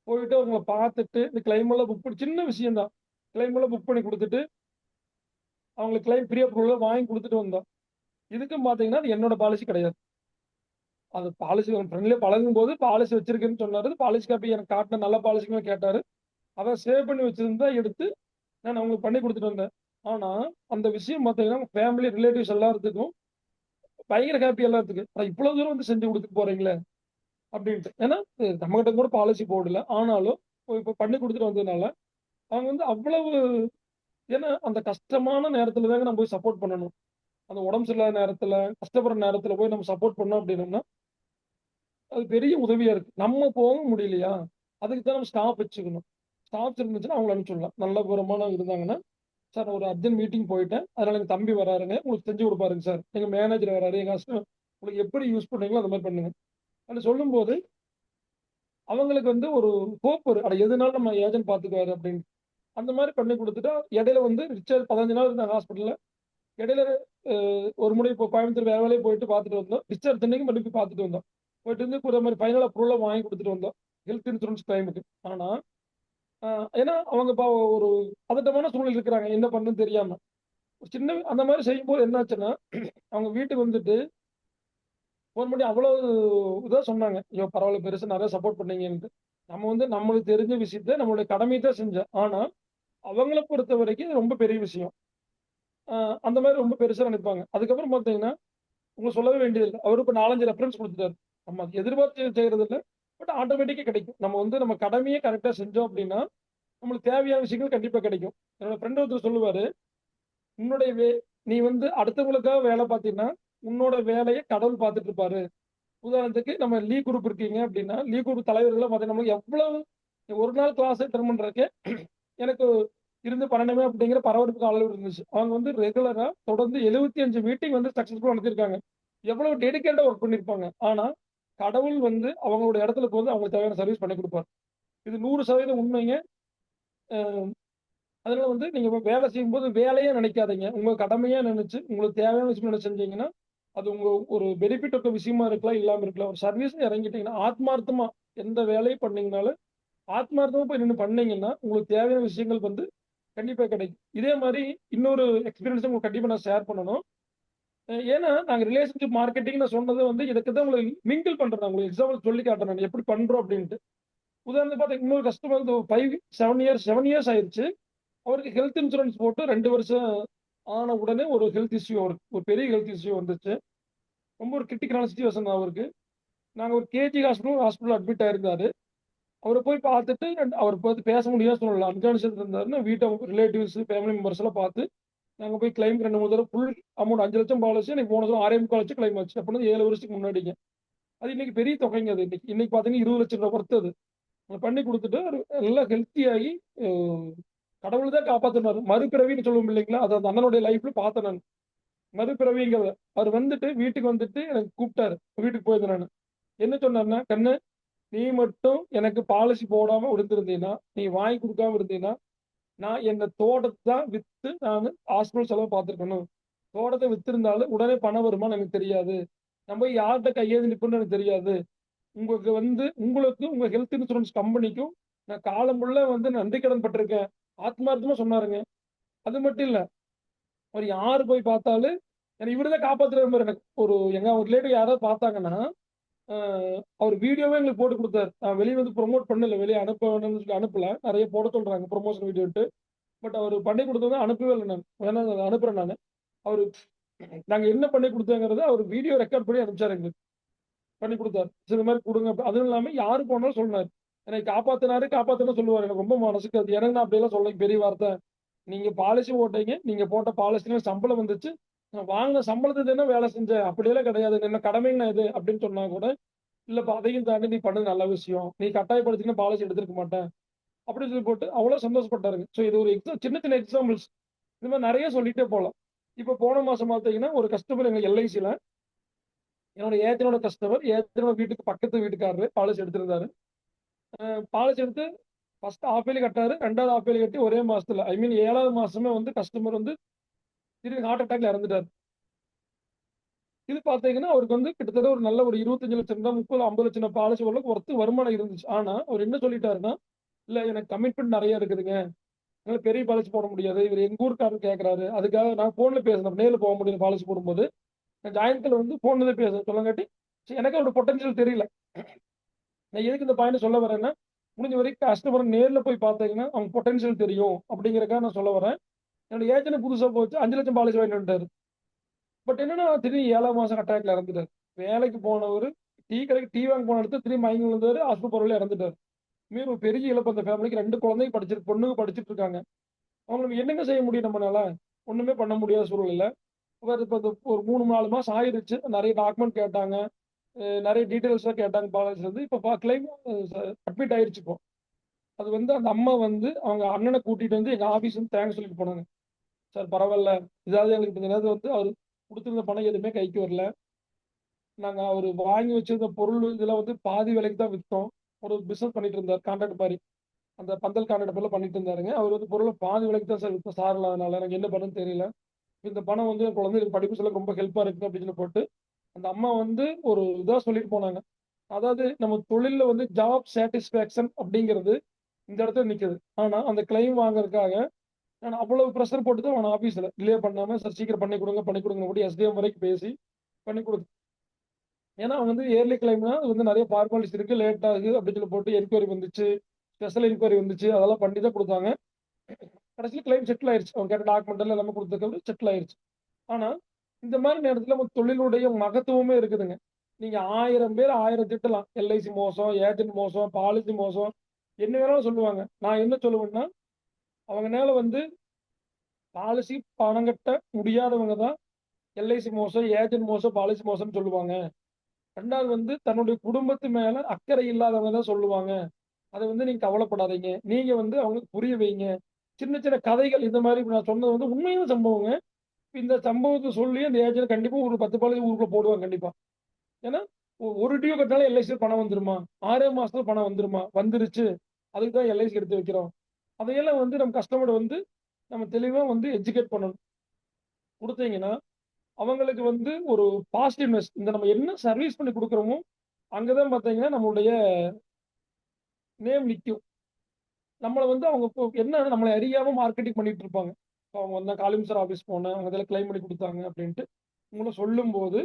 போயிட்டு அவங்கள பார்த்துட்டு இந்த கிளைம் எல்லாம் புக் பண்ணி சின்ன விஷயம் தான். கிளைம் எல்லாம் புக் பண்ணி குடுத்துட்டு, அவங்களுக்கு கிளைம் ப்ரீ அப்ரூவல் வாங்கி குடுத்துட்டு வந்தோம். இதுக்கும் பார்த்தீங்கன்னா, அது என்னோட பாலிசி கிடையாது. அது பாலிசி ஃப்ரெண்ட்லியா பழகும்போது பாலிசி வச்சிருக்கேன்னு சொன்னாரு. பாலிசி காப்பி எனக்கு காட்டுன நல்ல பாலிசின்னு கேட்டாரு. அத சேவ் பண்ணி வச்சிருந்தா எடுத்து நான் அவங்களுக்கு பண்ணி குடுத்துட்டு வந்தேன். ஆனா, அந்த விஷயம் பார்த்தீங்கன்னா, ஃபேமிலி ரிலேட்டிவ்ஸ் எல்லாத்துக்கும் பயங்கர ஹேப்பி எல்லாத்துக்கும். இவ்வளவு தூரம் வந்து செஞ்சு குடுத்துட்டு போறீங்களே! அப்டின்ட்டு. ஏன்னா, நம்மகிட்ட கூட பாலிசி போடல. ஆனாலும், இப்ப பண்ணி குடுத்துட்டு வந்ததுனால, அவங்க வந்து அவ்வளவு ஏன்னா, அந்த கஷ்டமான நேரத்துல தாங்க நம்ம போய் சப்போர்ட் பண்ணணும். அந்த உடம்பு சரியில்லாத நேரத்துல, கஷ்டப்படுற நேரத்துல போய் நம்ம சப்போர்ட் பண்ணோம் அப்டின்னோம்னா, அது பெரிய உதவியா இருக்கு. நம்ம போக முடியலையா? அதுக்கு தான் நம்ம ஸ்டாஃப் வச்சுக்கணும். ஸ்டாஃப்ஸ் இருந்துச்சுன்னா அவங்கள அனுப்பிச்சுடலாம். நல்ல விவரமான இருந்தாங்கன்னா, "சார் நான் ஒரு அர்ஜென்ட் மீட்டிங் போயிட்டேன். அதனால எங்க தம்பி வராருங்க. உங்களுக்கு செஞ்சு குடுப்பாருங்க சார். எங்க மேனேஜர் வராரு. எங்க அசிஸ்டன்ட் உங்களுக்கு எப்படி யூஸ் பண்றீங்களோ அந்த மாரி பண்ணுங்க." அப்டி சொல்லும்போது, அவங்களுக்கு வந்து ஒரு ஹோப் வரும். அட எதுனாலும் நம்ம ஏஜென்ட் பார்த்துக்குவாரு அப்படின்னு. அந்த மாரி பண்ணி குடுத்துட்டா, இடையில வந்து ரிச்சர்ட் 15 நாள் இருந்தாங்க ஹாஸ்பிட்டல்ல. இடையில ஒரு முறை இப்போ கோயம்புத்தூர் வேற வேலையா போயிட்டு பார்த்துட்டு வந்தோம். டிஸ்சார்ஜ் அன்னைக்கு மறுபடியும் போய் பார்த்துட்டு வந்தோம். போயிட்டு வந்து ஒரு மாரி ஃபைனல் அப்ரூவல்லாம் வாங்கி குடுத்துட்டு வந்தோம். ஹெல்த் இன்சூரன்ஸ் கிளைமுக்கு. ஆனா, அ ஏன்னா அவங்க ஒரு பதட்டமான சூழ்நிலையில இருக்கிறாங்க. என்ன பண்ணணும்னு தெரியாம. ஒரு சின்ன அந்த மாரி செய்யும்போது என்னாச்சுன்னா, அவங்க வீட்டுக்கு வந்துட்டு ஃபோன் பண்ணி அவ்வளோ இதா சொன்னாங்க. "ஐயோ! பரவால்ல பெருசா நெறைய சப்போர்ட் பண்ணீங்கன்ட்டு." நம்ம வந்து நம்மளுக்கு தெரிஞ்ச விஷயத்த நம்மளுடைய கடமைய தான் செஞ்சோம். ஆனா, அவங்கள பொறுத்தவரைக்கும் இது ரொம்ப பெரிய விஷயம். அ அந்த மாரி ரொம்ப பெருசா நினைப்பாங்க. அதுக்கப்புறம் பார்த்தீங்கன்னா, உங்களுக்கு சொல்லவே வேண்டியதில்ல. அவரு இப்ப 4, 5 ரெஃபரன்ஸ் குடுத்துட்டாரு. நம்ம அது எதிர்பார்த்து செய்றது இல்ல. பட் ஆட்டோமேட்டிக்கா கிடைக்கும். நம்ம வந்து நம்ம கடமைய கரெக்ட்டா செஞ்சோம் அப்டின்னா, நம்மளுக்கு தேவையான விஷயங்கள் கண்டிப்பா கிடைக்கும். என்னோட ஃப்ரெண்ட் ஒருத்தர் சொல்லுவாரு, "உன்னுடைய நீ வந்து அடுத்தவங்களுக்காக வேல பார்த்தீன்னா, உன்னோட வேலைய கடவுள் பார்த்துட்டு இருப்பாரு." உதாரணத்துக்கு நம்ம லீ குரூப் இருக்கீங்க அப்படின்னா, லீ குரூப் தலைவர்கள்லாம் பார்த்தீங்கன்னா, நம்மளுக்கு எவ்வளவு ஒரு நாள் கிளாஸ் அட்டெண்ட் பண்றதுக்கே எனக்கு இருந்து பண்ணணுமே அப்படிங்கிற பரபரப்புக்கு அளவு இருந்துச்சு. அவங்க வந்து ரெகுலரா தொடர்ந்து 75 மீட்டிங் வந்து சக்சஸ்ஃபுல்லா நடத்தியிருக்காங்க. எவ்வளவு டெடிகேட்டடா ஒர்க் பண்ணியிருப்பாங்க. ஆனா, கடவுள் வந்து அவங்களோட இடத்துக்கு வந்து அவங்களுக்கு தேவையான சர்வீஸ் பண்ணி குடுப்பார். இது 100% உண்மைங்க. அ அதனால வந்து நீங்க வேலை செய்யும்போது வேலையே நினைக்காதீங்க. உங்க கடமையா நினைச்சு, உங்களுக்கு தேவையான விஷயம் செஞ்சீங்கன்னா, அது உங்க ஒரு பெனிஃபிட் இருக்க விஷயமா இருக்கலாம், இல்லாம இருக்கலாம். ஒரு சர்வீஸ் இறங்கிட்டீங்கன்னா, ஆத்மார்த்தமா எந்த வேலையும் பண்ணீங்கனாலும், ஆத்மார்த்தமா போய் நின்னு பண்ணீங்கன்னா, உங்களுக்கு தேவையான விஷயங்கள் வந்து கண்டிப்பா கிடைக்கும். இதே மாரி இன்னொரு எக்ஸ்பீரியன்ஸும் உங்களுக்கு கண்டிப்பா நான் ஷேர் பண்ணணும். ஏன்னா, நாங்க ரிலேஷன்ஷிப் மார்க்கெட்டிங் நான் சொன்னது வந்து இதுக்கு தான் உங்களுக்கு மிங்கிள் பண்றேன். நான் உங்களுக்கு எக்ஸாம்பிள் சொல்லி காட்டுறேன் நான் எப்படி பண்றோம் அப்டின்ட்டு. உதாரணத்துக்கு பார்த்தா இன்னொரு கஸ்டமர் வந்து 7 இயர்ஸ் ஆயிருச்சு. அவருக்கு ஹெல்த் இன்சூரன்ஸ் போட்டு 2 வருஷம் ஆன உடனே ஒரு ஹெல்த் இஷ்யூ அவருக்கு ஒரு பெரிய ஹெல்த் இஷ்யூ வந்துச்சு. ரொம்ப ஒரு கிரிட்டிக்கலான சிச்சுவேஷன் தான் அவருக்கு. நாங்க ஒரு கேஜி ஹாஸ்பிட்டல் அட்மிட் ஆயிருந்தாரு. அவர போய் பார்த்துட்டு அவர பார்த்து பேச முடியாத சூழ்நிலை. அன்கான்ஷியஸ் இருந்தாருன்னு வீட்ட ரிலேட்டிவ்ஸ், ஃபேமிலி மெம்பர்ஸ் எல்லாம் பார்த்து நாங்க போய் கிளைம் 2, 3 தடவ ஃபுல் அமௌண்ட் 5,00,000 பாலிசி எனக்கு போன வருஷம் 6,45,00,000 கிளைம் ஆச்சு. அப்படின்னா 7 வருஷத்துக்கு முன்னாடிங்க. அது இன்னைக்கு பெரிய தொகைங்க அது இன்னைக்கு. இன்னைக்கு பார்த்தீங்கன்னா ரூ. 20,00,000 ஒர்த் அது. பண்ணி குடுத்துட்டு நல்லா ஹெல்த்தி ஆகி அ கடவுள் தான் காப்பாத்துனாரு. மறுபிறவின்னு சொல்லுவோம் இல்லைங்களா? அது அந்த அண்ணனுடைய லைஃப்ல பார்த்தேன் நானு. மறுபிறவிங்கிறத. அவரு வந்துட்டு வீட்டுக்கு வந்துட்டு எனக்கு கூப்பிட்டாரு. வீட்டுக்கு போயிருந்தேன் நானு. என்ன சொன்னாருன்னா, "கண்ணு நீ மட்டும் எனக்கு பாலிசி போடாம இருந்திருந்தீன்னா, நீ வாங்கி குடுக்காம இருந்தீன்னா, நான் என்ன தோட்டத்த தான் வித்து நானு ஹாஸ்பிட்டல் செலவு பார்த்துருக்கணும். தோட்டத்த வித்திருந்தாலும் உடனே பணம் வருமான்னு எனக்கு தெரியாது. நான் போய் யார்ட்ட கையேந்தி நிப்பேன்னு எனக்கு தெரியாது. உங்களுக்கு வந்து உங்களுக்கு உங்க ஹெல்த் இன்சூரன்ஸ் கம்பெனிக்கும் நான் காலம் ஃபுல்லா வந்து நன்றி கடன் பட்டிருக்கேன்." ஆத்மார்த்தமா சொன்னாருங்க. அது மட்டும் இல்ல. அவர் யாரு போய் பார்த்தாலும் என்ன இவரு தான் காப்பாத்துறாரு பாரு எனக்கு. ஒரு ரிலேட்டிவ் யாராவது பார்த்தாங்கன்னா, அ அவர் வீடியோவே எங்களுக்கு போட்டு குடுத்தாரு. நான் வெளிய வந்து புரமோட் பண்ணல. வெளிய அனுப்ப வேணாம்னு சொல்லி அனுப்பல. நெறைய போட சொல்றாங்க புரமோஷன் வீடியோன்ட்டு. பட் அவரு பண்ணி குடுத்தத அனுப்பவே இல்ல நானு. வேணா நான் அனுப்புறேன் நானு. அவரு நாங்க என்ன பண்ணி குடுத்தோங்கிறத அவரு வீடியோ ரெக்கார்ட் பண்ணி அனுப்பிச்சாரு எங்களுக்கு. பண்ணி குடுத்தாரு. சரி இந்த மாரி குடுங்க. அதுவும் இல்லாம யாரு போனாலும் சொன்னாரு. என்னை காப்பாத்துனாருன்னு சொல்லுவாரு. எனக்கு ரொம்ப மனசுக்கு அது எனக்கு நான் அப்படியெல்லாம் சொல்ல பெரிய வார்த்தை. நீங்க பாலிசி போட்டீங்க. நீங்க போட்ட பாலிசில சம்பளம் வந்துச்சு. நான் வாங்குன சம்பளத்துக்கு தானே வேலை செஞ்சேன். அப்படியெல்லாம் கிடையாது. என்ன கடமைன்னா இது அப்படின்னு சொன்னா கூட, இல்லப்பா அதையும் தாண்டி நீ பண்ணது நல்ல விஷயம். நீ கட்டாயப்படுத்தினா பாலிசி எடுத்திருக்க மாட்டேன். அப்படின்னு சொல்லி போட்டு அவ்வளோ சந்தோஷப்பட்டாருங்க. ஸோ இது ஒரு சின்ன சின்ன எக்ஸாம்பிள்ஸ். இந்த மாதிரி நெறைய சொல்லிட்டே போலாம். இப்ப போன மாசம் பார்த்தீங்கன்னா, ஒரு கஸ்டமர் எங்க எல்ஐசில என்னோட ஏஜென்ட்டோட கஸ்டமர். ஏஜென்ட்டோட வீட்டுக்கு பக்கத்து வீட்டுக்காரரு பாலிசி எடுத்திருந்தாரு. பாலிசி எடுத்து ஃபர்ஸ்ட் ஹாஃப் இயர்லி கட்டாரு. 2வது ஹாஃப் இயர்லி கட்டி ஒரே மாசத்துல ஐ மீன் 7வது மாசமே வந்து கஸ்டமர் வந்து திடீர்னு ஹார்ட் அட்டாக்ல இறந்துட்டாரு. இது பார்த்தீங்கன்னா, அவருக்கு வந்து கிட்டத்தட்ட ஒரு நல்ல ஒரு 25,00,000 தான் 30, 50,00,000 பாலிசி ஓரளவுக்கு வருமானம் இருந்துச்சு. ஆனா, அவர் என்ன சொல்லிட்டாருன்னா, "இல்ல எனக்கு கமிட்மெண்ட் நெறைய இருக்குதுங்க. என்னால பெரிய பாலிசி போட முடியாது. இவரு எங்க ஊர்க்காரர் கேட்கறாரு." அதுக்காக நான் ஃபோன்ல பேசினேன். நேர்ல போக முடியல பாலிசி போடும்போது. நான் ஜாயின்ட்ல வந்து ஃபோன்ல தான் பேசுனேன். சொல்லங்காட்டி, சரி எனக்கு அவரோட பொட்டன்ஷியல் தெரியல. நான் எதுக்கு இந்த பாயிண்ட் சொல்ல வரேன்னா, முடிஞ்ச வரைக்கும் கஸ்டமர நேர்ல போய் பார்த்தீங்கன்னா, அவங்க பொட்டன்ஷியல் தெரியும் அப்படிங்கிறதுக்காக நான் சொல்ல வரேன். என்னோட ஏஜென்ட் புதுசா போச்சு 5,00,000 பாலிசி வாங்கிட்டு வந்துட்டாரு. பட் என்னன்னா, திடீர்னு 7ஆம் மாசம் அட்டாக்ல இறந்துட்டாரு. வேலைக்கு போனவரு, டீ கடைக்கு டீ வாங்க போன இடத்துல திடீர்னு மயங்கி விழுந்தாரு. ஹாஸ்பிட்டல் போறவழில இறந்துட்டாரு. ஒரு பெரிய இழப்பு அந்த ஃபேமிலிக்கு. 2 குழந்தைங்க பொண்ணுங்க படிச்சுட்டு இருக்காங்க. அவங்களுக்கு என்னங்க செய்ய முடியும் நம்மனால? ஒண்ணுமே பண்ண முடியாத சூழ்நிலையில. அவர் இப்ப ஒரு 3, 4 மாசம் ஆயிருச்சு. நெறைய டாக்குமெண்ட் கேட்டாங்க. நெறைய டீட்டெயில்ஸ்லாம் கேட்டாங்க பாலிசிலருந்து. இப்ப கிளைம் அட்மிட் ஆயிருச்சு இப்போ. அது வந்து அந்த அம்மா வந்து அவங்க அண்ணன கூட்டிட்டு வந்து எங்க ஆபீஸ் வந்து தேங்க்ஸ் சொல்லிட்டு போனாங்க. சார் பரவால்ல. இதாவது எங்களுக்கு இந்த நேரத்துல வந்து அவரு குடுத்திருந்த பணம் எதுவுமே கைக்கு வரல. நாங்க அவரு வாங்கி வச்சிருந்த பொருள் இதெல்லாம் வந்து பாதி விலைக்கு தான் வித்தோம். ஒரு பிசினஸ் பண்ணிட்டு இருந்தார். கான்ட்ராக்ட் மாரி. அந்த பந்தல் கான்ட்ராக்ட் மாரிலாம் பண்ணிட்டு இருந்தாருங்க. அவரு வந்து பொருள பாதி விலைக்கு தான் சார் வித்தோம். சார் இல்லாதனால எனக்கு என்ன பண்ணணும்னு தெரியல. இந்த பணம் வந்து என் குழந்தைகளுக்கு படிப்பு செலவுக்கு ரொம்ப ஹெல்ப்பா இருக்கு அப்படின்னு சொல்லி போட்டு, அந்த அம்மா வந்து ஒரு இதா சொல்லிட்டு போனாங்க. அதாவது நம்ம தொழில்ல வந்து ஜாப் சாட்டிஸ்ஃபேக்ஷன் அப்படிங்கிறது இந்த இடத்துல நிக்குது. ஆனா அந்த கிளைம் வாங்குறதுக்காக நான் அவ்வளவு பிரஷர் போட்டு தான் அவன ஆபீஸ்ல டிலே பண்ணாம சார் சீக்கிரம் பண்ணி கொடுங்க கூட எஸ்டிஎம் வரைக்கும் பேசி பண்ணி குடுத்து ஏன்னா அவங்க வந்து இயர்லி கிளைம்னா அது வந்து நிறைய ஃபார்மாலிட்டிஸ் இருக்கு லேட் ஆகுது அப்படின்னு சொல்லி போட்டு என்கொயரி வந்துச்சு, ஸ்பெஷல் என்கொயரி வந்துச்சு, அதெல்லாம் பண்ணி தான் குடுத்தாங்க. கடைசியில கிளைம் செட்டில் ஆயிருச்சு. அவங்க கேட்ட டாக்குமெண்ட் எல்லாம் எல்லாமே குடுத்ததுக்கு செட்டில் ஆயிருச்சு. ஆனா இந்த மாதிரி நேரத்துல நம்ம தொழிலுடைய மகத்துவமே இருக்குதுங்க. நீங்க 1000 பேர் 1000 திட்டலாம். எல்ஐசி மோசம், ஏஜென்ட் மோசம், பாலிசி மோசம், என்ன வேணாலும் சொல்லுவாங்க. நான் என்ன சொல்லுவேன்னா, அவங்கனால வந்து பாலிசி பணம் கட்ட முடியாதவங்க தான் எல்ஐசி மோசம், ஏஜென்ட் மோசம், பாலிசி மோசம்னு சொல்லுவாங்க. 2வது வந்து தன்னுடைய குடும்பத்து மேல அக்கறை இல்லாதவங்க தான் சொல்லுவாங்க. அத வந்து நீங்க கவலைப்படாதீங்க. நீங்க வந்து அவங்களுக்கு புரிய வைங்க. சின்ன சின்ன கதைகள் இந்த மாரி நான் சொன்னது வந்து உண்மையான சம்பவங்க. இந்த சம்பவத்த சொல்லி அந்த ஏஜென்ட் கண்டிப்பா ஒரு 10 பாலிசி ஊருக்குள்ள போடுவாங்க கண்டிப்பா. ஏன்னா, ஒரு டியூ கட்டினாலும் எல்ஐசில பணம் வந்துருமா? 6 மாசத்துல பணம் வந்துருமா? வந்துருச்சு. அதுக்கு தான் எல்ஐசி எடுத்து வைக்கிறோம். அதையெல்லாம் வந்து நம்ம கஸ்டமர் வந்து நம்ம தெளிவா வந்து எஜுகேட் பண்ணணும். கொடுத்தீங்கன்னா அவங்களுக்கு வந்து ஒரு பாசிட்டிவ்னஸ், இந்த நம்ம என்ன சர்வீஸ் பண்ணி கொடுக்குறோமோ அங்கதான் பார்த்தீங்கன்னா நம்மளுடைய நேம் நிற்கும். நம்மளை வந்து அவங்க இப்போ என்ன நம்மளை அறியாம மார்க்கெட்டிங் பண்ணிட்டு இருப்பாங்க. இப்போ அவங்க வந்து காலிம் சார் ஆஃபீஸ் போனேன், அவங்க இதெல்லாம் கிளைம் பண்ணி கொடுத்தாங்க அப்படின்ட்டு உங்களை சொல்லும்போது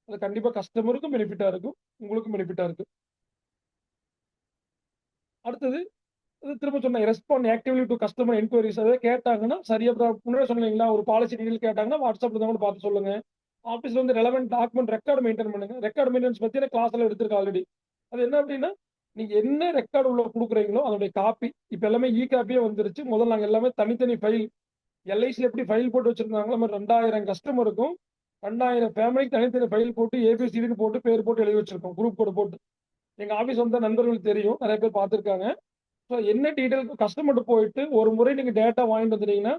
அது கண்டிப்பாக கஸ்டமருக்கும் பெனிஃபிட்டாக இருக்கும், உங்களுக்கும் பெனிஃபிட்டாக இருக்கும். அடுத்தது அது திரும்ப சொன்னேன், respond actively to customer enquiries. அதை கேட்டாங்கன்னா சரியா முன்னாடி சொன்னீங்களா, ஒரு பாலிசி டீடைல் கேட்டாங்கன்னா வாட்ஸ்அப்ல தான் கூட பார்த்து சொல்லுங்க. ஆஃபீஸ்ல வந்து ரெலவெண்ட் டாக்குமெண்ட் ரெக்கார்டு மெயின்டைன் பண்ணுங்க. ரெக்கார்டு மெயின்டெனன்ஸ் பற்றி கிளாஸ் எல்லாம் எடுத்திருக்கேன் ஆல்ரெடி. அது என்ன அப்படின்னா, நீங்க என்ன ரெக்கார்டு உள்ள கொடுக்குறீங்களோ அதோடைய காப்பி, இப்போ எல்லாமே இ காப்பியே வந்துருச்சு. முதல்ல நாங்கள் எல்லாமே தனித்தனி ஃபைல், எல்ஐசியில் எப்படி ஃபைல் போட்டு வச்சிருந்தாங்களோ நம்ம 2000 கஸ்டமருக்கும் 2000 ஃபேமிலிக்கு தனித்தனி ஃபைல் போட்டு ஏபிசிடின்னு போட்டு பேர் போட்டு எழுதி வச்சிருக்கோம், குரூப் கோடு போட்டு. எங்க ஆஃபீஸ் வந்த நண்பர்களுக்கு தெரியும், நிறைய பேர் பார்த்துருக்காங்க. ஸோ என்ன டீட்டெயில் கஸ்டமர்கிட்ட போயிட்டு ஒரு முறை நீங்கள் டேட்டா வாங்கிட்டு வந்துட்டீங்கன்னா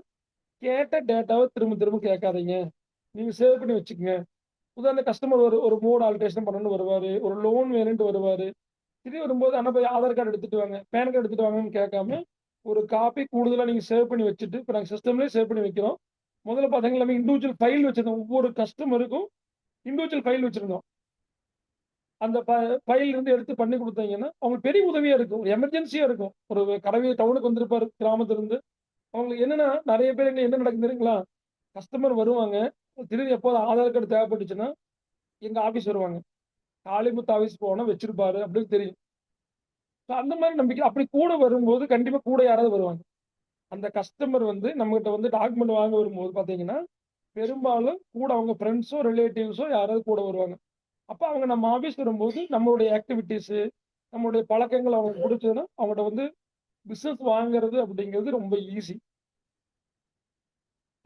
கேட்ட டேட்டாவை திரும்ப திரும்ப கேட்காதீங்க, நீங்கள் சேவ் பண்ணி வச்சுக்கோங்க. உதாரண கஸ்டமர் ஒரு மோட் ஆல்ட்ரேஷன் பண்ணணும்னு வருவார், ஒரு லோன் வேணும்ட்டு வருவார். இது வரும்போது ஆனால் போய் ஆதார் கார்டு எடுத்துட்டு வாங்க, பேன் கார்டு எடுத்துட்டு வாங்கன்னு கேட்காம ஒரு காப்பி கூடுதலாக நீங்கள் சேவ் பண்ணி வச்சுட்டு, இப்போ நாங்கள் சிஸ்டம்லேயே சேவ் பண்ணி வைக்கிறோம். முதல்ல பார்த்தீங்கன்னா நம்ம இண்டிவிஜுவல் ஃபைல் வச்சிருந்தோம், ஒவ்வொரு கஸ்டமருக்கும் இண்டிவிஜுவல் ஃபைல் வச்சிருந்தோம். அந்த ஃபைல் இருந்து எடுத்து பண்ணி கொடுத்தீங்கன்னா அவங்களுக்கு பெரிய உதவியா இருக்கும், எமர்ஜென்சியா இருக்கும். ஒரு கடவை டவுனுக்கு வந்திருப்பாரு கிராமத்திலிருந்து, அவங்களுக்கு என்னன்னா நிறைய பேர் என்ன நடக்குது தெரியுங்களா, கஸ்டமர் வருவாங்க, திடீர்னு எப்போது ஆதார் கார்டு தேவைப்பட்டுச்சுன்னா எங்க ஆஃபீஸ் வருவாங்க. காளிமுத்து ஆஃபீஸ் போனால் வச்சிருப்பாரு அப்படின்னு தெரியும். அந்த மாதிரி நம்பிக்கை அப்படி கூட வரும்போது கண்டிப்பா கூட யாராவது வருவாங்க. அந்த கஸ்டமர் வந்து நம்மகிட்ட வந்து டாக்குமெண்ட் வாங்க வரும்போது பார்த்தீங்கன்னா பெரும்பாலும் கூட அவங்க ஃப்ரெண்ட்ஸோ ரிலேட்டிவ்ஸோ யாராவது கூட வருவாங்க. அப்போ அவங்க நம்ம ஆஃபீஸ் வரும்போது நம்மளுடைய ஆக்டிவிட்டீஸு, நம்மளுடைய பழக்கங்கள் அவங்களுக்கு பிடிச்சதுன்னா அவங்கள்ட்ட வந்து பிஸ்னஸ் வாங்குறது அப்படிங்கிறது ரொம்ப ஈஸி.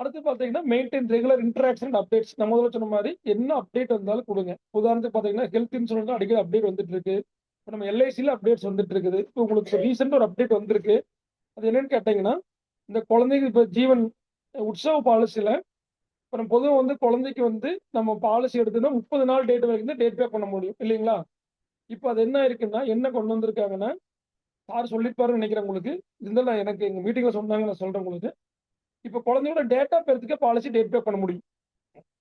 அடுத்து பார்த்தீங்கன்னா மெயின்டைன் ரெகுலர் இன்டராக்ஷன் அப்டேட்ஸ். நம்ம முதல்ல சொன்ன மாதிரி என்ன அப்டேட் வந்தாலும் கொடுங்க. உதாரணத்துக்கு பார்த்தீங்கன்னா ஹெல்த் இன்சூரன்ஸ் அடிக்கடி அப்டேட் வந்துட்டு இருக்கு. இப்போ நம்ம எல்ஐசியில் அப்டேட்ஸ் வந்துட்டு இருக்குது. இப்போ உங்களுக்கு ரீசெண்டாக ஒரு அப்டேட் வந்திருக்கு. அது என்னன்னு கேட்டிங்கன்னா, இந்த குழந்தைங்க இப்போ ஜீவன் உற்சவ பாலிசியில் இப்போ நம்ம பொதுவாக வந்து குழந்தைக்கு வந்து நம்ம பாலிசி எடுத்தோம்னா 30 நாள் டேட் வரைக்கும் தான் டேட் பே பண்ண முடியும் இல்லைங்களா. இப்போ அது என்ன இருக்குன்னா, என்ன கொண்டு வந்திருக்காங்கன்னா, சார் சொல்லியிருப்பாருன்னு நினைக்கிறேன் உங்களுக்கு. இருந்தாலும் எனக்கு எங்கள் மீட்டிங்கில் சொன்னாங்க, நான் சொல்கிறேன் உங்களுக்கு. இப்போ குழந்தையோட டேட்டா பேர்த்துக்கே பாலிசி டேட் பே பண்ண முடியும்.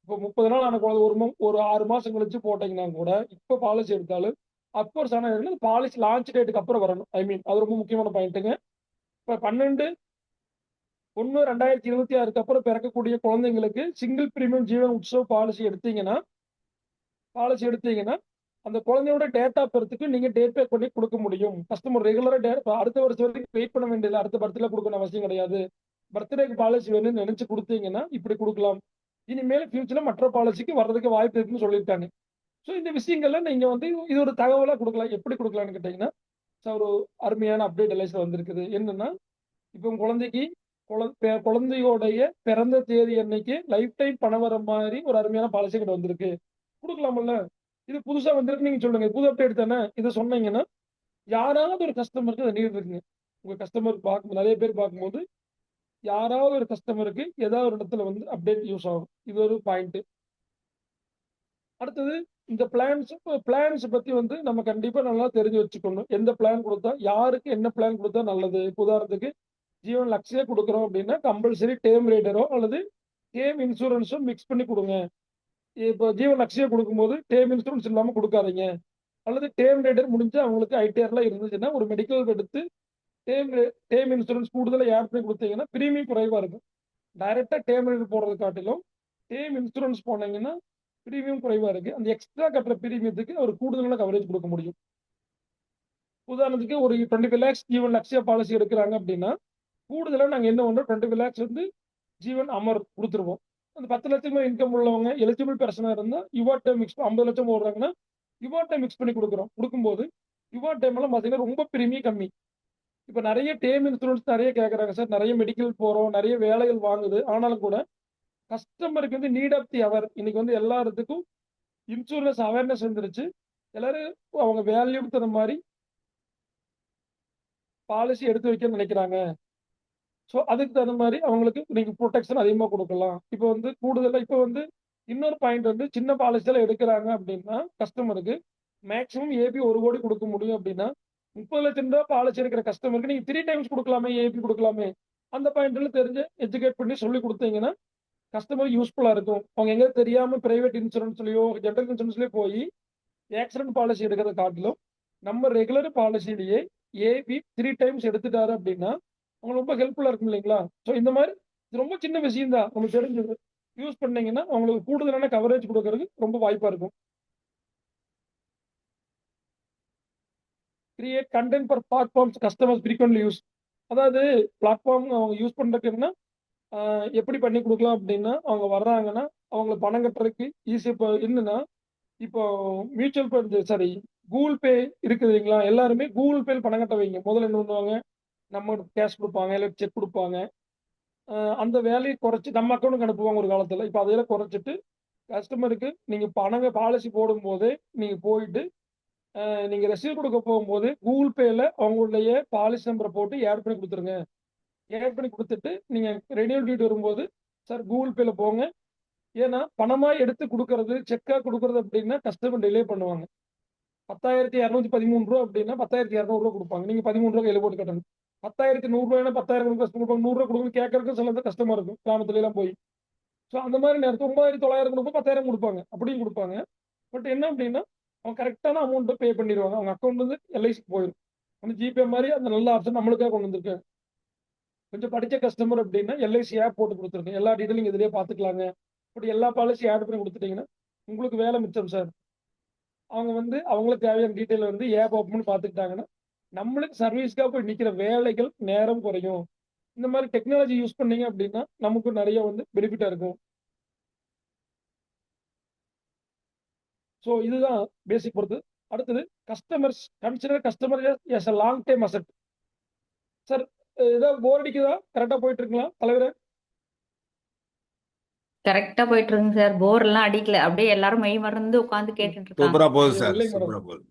இப்போ 30 நாள் ஆன குழந்தை ஒரு 6 மாதம் கழிச்சு போட்டிங்கன்னா கூட இப்போ பாலிசி எடுத்தாலும் அப்கோர்ஸ் ஆனால் பாலிசி லான்ச் டேட்டுக்கு அப்புறம் வரணும். ஐ மீன் அது ரொம்ப முக்கியமான பாயிண்ட்டுங்க. இப்போ 12/1/2026 அப்புறம் பிறக்கக்கூடிய குழந்தைங்களுக்கு சிங்கிள் பிரீமியம் ஜீவன் உற்சவ் பாலிசி எடுத்தீங்கன்னா அந்த குழந்தையோட டேட்டா பெறத்துக்கு நீங்க டேட் பே பண்ணி கொடுக்க முடியும். கஸ்டமர் ரெகுலரா அடுத்த வருஷம் வரைக்கும் வெயிட் பண்ண வேண்டியது, அடுத்த பர்த்டே கொடுக்கணும் அவசியம் கிடையாது. பர்த்டேக்கு பாலிசி வேணும்னு நினைச்சு கொடுத்தீங்கன்னா இப்படி கொடுக்கலாம். இனிமேல் ஃபியூச்சர்ல மற்ற பாலிசிக்கு வர்றதுக்கு வாய்ப்பு இருக்குன்னு சொல்லியிருக்காங்க. ஸோ இந்த விஷயங்கள்ல நீங்க வந்து இது ஒரு தகவலா கொடுக்கலாம். எப்படி கொடுக்கலாம்னு கேட்டீங்கன்னா, ஒரு அருமையான அப்டேட் எல்ஐசியில் வந்திருக்குது. என்னன்னா, இப்போ குழந்தைக்கு குழந்தையோடைய பிறந்த தேதி அன்னைக்கு லைஃப் டைம் பணம் வர மாதிரி ஒரு அருமையான பாலிசி கிட்ட வந்திருக்கு, கொடுக்கலாம்ல. இது புதுசா வந்திருக்கு, நீங்க சொல்லுங்க புது அப்டேட் தானே. இதை சொன்னீங்கன்னா யாராவது ஒரு கஸ்டமருக்கு அதை நீட் இருக்குங்க. உங்க கஸ்டமர் பார்க்கும் நிறைய பேர் பார்க்கும்போது யாராவது ஒரு கஸ்டமருக்கு ஏதாவது ஒரு இடத்துல வந்து அப்டேட் யூஸ் ஆகும். இது ஒரு பாயிண்ட். அடுத்தது இந்த பிளான்ஸ் பத்தி வந்து நம்ம கண்டிப்பா நல்லா தெரிஞ்சு வச்சுக்கணும். எந்த பிளான் கொடுத்தா யாருக்கு என்ன பிளான் கொடுத்தா நல்லது. உதாரணத்துக்கு ஜீவன் லக்ஸே கொடுக்குறோம் அப்படின்னா கம்பல்சரி டேம் ரைடரோ அல்லது டேம் இன்சூரன்ஸோ மிக்ஸ் பண்ணி கொடுங்க. இப்போ ஜீவன் லக்ஸியை கொடுக்கும்போது டேம் இன்சூரன்ஸ் இல்லாமல் கொடுக்காதீங்க. அல்லது டேம் ரைடர் முடிஞ்சு அவங்களுக்கு ஐடிஆர்லாம் இருந்துச்சுன்னா ஒரு மெடிக்கல் எடுத்து டேம் இன்சூரன்ஸ் கூடுதலாக ஆட் பண்ணி கொடுத்தீங்கன்னா ப்ரீமியம் குறைவாக இருக்கும். டைரெக்டாக டேம் ரைடர் போடுறது காட்டிலும் டேம் இன்சூரன்ஸ் போனீங்கன்னா ப்ரீமியம் குறைவாக இருக்குது. அந்த எக்ஸ்ட்ரா கட்டுற ப்ரீமியத்துக்கு ஒரு கூடுதலான கவரேஜ் கொடுக்க முடியும். உதாரணத்துக்கு ஒரு 25 lakhs ஜீவன் லக்ஸியா பாலிசி எடுக்கிறாங்க அப்படின்னா கூடுதலாக நாங்கள் என்ன பண்ணுறோம், 25 lakhs வந்து ஜீவன் அமர் கொடுத்துருவோம். அந்த 10 லட்சம் இன்கம் உள்ளவங்க எலிஜிபிள் பர்சனாக இருந்தால் யுவா டைம் மிக்ஸ் 50 லட்சம் போடுறாங்கன்னா யுவா டைம் மிக்ஸ் பண்ணி கொடுக்கும்போது யுவா டைம் எல்லாம் பார்த்தீங்கன்னா ரொம்ப பிரீமியம் கம்மி. இப்போ நிறைய டேம் இன்சூரன்ஸ் நிறைய கேட்குறாங்க சார், நிறைய மெடிக்கல் போகிறோம், நிறைய வேலைகள் வாங்குது. ஆனாலும் கூட கஸ்டமருக்கு வந்து நீட் ஆஃப் தி அவர் இன்னைக்கு வந்து எல்லாத்துக்கும் இன்சூரன்ஸ் அவேர்னஸ் வந்துருச்சு. எல்லாரும் அவங்க வேல்யூக்கு தகுந்த மாதிரி பாலிசி எடுத்து வைக்க நினைக்கிறாங்க. ஸோ அதுக்கு தகுந்த மாதிரி அவங்களுக்கு நீங்கள் ப்ரொடெக்ஷன் அதிகமாக கொடுக்கலாம். இப்போ வந்து கூடுதலாக இப்போ வந்து இன்னொரு பாயிண்ட் வந்து சின்ன பாலிசியில் எடுக்கிறாங்க அப்படின்னா கஸ்டமருக்கு மேக்ஸிமம் ஏபி 1 கோடி கொடுக்க முடியும் அப்படின்னா 30 லட்சம் ரூபாய் பாலிசி இருக்கிற கஸ்டமருக்கு நீங்க 3 டைம்ஸ் கொடுக்கலாமே, ஏபி கொடுக்கலாமே, அந்த பாயிண்ட்ல தெரிஞ்சு எஜுகேட் பண்ணி சொல்லி கொடுத்தீங்கன்னா கஸ்டமர் யூஸ்ஃபுல்லா இருக்கும். அவங்க எங்க தெரியாம பிரைவேட் இன்சூரன்ஸ்லயோ ஜெனரல் இன்சூரன்ஸ்லயோ போய் ஆக்சிடென்ட் பாலிசி எடுக்கிறத காட்டிலும் நம்ம ரெகுலர் பாலிசிலேயே ஏபி 3 டைம்ஸ் எடுத்துட்டாரு அப்படின்னா அவங்க ரொம்ப ஹெல்ப்ஃபுல்லா இருக்கும் இல்லைங்களா? ஸோ இந்த மாதிரி இது ரொம்ப சின்ன விஷயம் தான், உங்களுக்கு தெரிஞ்சது யூஸ் பண்ணீங்கன்னா அவங்களுக்கு கூடுதலான கவரேஜ் கொடுக்கறதுக்கு ரொம்ப வாய்ப்பா இருக்கும். Create content for platforms customers frequently use. அதாவது பிளாட்ஃபார்ம் அவங்க யூஸ் பண்றதுக்குன்னா எப்படி பண்ணி கொடுக்கலாம் அப்படின்னா, அவங்க வர்றாங்கன்னா அவங்களை பணம் கட்டுறதுக்கு ஈஸி. இப்போ என்னன்னா, இப்போ mutual fund sorry Google Pay இருக்குது இல்லைங்களா? எல்லாருமே கூகுள் பே பணம் கட்ட வைங்க. முதல்ல என்ன பண்ணுவாங்க, நம்ம கேஷ் கொடுப்பாங்க, இல்லை செக் கொடுப்பாங்க. அந்த வேலையை குறைச்சி நம்ம அக்கௌண்ட்டுக்கு அனுப்புவாங்க ஒரு காலத்தில். இப்போ அதையெல்லாம் குறைச்சிட்டு கஸ்டமருக்கு நீங்கள் பணங்க பாலிசி போடும்போது நீங்கள் போயிட்டு நீங்கள் ரெசீவ் கொடுக்க போகும்போது கூகுள் பேல அவங்களுடைய பாலிசி நம்பரை போட்டு ஆட் பண்ணி கொடுத்துருங்க. ஆட் பண்ணி கொடுத்துட்டு நீங்கள் ரெனியூவல் டியூட்டி வரும்போது சார் கூகுள் பேல போங்க. ஏன்னா பணமாக எடுத்து கொடுக்கறது செக்காக கொடுக்கறது அப்படின்னா கஸ்டமர் டிலே பண்ணுவாங்க. 10,213 ரூபா அப்படின்னா 10,200 ரூபா கொடுப்பாங்க. நீங்கள் 13 ரூபா கையில் போட்டு கட்டணும். 10,100 ரூபாய்னா 10,000 கஸ்டமர் 100 ரூபா கொடுக்கணும் கேட்கறதுக்கு சில கஷ்டமா இருக்கும் கிராமத்துல எல்லாம் போய். ஸோ அந்த மாதிரி நேரத்தில் 9,900 கொடுப்போம் 10,000 கொடுப்பாங்க, அப்படியும் கொடுப்பாங்க. பட் என்ன அப்படின்னா அவங்க கரெக்டான அமௌண்ட்டை பே பண்ணிடுவாங்க. அவங்க அக்கௌண்ட் வந்து எல்ஐசிக்கு போயிடும். அந்த ஜிபே மாதிரி அந்த நல்ல ஆப்ஷன் நம்மளுக்காக கொண்டு வந்திருக்காங்க. கொஞ்சம் படித்த கஸ்டமர் அப்படின்னா எல்ஐசி ஆப் போட்டு கொடுத்துருக்கேன். எல்லா டீட்டெயிலும் இதிலேயே பார்த்துக்கலாங்க. பட் எல்லா பாலிசி ஆட் பண்ணி கொடுத்துட்டீங்கன்னா உங்களுக்கு வேலை மிச்சம் சார். அவங்க வந்து அவங்களுக்கு தேவையான டீட்டெயில் வந்து ஆப் ஓப்பன் பண்ணி பார்த்துக்கிட்டாங்கன்னா நம்மளுக்கு சர்வீஸ்க்காக போய் நிற்கிற வேலைகள் நேரம் குறையும். இந்த மாதிரி டெக்னாலஜி யூஸ் பண்ணீங்க அப்படின்னா நமக்கு நிறைய வந்து பெனிஃபிட்டா இருக்கும். ஸோ இதுதான் பேசிக் பொறுத்து. அடுத்தது customers consider customer as a long time asset. Sir ஏதாவது போர் அடிக்குதா? கரெக்டாக போயிட்டு இருக்கலாம் தலைவரே? கரெக்டா போயிட்டு இருக்குங்க சார். போர் எல்லாம் அடிக்கல. அப்படியே எல்லாரும் மெய் மறந்து உட்காந்து கேட்டுட்டு இருக்காங்க. சூப்பரா போகுது ஐயோ, சார், இல்லைங்க சூப்பரா மேடம். போகுது.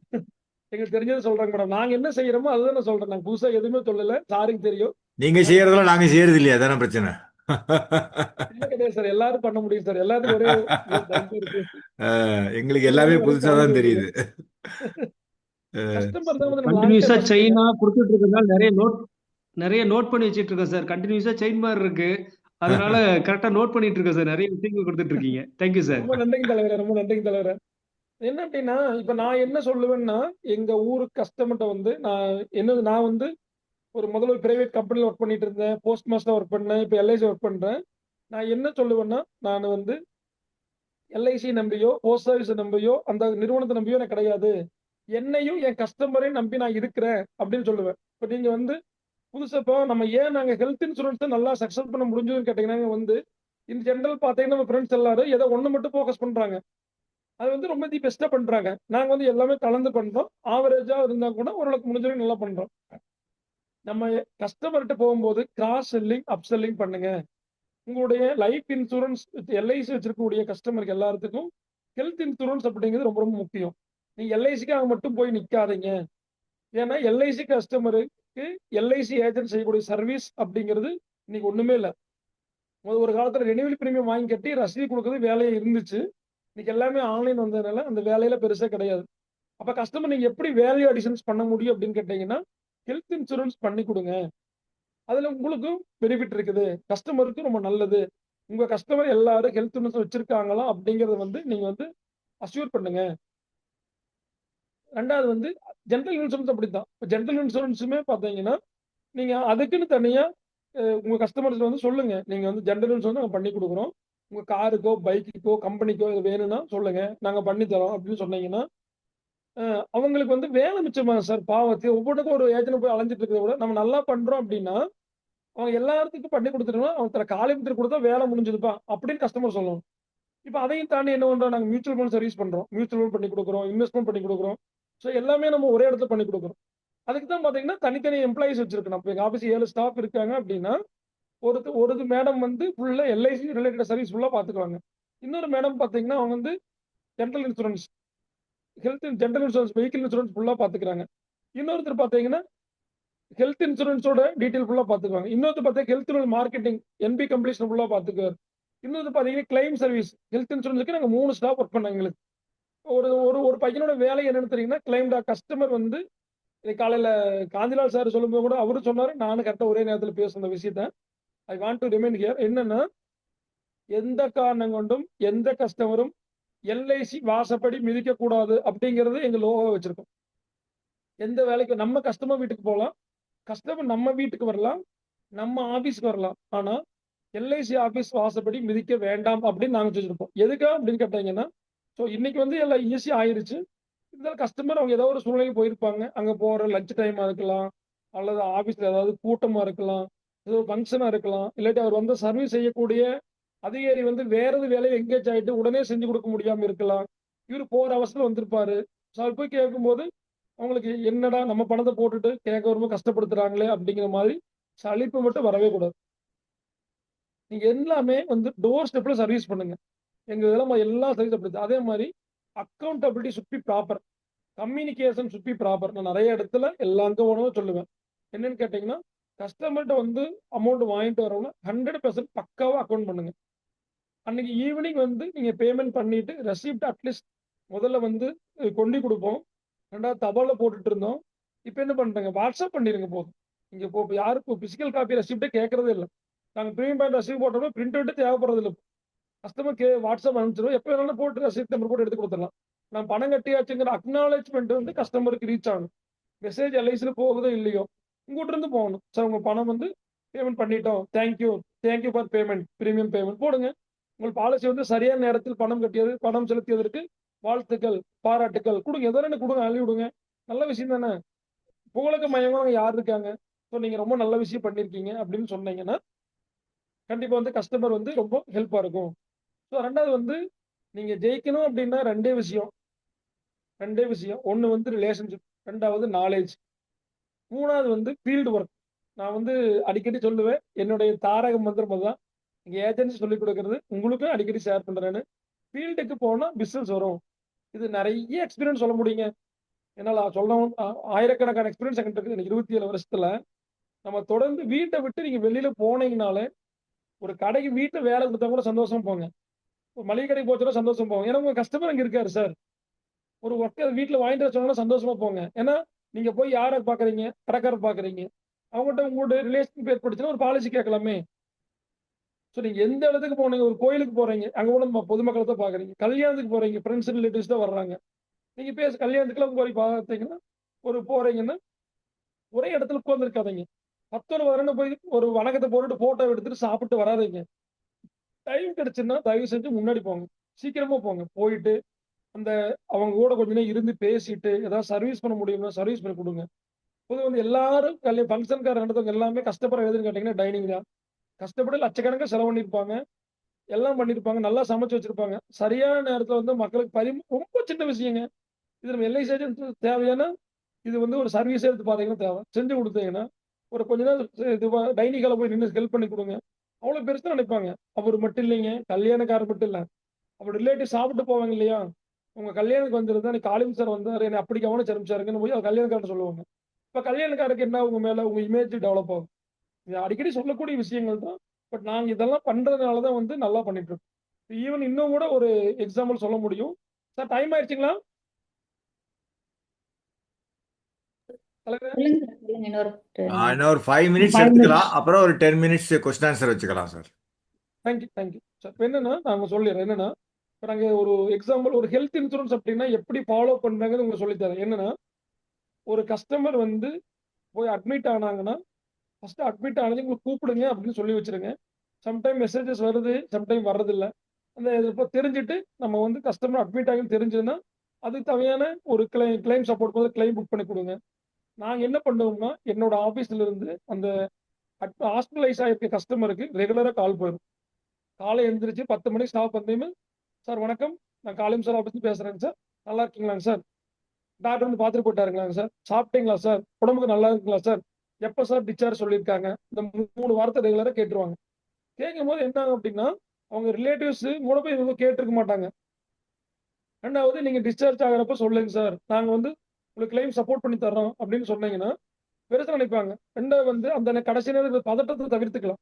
எங்களுக்கு தெரிஞ்சது சொல்றாங்க மேடம். நாங்க என்ன செய்யறோமோ அதுதான் நான் சொல்றேன். நாங்க புதுசா எதுவுமே சொல்லல. சாருக்கு தெரியும். நீங்க செய்யறதெல்லாம் நாங்க செய்யறது இல்லையா? அதான பிரச்சனை. இல்ல கிடையாது சார். எல்லாரும் பண்ண முடியும் சார். எல்லாத்துக்கும் ஒரே டைம் இருக்கு. எங்களுக்கு எல்லாமே ஒரே புதுசா தான் தெரியுது. கஸ்டமர் தான் வந்து நம்ம லாங் கண்டினியூஸா டைம் செயினா கொடுத்துட்டு இருக்கிறதுனால நிறைய நோட் பண்ணி வச்சிட்டு இருக்கேன் சார். கண்டினியூஸா செயின் மாதிரி இருக்கு. அதனால கரெக்டா நோட் பண்ணிட்டு இருக்கேன் சார். நிறைய விஷயங்கள் கொடுத்துட்டு இருக்கீங்க. Thank you sir. ரொம்ப நன்றிங்க தலைவரே, ரொம்ப நன்றிங்க தலைவரே. என்ன அப்படின்னா இப்ப நான் என்ன சொல்லுவேன்னா, எங்க ஊரு கஸ்டமர்கிட்ட வந்து நான் வந்து முதல்ல ஒரு பிரைவேட் கம்பெனில ஒர்க் பண்ணிட்டு இருந்தேன். போஸ்ட் மாஸ்டர் ஒர்க் பண்ணேன். இப்போ எல்ஐசி ஒர்க் பண்றேன். நான் என்ன சொல்லுவேன்னா, நான் வந்து எல்ஐசி நம்பியோ போஸ்ட் ஆஃபீஸ் நம்பியோ அந்த நிறுவனத்தை நம்பியோ எனக்கு கிடையாது. என்னையும் என் கஸ்டமரையும் நம்பி நான் இருக்கிறேன் அப்படின்னு சொல்லுவேன். இப்போ நீங்க வந்து புதுசா இப்போ நம்ம ஏன் நாங்க ஹெல்த் இன்சூரன்ஸ் நல்லா சக்சஸ் பண்ண முடிஞ்சதுன்னு கேட்டீங்கன்னா வந்து இன் ஜென்ரல் பார்த்தீங்கன்னா நம்ம ஃப்ரெண்ட்ஸ் எல்லாரும் ஏதோ ஒன்று மட்டும் ஃபோக்கஸ் பண்றாங்க. அது வந்து ரொம்ப பெஸ்ட்டாக பண்றாங்க. நாங்க வந்து எல்லாமே கலந்து பண்றோம். ஆவரேஜா இருந்தா கூட ஓரளவுக்கு முடிஞ்சவரைக்கும் நல்லா பண்றோம். நம்ம கஸ்டமர்கிட்ட போகும்போது கிராஸ் செல்லிங் அப் செல்லிங் பண்ணுங்க. உங்களுடைய லைஃப் இன்சூரன்ஸ் எல்ஐசி வச்சிருக்கக்கூடிய கஸ்டமருக்கு எல்லாத்துக்கும் ஹெல்த் இன்சூரன்ஸ் அப்படிங்கிறது ரொம்ப ரொம்ப முக்கியம். நீங்க எல்ஐசிக்காக மட்டும் போய் நிற்காதீங்க. ஏன்னா எல்ஐசி கஸ்டமருக்கு எல்ஐசி ஏஜென்ட் செய்யக்கூடிய சர்வீஸ் அப்படிங்கிறது இன்னைக்கு ஒண்ணுமே இல்லை. ஒரு காலத்துல ரெனிவல் பிரீமியம் வாங்கி கட்டி ரசீது கொடுக்கறது வேலையை இருந்துச்சு. இன்னைக்கு எல்லாமே ஆன்லைன் வந்ததுனால அந்த வேலையில பெருசா கிடையாது. அப்ப கஸ்டமர் நீங்க எப்படி வேல்யூ அடிஷன்ஸ் பண்ண முடியும் அப்படின்னு கேட்டீங்கன்னா ஹெல்த் இன்சூரன்ஸ் பண்ணி கொடுங்க. அதுல உங்களுக்கும் பெனிஃபிட் இருக்குது, கஸ்டமருக்கு ரொம்ப நல்லது. உங்க கஸ்டமர் எல்லாரும் ஹெல்த் இன்சூரன்ஸ் வச்சிருக்காங்களா அப்படிங்கறத வந்து நீங்க வந்து அஷ்யூர் பண்ணுங்க. ரெண்டாவது வந்து ஜென்ரல் இன்சூரன்ஸ் அப்படித்தான். இப்போ ஜென்ரல் இன்சூரன்ஸுமே பார்த்தீங்கன்னா நீங்க அதுக்குன்னு தனியா உங்க கஸ்டமர்ஸ் வந்து சொல்லுங்க. நீங்க வந்து ஜென்ரல் இன்சூரன்ஸ் நாங்கள் பண்ணி கொடுக்குறோம். உங்க காருக்கோ பைக்குக்கோ கம்பெனிக்கோ இது வேணும்னா சொல்லுங்க, நாங்க பண்ணி தரோம் அப்படின்னு சொன்னீங்கன்னா அவங்களுக்கு வந்து வேலை மிச்சமா சார். பாவத்தை ஒவ்வொன்றுக்கும் ஒரு ஏஜென்ட் போய் அலைஞ்சிட்டு இருக்கிறத விட நம்ம நல்லா பண்றோம் அப்படின்னா அவங்க எல்லாத்துக்கும் பண்ணி கொடுத்துருவோம். அவங்க தர காலிமீட்டர் கொடுத்தா வேலை முடிஞ்சதுப்பா அப்படின்னு கஸ்டமர் சொல்லணும். இப்போ அதையும் தாண்டி என்ன பண்றோம், நாங்கள் மியூச்சுவல் ஃபண்ட் சர்வீஸ் பண்றோம், மியூச்சுவல் ஃபண்ட் பண்ணி கொடுக்குறோம், இன்வெஸ்ட்மெண்ட் பண்ணி கொடுக்குறோம். ஸோ எல்லாமே நம்ம ஒரே இடத்துல பண்ணி கொடுக்குறோம். அதுக்கு தான் பார்த்தீங்கன்னா தனித்தனி எம்ப்ளாயிஸ் வச்சிருக்கணும். இப்போ எங்கள் ஆஃபீஸ் 7 ஸ்டாஃப் இருக்காங்க அப்படின்னா ஒரு மேடம் வந்து ஃபுல்லாக எல்ஐசி ரிலேட்டட் சர்வீஸ் ஃபுல்லாக பார்த்துக்குவாங்க. இன்னொரு மேடம் பார்த்தீங்கன்னா அவங்க வந்து general insurance general insurance vehicle insurance ஃபுல்லாக பார்த்துக்கிறாங்க. இன்னொருத்தர் பார்த்தீங்கன்னா ஹெல்த் இன்சூரன்ஸோட டீட்டெயில் ஃபுல்லாக பார்த்துக்குவாங்க. இன்னொருத்தர் பார்த்தீங்கன்னா ஹெல்த் மார்க்கெட்டிங் என்பி கம்ப்ளீஷன் ஃபுல்லாக பார்த்துக்குவார். இன்னொருத்தர் பார்த்தீங்கன்னா கிளைம் சர்வீஸ். ஹெல்த் இன்சூரன்ஸுக்கு நாங்கள் 3 ஸ்டாஃப் ஒர்க் பண்ணாங்க. எங்களுக்கு ஒரு ஒரு ஒரு பையனோட வேலை என்னன்னு தெரியுங்கன்னா கிளைம்டா கஸ்டமர் வந்து இன்னைக்கு காலையில காந்திலால் சார் சொல்லும்போது கூட அவரும் சொன்னாரு, நானும் கரெக்டா ஒரே நேரத்தில் பேசுன இந்த விஷயத்த. I want to remind here. என்னன்னா, எந்த காரணம் கொண்டும் எந்த கஸ்டமரும் எல்ஐசி வாசப்படி மிதிக்க கூடாது அப்படிங்கிறது எங்க லோகோ வச்சிருக்கோம். எந்த வேலைக்கு நம்ம கஸ்டமர் வீட்டுக்கு போகலாம், கஸ்டமர் நம்ம வீட்டுக்கு வரலாம், நம்ம ஆபீஸ்க்கு வரலாம். ஆனா எல்ஐசி ஆபீஸ் வாசப்படி மிதிக்க வேண்டாம் அப்படின்னு நாங்க வச்சிருப்போம். எதுக்கா அப்படின்னு கேட்டீங்கன்னா, ஸோ இன்னைக்கு வந்து எல்லாம் ஈஸி ஆயிருச்சு. இருந்தாலும் கஸ்டமர் அவங்க ஏதோ ஒரு சூழ்நிலைக்கு போயிருப்பாங்க. அங்க போற லஞ்ச் டைமா இருக்கலாம், அல்லது ஆபீஸ்ல ஏதாவது கூட்டமா இருக்கலாம், ஏதோ ஃபங்க்ஷனா இருக்கலாம், இல்லாட்டி அவர் வந்து சர்வீஸ் செய்யக்கூடிய அதிகாரி வந்து வேற எது வேலையை எங்கேஜ் ஆயிட்டு உடனே செஞ்சு கொடுக்க முடியாம இருக்கலாம். இவர் போற அவசரம் வந்திருப்பாரு. ஸோ அவர் போய் கேட்கும்போது அவங்களுக்கு என்னடா நம்ம பணத்தை போட்டுட்டு கேட்க ரொம்ப கஷ்டப்படுத்துறாங்களே அப்படிங்கிற மாதிரி சலிப்பு மட்டும் வரவே கூடாது. நீங்க எல்லாமே வந்து டோர் ஸ்டெப்ல சர்வீஸ் பண்ணுங்க. எங்க இதெல்லாம் எல்லா சர்வீஸ் அப்படி அதே மாதிரி accountability should be proper, communication should be proper. நான் நிறைய இடத்துல எல்லா அங்க போனதும் சொல்லுவேன். என்னன்னு கேட்டீங்கன்னா, கஸ்டமர்கிட்ட வந்து அமௌண்ட் வாங்கிட்டு வரவங்க 100% பக்காவா அக்கௌண்ட் பண்ணுங்க. அன்னைக்கு ஈவினிங் வந்து நீங்க பேமெண்ட் பண்ணிட்டு ரெசிப்ட் அட்லீஸ்ட் முதல்ல வந்து கொண்டு கொடுப்போம். ரெண்டாவது தபால போட்டுட்டு இருந்தோம். இப்போ என்ன பண்றாங்க, வாட்ஸ்அப் பண்ணிருங்க போதும். இங்க இப்போ யாருக்கும் பிசிக்கல் காப்பி ரெசிப்டே கேட்கறதே இல்லை. நாங்க ப்ரீமியம் பாயிண்ட் ரெசிப்ட் போட்டோம்னா பிரிண்ட் அவுட் தேவைப்படுறது இல்லை. கஸ்டமர் வாட்ஸ்அப் அனுப்பிச்சிடும், எப்போ வேணாலும் போட்டு ரெசிப்ட் நம்பர் போட்டு எடுத்து கொடுத்துடலாம். நான் பணம் கட்டியாச்சுங்கிற அக்னாலேஜ்மெண்ட் வந்து கஸ்டமருக்கு ரீச் ஆகணும். மெசேஜ் எல்ஐசியில் போகுதோ இல்லையோ உங்ககிட்ட இருந்து போகணும். சார் உங்க பணம் வந்து பேமெண்ட் பண்ணிட்டோம், thank you for payment, premium payment போடுங்க. உங்கள் பாலிசி வந்து சரியான நேரத்தில் பணம் செலுத்தியதற்கு வாழ்த்துக்கள், பாராட்டுக்கள் கொடுங்க. எதோ ஒன்று கொடுங்க, அள்ளி விடுங்க. நல்ல விஷயம் தானே. புகழுக்கு மயமாக யார் இருக்காங்க? ஸோ நீங்க ரொம்ப நல்ல விஷயம் பண்ணியிருக்கீங்க அப்படின்னு சொன்னீங்கன்னா கண்டிப்பா வந்து கஸ்டமர் வந்து ரொம்ப ஹெல்ப்பா இருக்கும். ஸோ ரெண்டாவது வந்து நீங்க ஜெயிக்கணும் அப்படின்னா ரெண்டே விஷயம். ஒன்று வந்து ரிலேஷன்ஷிப், ரெண்டாவது நாலேஜ், மூணாவது வந்து ஃபீல்டு ஒர்க். நான் வந்து அடிக்கடி சொல்லுவேன், என்னுடைய தாரக மந்திரம் தான். இங்கே ஏஜென்சி சொல்லிக் கொடுக்கறது உங்களுக்கும் அடிக்கடி ஷேர் பண்றேன்னு. ஃபீல்டுக்கு போனா பிசினஸ் வரும். இது நிறைய எக்ஸ்பீரியன்ஸ் சொல்ல முடியுங்க. என்னால் சொல்லணும், ஆயிரக்கணக்கான எக்ஸ்பீரியன்ஸ் என்கிட்ட இருக்குது. எனக்கு 27 வருஷத்துல நம்ம தொடர்ந்து வீட்டை விட்டு நீங்க வெளியில போனீங்கனாலே, ஒரு கடைக்கு வீட்டை வேலை கொடுத்தா கூட சந்தோஷமா போங்க. ஒரு மளிகை கடைக்கு போச்சுன்னா சந்தோஷம் போங்க. ஏன்னா உங்க கஸ்டமர் அங்க இருக்காரு சார். ஒரு ஒர்க்கர் வீட்டில் வாங்கிட்டு வச்சோம்னா சந்தோஷமா போங்க. ஏன்னா நீங்க போய் யாரை பாக்குறீங்க, கடைக்காரர் பாக்குறீங்க, அவங்ககிட்ட உங்களோட ரிலேஷன் ஏற்படுச்சுன்னா ஒரு பாலிசி கேட்கலாமே. ஸோ நீங்க எந்த இடத்துக்கு போனீங்க, ஒரு கோயிலுக்கு போறீங்க, அங்க கூட நம்ம பொதுமக்களை தான் பாக்குறீங்க. கல்யாணத்துக்கு போறீங்க, ஃப்ரெண்ட்ஸ் ரிலேட்டிவ்ஸ் தான் வர்றாங்க. நீங்க கல்யாணத்துக்குலாம் போய் பார்த்தீங்கன்னா, ஒரு போறீங்கன்னா ஒரே இடத்துல உட்கார்ந்து இருக்காதீங்க. 10 வரன்னு போய் ஒரு வணக்கத்தை போட்டுட்டு போட்டோ எடுத்துட்டு சாப்பிட்டு வராதீங்க. டைம் கிடைச்சுன்னா தயவு செஞ்சு முன்னாடி போங்க, சீக்கிரமா போங்க. போயிட்டு அந்த அவங்க கூட கொஞ்ச நேரம் இருந்து பேசிட்டு ஏதாவது சர்வீஸ் பண்ண முடியும்னா சர்வீஸ் பண்ணி கொடுங்க. பொதுவாக வந்து எல்லாரும் ஃபங்க்ஷன்கார நடந்தவங்க எல்லாமே கஷ்டப்படுற எதுன்னு கேட்டீங்கன்னா டைனிங் தான். கஷ்டப்பட்டு லட்சக்கணக்காக செலவு பண்ணியிருப்பாங்க, எல்லாம் பண்ணியிருப்பாங்க, நல்லா சமைச்சு வச்சிருப்பாங்க. சரியான நேரத்தில் வந்து மக்களுக்கு ரொம்ப சின்ன விஷயங்க. இது நம்ம எல்ஐசி ஏஜென்ட் தேவையான இது வந்து ஒரு சர்வீஸ் எடுத்து பார்த்தீங்கன்னா தேவை. செஞ்சு கொடுத்தீங்கன்னா ஒரு கொஞ்ச நேரம் இது டைனிங் ஹாலில் போய் நின்று ஹெல்ப் பண்ணி கொடுங்க. அவ்வளோ பெருசா நினைப்பாங்க. அவர் மட்டும் இல்லைங்க, கல்யாணக்காரர் மட்டும் இல்லை, அவர் ரிலேட்டிவ் சாப்பிட்டு போவாங்க இல்லையா, உங்க கல்யாணத்துக்கு வந்திருந்தா நீ காலிம் சார் வந்தாரு, என்னை அப்படி கவனிச்சு அனுப்பிச்சாருங்கன்னு போய் அவர் கல்யாணக்காரன் சொல்லுவாங்க. இப்போ கல்யாணக்காரருக்கு என்ன உங்க மேல உங்க இமேஜ் டெவலப் ஆகும். இது அடிக்கடி சொல்லக்கூடிய விஷயங்கள் தான். பட் நாங்க இதெல்லாம் பண்றதுனால தான் வந்து நல்லா பண்ணிட்டு இருக்கோம். ஈவன் இன்னும் கூட ஒரு எக்ஸாம்பிள் சொல்ல முடியும். சார் டைம் ஆயிடுச்சுங்களா? தலைவர் சொல்லுங்க சார், சொல்லுங்க. இன்னொரு இன்னொரு 5 மினிட்ஸ் 5 எடுத்துக்கலாம். minutes. அப்புறம் ஒரு 10 மினிட்ஸ் கொஸ்டின் ஆன்சர் வச்சுக்கலாம் சார். Thank you sir. இப்போ என்னன்னா நாங்கள் சொல்லிடுறேன். என்னன்னா இப்போ நாங்கள் ஒரு எக்ஸாம்பிள் ஒரு ஹெல்த் இன்சூரன்ஸ் அப்படின்னா எப்படி ஃபாலோ பண்ணுறாங்கன்னு உங்களுக்கு சொல்லித்தரேன். என்னன்னா ஒரு கஸ்டமர் வந்து போய் அட்மிட் ஆனாங்கன்னா ஃபர்ஸ்ட் அட்மிட் ஆனது உங்களுக்கு கூப்பிடுங்க அப்படின்னு சொல்லி வச்சிருங்க. சம்டைம் மெசேஜஸ் வருது, சம்டைம் வர்றதில்லை. அந்த இப்போ தெரிஞ்சுட்டு நம்ம வந்து கஸ்டமர் அட்மிட் ஆகுன்னு தெரிஞ்சதுன்னா அதுக்கு தேவையான ஒரு கிளைம் சப்போர்ட் போது கிளைம் புக் பண்ணி கொடுங்க. நாங்கள் என்ன பண்ணுவோம்னா என்னோட ஆஃபீஸ்ல இருந்து அந்த ஹாஸ்பிட்டலைஸ் ஆகிருக்க கஸ்டமருக்கு ரெகுலராக கால் போயிடும். காலை எழுந்திரிச்சு 10 மணிக்கு ஸ்டாப் வந்தேன்னு, சார் வணக்கம், நான் காலிம் சார் ஆஃபீஸ் பேசுறேங்க சார், நல்லா இருக்கீங்களாங்க சார், டாக்டர் வந்து பார்த்துட்டு போயிட்டாருங்களாங்க சார், சாப்பிட்டீங்களா சார், உடம்புக்கு நல்லா இருக்குங்களா சார், எப்போ சார் டிஸ்சார்ஜ் சொல்லியிருக்காங்க, இந்த 3 வார்த்தை ரெகுலராக கேட்டுருவாங்க. கேட்கும் போது என்ன அப்படின்னா அவங்க ரிலேட்டிவ்ஸ் கூட போய் இவங்க கேட்டிருக்க மாட்டாங்க. ரெண்டாவது நீங்க டிஸ்சார்ஜ் ஆகிறப்ப சொல்லுங்க சார், நாங்க வந்து உங்களுக்கு கிளைம் சப்போர்ட் பண்ணி தர்றோம் அப்படின்னு சொன்னீங்கன்னா பெருசா நினைப்பாங்க. ரெண்டாவது வந்து அந்த கடைசி நேரத்தில் பதட்டத்தை தவிர்த்துக்கலாம்.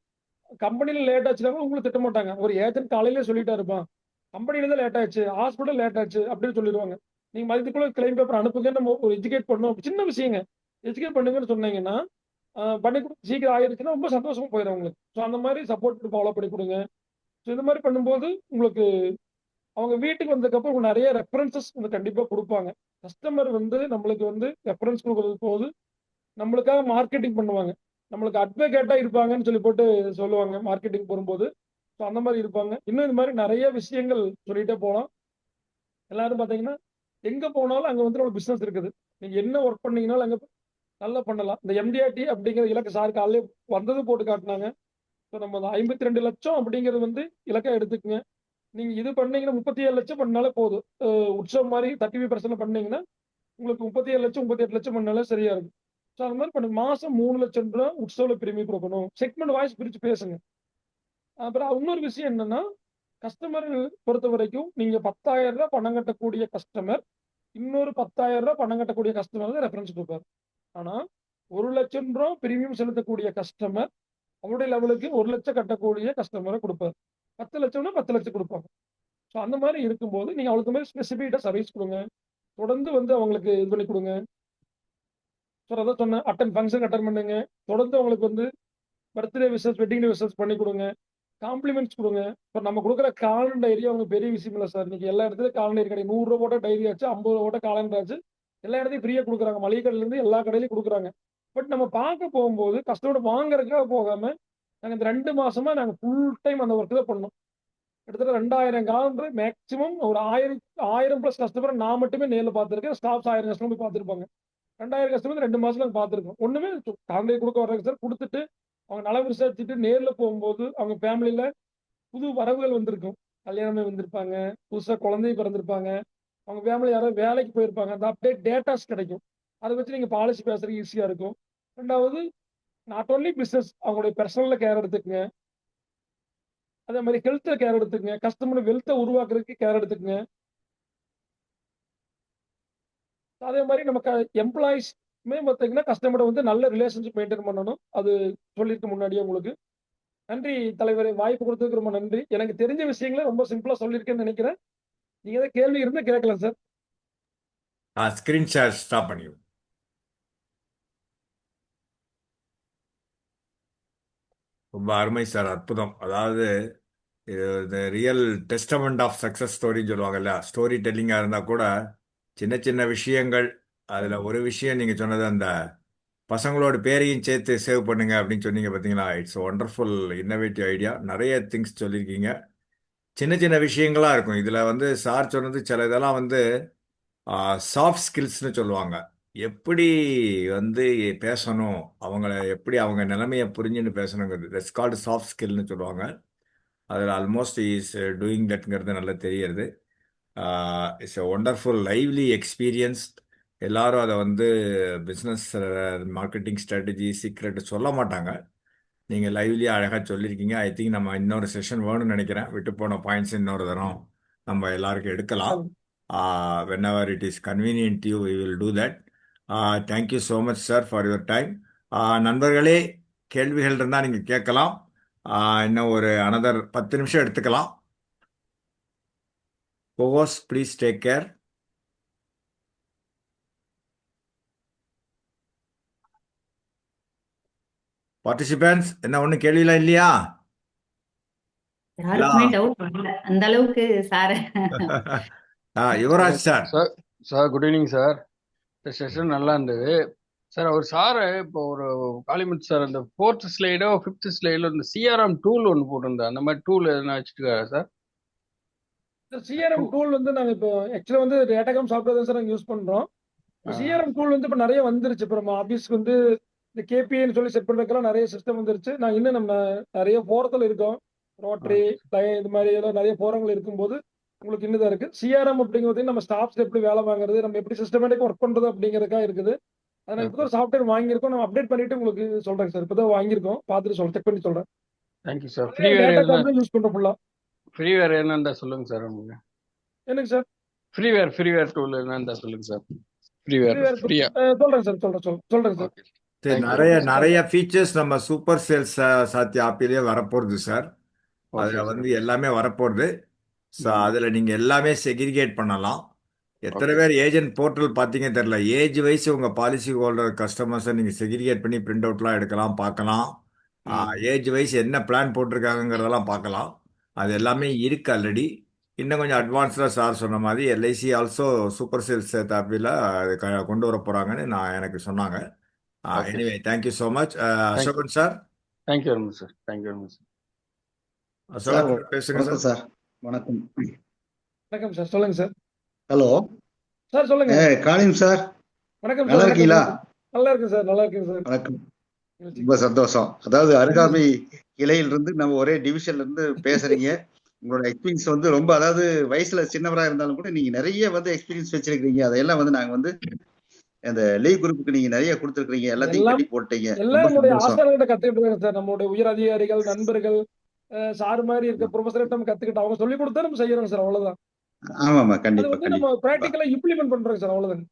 கம்பெனில லேட் ஆச்சுன்னா உங்களுக்கு திட்ட மாட்டாங்க. ஒரு ஏஜென்ட் காலையிலே சொல்லிட்டா இருப்பான், கம்பெனில தான் லேட் ஆச்சு, ஹாஸ்பிட்டல் லேட் ஆச்சு அப்படின்னு சொல்லிடுவாங்க. நீங்க மதியத்துக்குள்ள கிளைம் பேப்பர் அனுப்புங்க, நம்ம ஒரு எஜுகேட் பண்ணோம். சின்ன விஷயங்க. எஜுகேட் பண்ணுங்கன்னு சொன்னீங்கன்னா பண்ணி சீக்கிரம் ஆயிருச்சுன்னா ரொம்ப சந்தோஷமா போயிடும் உங்களுக்கு. ஸோ அந்த மாதிரி சப்போர்ட் ஃபாலோ பண்ணி கொடுங்க. ஸோ இந்த மாதிரி பண்ணும்போது உங்களுக்கு அவங்க வீட்டுக்கு வந்ததுக்கப்புறம் உங்களுக்கு நிறைய ரெஃபரன்சஸ் வந்து கண்டிப்பாக கொடுப்பாங்க. கஸ்டமர் வந்து நம்மளுக்கு வந்து ரெஃபரன்ஸ் கொடுக்கறது போது நம்மளுக்காக மார்க்கெட்டிங் பண்ணுவாங்க. நம்மளுக்கு அட்வொகேட்டா இருப்பாங்கன்னு சொல்லி போட்டு சொல்லுவாங்க மார்க்கெட்டிங் போகும்போது. ஸோ அந்த மாதிரி இருப்பாங்க. இன்னும் இது மாதிரி நிறைய விஷயங்கள் சொல்லிட்டே போகலாம். எல்லாரும் பார்த்தீங்கன்னா எங்க போனாலும் அங்க வந்து நம்ம பிசினஸ் இருக்குது. நீங்க என்ன ஒர்க் பண்ணீங்கனாலும் அங்க நல்லா பண்ணலாம். இந்த எம்டிஆர்டி அப்படிங்கிற இலக்கு சார் காலையிலே வந்தது போட்டு காட்டினாங்க. ஸோ நம்ம 52 லட்சம் அப்படிங்கிறது வந்து இலக்கா எடுத்துக்கங்க. நீங்க இது பண்ணீங்கன்னா 37 லட்சம் பண்ணாலே போதும். உற்சவம் மாதிரி 35% பண்ணீங்கன்னா உங்களுக்கு 37 லட்சம் 38 லட்சம் பண்ணாலே சரியா இருக்கும். ஸோ அந்த மாதிரி பண்ணுங்க. மாசம் 3 லட்சம் ரூபாய் உற்சவல பிரீமியம் கொடுக்கணும். செக்மெண்ட் வாய்ஸ் பிரிச்சு பேசுங்க. அப்புறம் இன்னொரு விஷயம் என்னன்னா, கஸ்டமர் பொறுத்த வரைக்கும் நீங்க 10,000 ரூபாய் பணம் கட்டக்கூடிய கஸ்டமர் இன்னொரு 10,000 ரூபாய் பணம் கட்டக்கூடிய கஸ்டமர் தான் ரெஃபரன்ஸ் கொடுப்பாரு. ஆனா 1 லட்சம் ரூபாய் பிரீமியம் செலுத்தக்கூடிய கஸ்டமர் அவருடைய லெவலுக்கு 1 லட்சம் கட்டக்கூடிய கஸ்டமரை கொடுப்பாரு. 10 லட்சம்னா 10 லட்சம் கொடுப்பாங்க. ஸோ அந்த மாதிரி இருக்கும்போது நீங்க அவளுக்கு மாதிரி ஸ்பெசிஃபிக்கா சர்வீஸ் கொடுங்க. தொடர்ந்து வந்து அவங்களுக்கு இது பண்ணி கொடுங்க. ஸோ அதான் சொன்னேன், ஃபங்க்ஷன் அட்டன் பண்ணுங்க. தொடர்ந்து அவங்களுக்கு வந்து birthday wishes wedding day wishes பண்ணி கொடுங்க. காம்ப்ளிமெண்ட்ஸ் கொடுங்க. இப்போ நம்ம கொடுக்குற காலண்டர் டைரி அவங்க பெரிய விஷயம் இல்லை சார். இன்னைக்கு எல்லா இடத்துலையும் காலண்டர் கிடையாது. 100 ரூபா போட்ட டைரி ஆச்சு, 50 ரூபா போட்ட காலண்டர் ஆச்சு. எல்லா இடத்தையும் ஃப்ரீயாக கொடுக்குறாங்க. மளிகை கடையிலேருந்து எல்லா கடையிலையும் கொடுக்குறாங்க. பட் நம்ம பார்க்க போகும்போது கஸ்டமர் வாங்குறதுக்காக போகாம நாங்கள் இந்த 2 மாசமா நாங்கள் ஃபுல் டைம் அந்த ஒர்க் தான் பண்ணோம். கிட்டத்தட்ட 2000 காலண்டர் மேக்ஸிமம் ஒரு 1000 ப்ளஸ் கஸ்டமர் நான் மட்டுமே நேரில் பார்த்துருக்கேன். ஸ்டாஃப்ஸ் 1000 கஸ்டமர் பார்த்துருப்பாங்க. 2000 கஸ்டமர் 2 மாசத்துல பார்த்துருக்கோம். ஒண்ணுமே காலண்டர் கொடுக்க வர்றாங்க சார். கொடுத்துட்டு அவங்க நல விசாரிச்சுட்டு நேரில் போகும்போது அவங்க ஃபேமிலியில புது வரவுகள் வந்திருக்கும். கல்யாணமே வந்திருப்பாங்க, புதுசாக குழந்தையும் பிறந்திருப்பாங்க, அவங்க ஃபேமிலி யாராவது வேலைக்கு போயிருப்பாங்க. அந்த அப்டேட் டேட்டாஸ் கிடைக்கும். அதை வச்சு நீங்கள் பாலிசி பேசுறதுக்கு ஈஸியாக இருக்கும். ரெண்டாவது, நாட் ஓன்லி பிஸ்னஸ், அவங்களுடைய பர்சனலில் கேர் எடுத்துக்கங்க. அதே மாதிரி ஹெல்த்தை கேர் எடுத்துக்கங்க. கஸ்டமர் வெல்த்தை உருவாக்குறதுக்கு கேர் எடுத்துக்கங்க. அதே மாதிரி நமக்கு எம்ப்ளாயிஸ்மே பார்த்தீங்கன்னா கஸ்டமரை வந்து நல்ல ரிலேஷன்ஷிப் மெயின்டைன் பண்ணணும். அது சொல்லியிருக்க முன்னாடியே உங்களுக்கு. நன்றி தலைவரே, வாய்ப்பு கொடுத்ததுக்கு ரொம்ப நன்றி. எனக்கு தெரிஞ்ச விஷயங்களை ரொம்ப சிம்பிளா சொல்லியிருக்கேன்னு நினைக்கிறேன். நீங்க ஏதாவது கேள்வி இருந்தா கேட்கலாம் சார். ஸ்கிரீன் ஷேர் ஸ்டாப் பண்ணி. ரொம்ப அருமை சார், அற்புதம். அதாவது இது ரியல் டெஸ்டமெண்ட் ஆஃப் சக்ஸஸ் ஸ்டோரின்னு சொல்லுவாங்கல்ல. ஸ்டோரி டெல்லிங்காக இருந்தால் கூட சின்ன சின்ன விஷயங்கள், அதில் ஒரு விஷயம் நீங்கள் சொன்னது, அந்த பசங்களோட பேரையும் சேர்த்து சேவ் பண்ணுங்க அப்படின்னு சொன்னீங்க பார்த்தீங்களா. It's wonderful innovative idea. நிறைய திங்ஸ் சொல்லியிருக்கீங்க. சின்ன சின்ன விஷயங்களாக இருக்கும். இதில் வந்து சார் சொன்னது சில இதெல்லாம் வந்து சாஃப்ட் ஸ்கில்ஸ்னு சொல்லுவாங்க. எப்படி வந்து பேசணும், அவங்கள எப்படி அவங்க நிலைமையை புரிஞ்சுன்னு பேசணுங்கிறது, தட்ஸ் கால்டு சாஃப்ட் ஸ்கில்னு சொல்லுவாங்க. அதில் ஆல்மோஸ்ட் இஸ் டூயிங் தட்ங்கிறது நல்லா தெரியறது. It's a wonderful lively experience. எல்லாரும் அதை வந்து பிஸ்னஸ் மார்க்கெட்டிங் ஸ்ட்ராட்டஜி சீக்ரெட் சொல்ல மாட்டாங்க. நீங்கள் லைவ்லி அழகாக சொல்லியிருக்கீங்க. ஐ திங்க் நம்ம இன்னொரு செஷன் வேணும்னு நினைக்கிறேன். விட்டு போன பாயிண்ட்ஸ் இன்னொரு தரம் நம்ம எல்லாருக்கும் எடுக்கலாம். Whenever it is convenient to you, we will do that. Thank you so much, sir, for your time. நண்பர்களே, கேள்விகள் இருந்தால் நீங்கள் கேட்கலாம். இன்னும் ஒரு another 10 நிமிஷம் எடுத்துக்கலாம். Pogos, please take care. Participants, என்ன ஒன்றும் கேள்விலாம் இல்லையா? யாருக்குமே டவுட் வரல அந்த அளவுக்கு sir. Yuvaraj sir. Sir good evening sir. இந்த செஷன் நல்லா இருந்தது சார். அவர் சாரு இப்போ ஒரு காளிமுத்து சார் அந்த 4th ஸ்லைடோ 5th ஸ்லைடோ இந்த சிஆர்எம் டூல் ஒன்று போட்டிருந்தேன். அந்த மாதிரி டூல் எதனா வச்சுருக்காரா சார்? சிஆர்எம் டூல் வந்து நாங்கள் இப்போ ஆக்சுவலாக வந்து டேட்டாகாம் சாஃப்ட்வேர் தான் சார் நாங்கள் யூஸ் பண்ணுறோம். சிஆர்எம் டூல் வந்து இப்போ நிறைய வந்துருச்சு. இப்போ நம்ம ஆஃபீஸ்க்கு வந்து இந்த கேபிஐன்னு சொல்லி செட் பண்ணுறதுக்கெல்லாம் நிறைய சிஸ்டம் வந்துருச்சு. நான் இன்னும் நம்ம நிறைய போரத்தில் இருக்கோம். ரோட்டரி இது மாதிரி எல்லாம் நிறைய போரங்கள் இருக்கும்போது உங்களுக்கு இன்னும் தான் இருக்கு. சிஆர்எம் அப்படிங்கிறது நம்ம ஸ்டாஃப்ஸ் எப்படி வேலை வாங்குறது, நம்ம எப்படி சிஸ்டமேட்டிக் ஒர்க் பண்றது அப்படிங்கிறதுக்காக இருக்குது. அதை நான் இப்போ சாஃப்ட்வேர் வாங்கியிருக்கோம். நம்ம அப்டேட் பண்ணிட்டு உங்களுக்கு சொல்றேன் சார். இப்போதான் வாங்கியிருக்கோம், பார்த்துட்டு சொல்றேன், செக் பண்ணி சொல்றேன். Thank you sir. ஃப்ரீவேர் யூஸ் பண்றோம் ஃபுல்லா. ஃப்ரீவேர் என்னன்னு சொல்லுங்க சார். உங்களுக்கு என்னங்க சார்? ஃப்ரீவேர் டூல் என்னன்னு சொல்லுங்க சார். ஃப்ரீவேர் ஃப்ரீயா சொல்றேன் சார். சொல்றேன் சார். நிறைய ஃபீச்சர்ஸ் நம்ம சூப்பர் சேல்ஸ் சாத்தி ஆப்பிலேயே வரப்போகுது சார். அதில் வந்து எல்லாமே வரப்போகுது. ஸோ அதில் நீங்கள் எல்லாமே செக்ரிகேட் பண்ணலாம். எத்தனை ஓகே பேர் ஏஜென்ட் போர்ட்டல் பார்த்தீங்க தெரியல. ஏஜ் வைஸ் உங்கள் பாலிசி ஹோல்டர் கஸ்டமர்ஸை நீங்கள் செக்ரிகேட் பண்ணி பிரிண்ட் அவுட்லாம் எடுக்கலாம், பார்க்கலாம். ம் ஏஜ் வைஸ் என்ன பிளான் போட்டிருக்காங்கங்கிறதெல்லாம் பார்க்கலாம். அது எல்லாமே இருக்கு ஆல்ரெடி. இன்னும் கொஞ்சம் அட்வான்ஸ்டாக சார் சொன்ன மாதிரி எல்ஐசி ஆல்சோ சூப்பர் சேல்ஸ் தாப்பில் அது கொண்டு வர போகிறாங்கன்னு எனக்கு சொன்னாங்க. Okay anyway thank you so much. Thank you Ashokan sir, thank you very much sir. Thank you very much. Sir Ashokan sir பேசுங்க வணக்கம் சார். சார். வணக்கம். வணக்கம் சார், சொல்லுங்க சார். ஹலோ. சார் சொல்லுங்க. காளிம் சார், வணக்கம் நல்லா சார், வணக்கம் இருக்கீங்களா? சார். நல்லா இருக்கு சார், நல்லா இருக்கு சார். வணக்கம். நிகழ்ச்சி. ரொம்ப சந்தோஷம். அதாவது தேங்க்யூ அருகாமை சார். கிளையிலிருந்து நம்ம ஒரே டிவிஷன்ல இருந்து பேசுறீங்க. உங்களோட எக்ஸ்பீரியன்ஸ் வந்து ரொம்ப, அதாவது வயசுல சின்னவரா இருந்தாலும் கூட நீங்க நிறைய வந்து எக்ஸ்பீரியன்ஸ் வச்சிருக்கீங்க. அதையெல்லாம் வந்து நாங்க வந்து அந்த லீவ் குரூப்புக்கு நீங்க நிறைய கொடுத்துருக்கீங்க, எல்லாத்தையும் எல்லாம் கட்டி போட்டீங்க. ரொம்ப எல்லாம் நம்முடைய சந்தோஷம். ஆசிரியர்கிட்ட கத்துக்கிட்டு இருக்காங்க சார். நம்மளுடைய உயர் அதிகாரிகள், நண்பர்கள், சார் மாதிரி இருக்க ப்ரொஃபஸர்கிட்ட நம்ம கத்துக்கிட்டு அவங்க சொல்லி கொடுத்தா நம்ம செய்யறோம் சார், அவ்வளவுதான். ஆமாமா, அது கண்டிப்பா வந்து நம்ம கண்டிப்பா. பிராக்டிக்கலா இம்ப்ளிமெண்ட் பண்றோம் சார், அவ்வளவுதான்.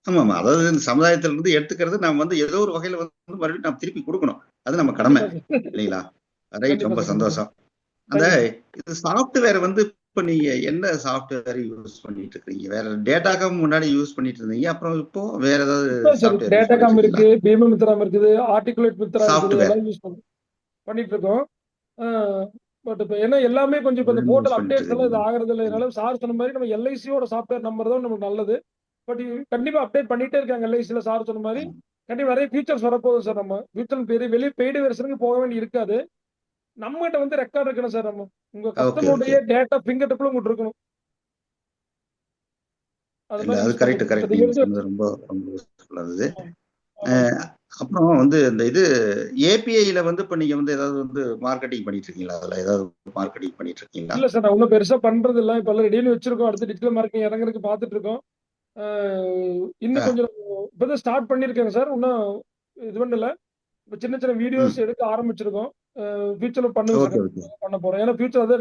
ஆமாமா, அதாவது இந்த சமுதாயத்துல இருந்து எடுத்துக்கிறது நாம வந்து ஏதோ ஒரு வகையில வந்து மறுபடியும் நம்ம திருப்பி கொடுக்கணும். அது நம்ம கடமை கண்டிப்பா சார், இல்லைங்களா? ரைட். கண்டிப்பா ரொம்ப சார், கண்டிப்பா. சந்தோஷம். அந்த தேங்க்யூ சார். இது சாஃப்ட்வேர் வந்து இப்ப நீங்க என்ன சாஃப்ட்வேர் யூஸ் பண்ணிட்டு இருக்கீங்க? வேற டேட்டாக்காக முன்னாடி யூஸ் பண்ணிட்டு இருந்தீங்க, அப்புறம் இப்போ வேற ஏதாவது இப்போ சார் சாஃப்ட்வேர் யூஸ் டேட்டாகாம் பண்ணிட்டு இருக்கு, இருக்கீங்களா? பீம மித்ராம் இருக்குது, ஆர்டிகுலேட் மித்ரா இருக்குது, சாஃப்ட்வேர் எல்லாம் யூஸ் பண்ணிட்டு இருக்கோம். பட் இப்போ என்ன எல்லாமே கொஞ்சம் இப்போ இந்த யூஸ் போர்ட்டல் பண்ணிட்டு அப்டேட்ஸ் எல்லாம் இது இருக்கீங்க. ஆகிறது இல்லை. இதனால சார் சொன்ன மாதிரி நம்ம எல்ஐசியோட சாஃப்ட்வேர் நம்பர் தான் நமக்கு நல்லது. பட் கண்டிப்பா அப்டேட் பண்ணிட்டே இருக்காங்க எல்ஐசியில. சார் சொன்ன மாதிரி கண்டிப்பா நிறைய ஃபீச்சர்ஸ் வரப்போகுது சார். நம்ம ஃபியூச்சர் வெளியே பெய்டு வெர்ஷனுக்கு போக வேண்டி இருக்காது. நம்மகிட்ட வந்து ரெக்கார்ட் இருக்கணும் சார். நம்ம உங்க ஓகே ஓகே. கஸ்டமருடைய டேட்டா ஃபிங்கர் டிப்ல உங்ககிட்ட இருக்கணும். அது இல்ல, மாதிரி அது யூஸ் கரெக்ட் பண்ணிட்டு கரெக்ட். நீங்க நீங்க வந்து சொன்னது ரொம்ப ரொம்ப useful ஆ இருந்தது. ஆமாம் சார். அப்புறம் வந்து இந்த இது ஏபிஐல வந்து இப்ப நீங்க வந்து ஏதாவது வந்து மார்க்கெட்டிங் பண்ணிட்டு இருக்கீங்களா? அதுல ஏதாவது மார்க்கெட்டிங் பண்ணிட்டு இருக்கீங்களா? இல்ல சார், நான் இன்னும் பெருசா பண்றது இல்லை. இப்போ எல்லாம் ரெடியில் வச்சிருக்கோம். அடுத்து டிஜிட்டல் மார்க்கெட்டிங் இறங்குறதுக்கு பார்த்துட்டு இருக்கோம். இன்னும் கொஞ்சம் இப்போதான் ஸ்டார்ட் பண்ணியிருக்கேங்க சார். இன்னும் இது பண்ணல. இப்போ சின்ன சின்ன வீடியோஸ் எடுக்க ஆரம்பிச்சிருக்கோம். ஃபியூச்சர்ல பண்ணுவோம் ஓகே சார், ஓகே. பண்ண போறோம். ஏன்னா ஃபியூச்சர் அது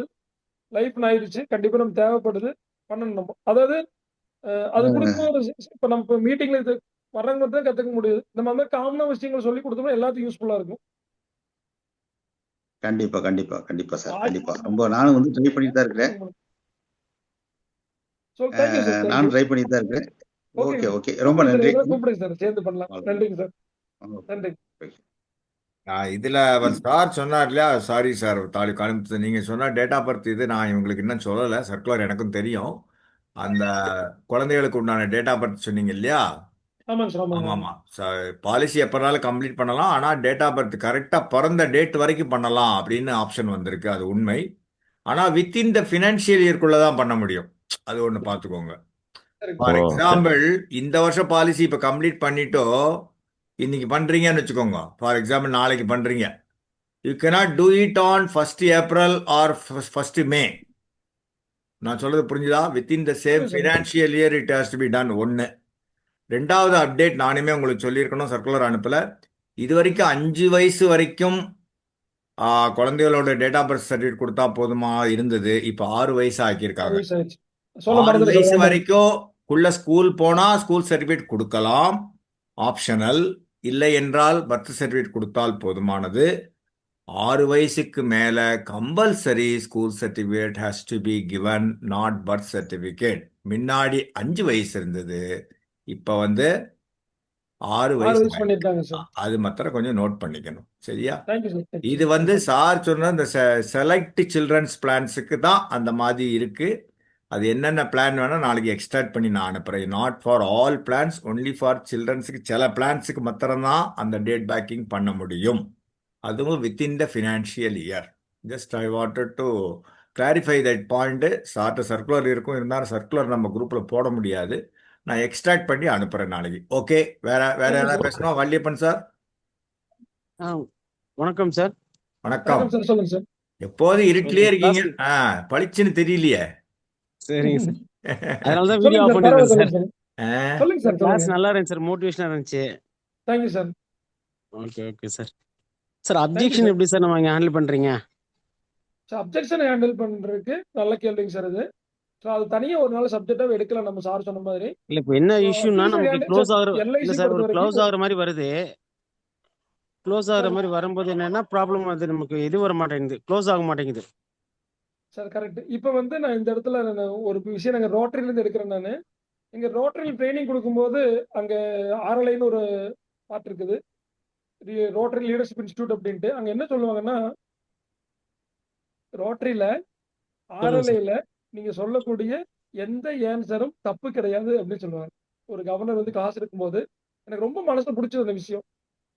லைஃப்னு ஆயிடுச்சு. கண்டிப்பா நம்ம தேவைப்படுது, பண்ணணும் நம்ம. அதாவது அது கொடுக்கும்போது இப்போ நம்ம இப்போ மீட்டிங்ல இது வர்றவங்க தான் கத்துக்க முடியுது. நம்ம அந்த மாதிரி காமனா விஷயங்கள் சொல்லி கொடுத்தோம்னா எல்லாத்துக்கும் யூஸ்ஃபுல்லா இருக்கும். கண்டிப்பா கண்டிப்பா கண்டிப்பா சார், ஆ- கண்டிப்பா. ரொம்ப நானும் வந்து ட்ரை பண்ணிட்டு தான் இருக்கிறேன். சொல் தேங்க்யூ சார், நானும் தேங்க்யூ. ட்ரை பண்ணிட்டு தான் இருக்கிறேன். Okay okay okay. ரொம்ப கூப்பிடுங்க சார், நன்றி. எங்களை கூப்பிடுங்க சார், சேர்ந்து பண்ணலாம். நன்றிங்க சார், நன்றி. இதுல அவர் சார் சொன்னார் இல்லையா, சாரி சார் காலிமுத்து, நீங்க சொன்ன டேட்டா பர்த் இது நான் இவங்களுக்கு இன்னும் சொல்லலை. சர்க்குலர் எனக்கும் தெரியும். அந்த குழந்தைகளுக்கு உண்டான டேட்டா பர்த் சொன்னீங்க இல்லையா? ஆமாங்க சார், ஆமாங்க. ஆமாம் பாலிசி எப்போனாலும் கம்ப்ளீட் பண்ணலாம். ஆனால் டேட் ஆஃப் பர்த் கரெக்டாக பிறந்த டேட் வரைக்கும் பண்ணலாம் அப்படின்னு ஆப்ஷன் வந்திருக்கு. அது உண்மை. ஆனால் வித்தின் த ஃபினான்ஷியல் இயர்க்குள்ளே தான் பண்ண முடியும். அது ஒன்று பார்த்துக்கோங்க. ஃபார் எக்ஸாம்பிள், இந்த வருஷம் பாலிசி இப்போ கம்ப்ளீட் பண்ணிட்டோ இன்னைக்கு பண்ணுறீங்கன்னு வச்சுக்கோங்க. ஃபார் எக்ஸாம்பிள் நாளைக்கு பண்ணுறீங்க. You cannot do it on 1st April or 1st May. நான் சொல்றது புரிஞ்சுதா? Within the same financial year it has to be done. ஒன்று. ரெண்டாவது அப்டேட் நானுமே உங்களுக்கு சொல்லியிருக்கணும், சர்க்குலர் அனுப்பல. இது வரைக்கும் 5 வயசு வரைக்கும் குழந்தைகளோட டேட் ஆஃப் பர்த் சர்டிஃபிகேட் கொடுத்தா போதுமா இருந்தது. இப்போ 6 வயசு ஆக்கியிருக்காங்க. 6 வயசு வரைக்கும் ஸ்கூல் போனா ஸ்கூல் சர்டிஃபிகேட் கொடுக்கலாம், ஆப்ஷனல். இல்லை என்றால் பர்த் சர்டிஃபிகேட் கொடுத்தால் போதுமானது. 6 வயசுக்கு மேல compulsory school certificate has to be given, not birth certificate. முன்னாடி 5 வயசு இருந்தது, இப்ப வந்து 6 வயசு. அது மாத்திரம் கொஞ்சம் நோட் பண்ணிக்கணும், சரியா? இது வந்து சார் சொன்ன இந்த செலக்ட் சில்ட்ரன்ஸ் பிளான்ஸுக்கு தான் அந்த மாதிரி இருக்கு. அது என்னென்ன பிளான் வேணா நாளைக்கு எக்ஸ்ட்ராக்ட் பண்ணி நான் அனுப்புறேன். Not for all plans, only for சில்ட்ரன்ஸுக்கு. சில பிளான்ஸுக்கு மாத்திரம்தான் அந்த டேட் பேக்கிங் பண்ண முடியும். அதுவும் within the financial year. Just I wanted to clarify that point. சார்ட்ட சர்க்குலர் இருக்கும், இருந்தாலும் சர்க்குலர் நம்ம குரூப்பில் போட முடியாது. நான் எக்ஸ்ட்ராக்ட் பண்ணி அனுப்புகிறேன் நாளைக்கு. ஓகே, வேற யாராவது பேசணும்? வள்ளியப்பன் சார். வணக்கம் சார். வணக்கம். எப்போதும் இருட்டிலே இருக்கீங்க, பளிச்சுன்னு தெரியலையே. சரிங்க சார், அதனாலதான் வீடியோ ஆஃப் பண்ணிருக்கேன் சார். கிளாஸ் நல்லா இருந்துச்சு சார், மோட்டிவேஷனா இருந்துச்சு. Thank you sir. Okay okay sir. Sir objection எப்படி சார் நம்ம ஹேண்டில் பண்றீங்க? அப்ஜெக்ஷன் ஹேண்டில் பண்றதுக்கு நல்ல கேள்விங்க சார். இது அது தனியா ஒரு நாள் சப்ஜெக்டாவே எடுக்கலாம் நம்ம. சார் சொன்ன மாதிரி இல்ல, இப்போ என்ன இஷ்யூனா நமக்கு க்ளோஸ் ஆகுற இல்ல சார், ஒரு க்ளோஸ் ஆகுற மாதிரி வருது. க்ளோஸ் ஆகுற மாதிரி வரும்போது என்னன்னா ப்ராப்ளம், அது நமக்கு இது வர மாட்டேங்குது, க்ளோஸ் ஆக மாட்டேங்குது. Sir correct. இப்போ வந்து நான் இந்த இடத்துல ஒரு விஷயம் நாங்கள் ரோட்டரியிலேருந்து எடுக்கிறேன். நான் இங்கே ரோட்டரியில் ட்ரைனிங் கொடுக்கும்போது அங்கே ஆர்எல்ஐன்னு ஒரு பார்ட் இருக்குது, ரோட்டரி லீடர்ஷிப் இன்ஸ்டியூட் அப்படின்ட்டு. அங்கே என்ன சொல்லுவாங்கன்னா, ரோட்டரியில் ஆர்எல்ஐயில் நீங்கள் சொல்லக்கூடிய எந்த ஆன்சரும் தப்பு கிடையாது அப்படின்னு சொல்லுவாங்க. ஒரு கவர்னர் வந்து கிளாஸ் இருக்கும்போது எனக்கு ரொம்ப மனசு பிடிச்சது அந்த விஷயம்.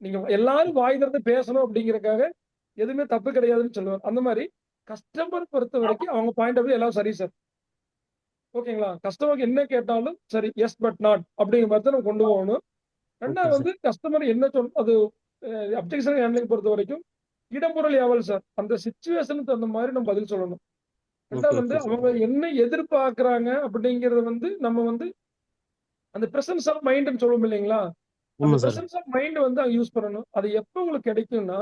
நீங்க எல்லாரும் வாய் திறந்து பேசணும் அப்படிங்கறக்காக எதுவுமே தப்பு கிடையாதுன்னு சொல்லுவார். அந்த மாதிரி கஸ்டமர் பொறுத்த வரைக்கும் அவங்க பாயிண்ட் ஆஃப் வியூ எல்லாம் சரி சார். ஓகேங்களா? கஸ்டமருக்கு என்ன கேட்டாலும் சரி, எஸ் பட் நாட் அப்படிங்கிற மாதிரி தான் நம்ம கொண்டு போகணும். ரெண்டாவது வந்து கஸ்டமர் என்ன அது அப்ஜெக்ஷன் ஹேண்ட்லிங் பொறுத்த வரைக்கும் இடம்பொருள் ஏவல் சார். அந்த சிச்சுவேஷனுக்கு தகுந்த மாதிரி நம்ம பதில் சொல்லணும். ரெண்டாவது வந்து அவங்க என்ன எதிர்பார்க்கறாங்க அப்படிங்கறத வந்து நம்ம வந்து அந்த பிரசன்ஸ் ஆஃப் மைண்ட்னு சொல்லுவோம் இல்லைங்களா? அந்த பிரசன்ஸ் ஆஃப் மைண்ட் வந்து அங்க யூஸ் பண்ணணும். அது எப்போ உங்களுக்கு கிடைக்கும்னா,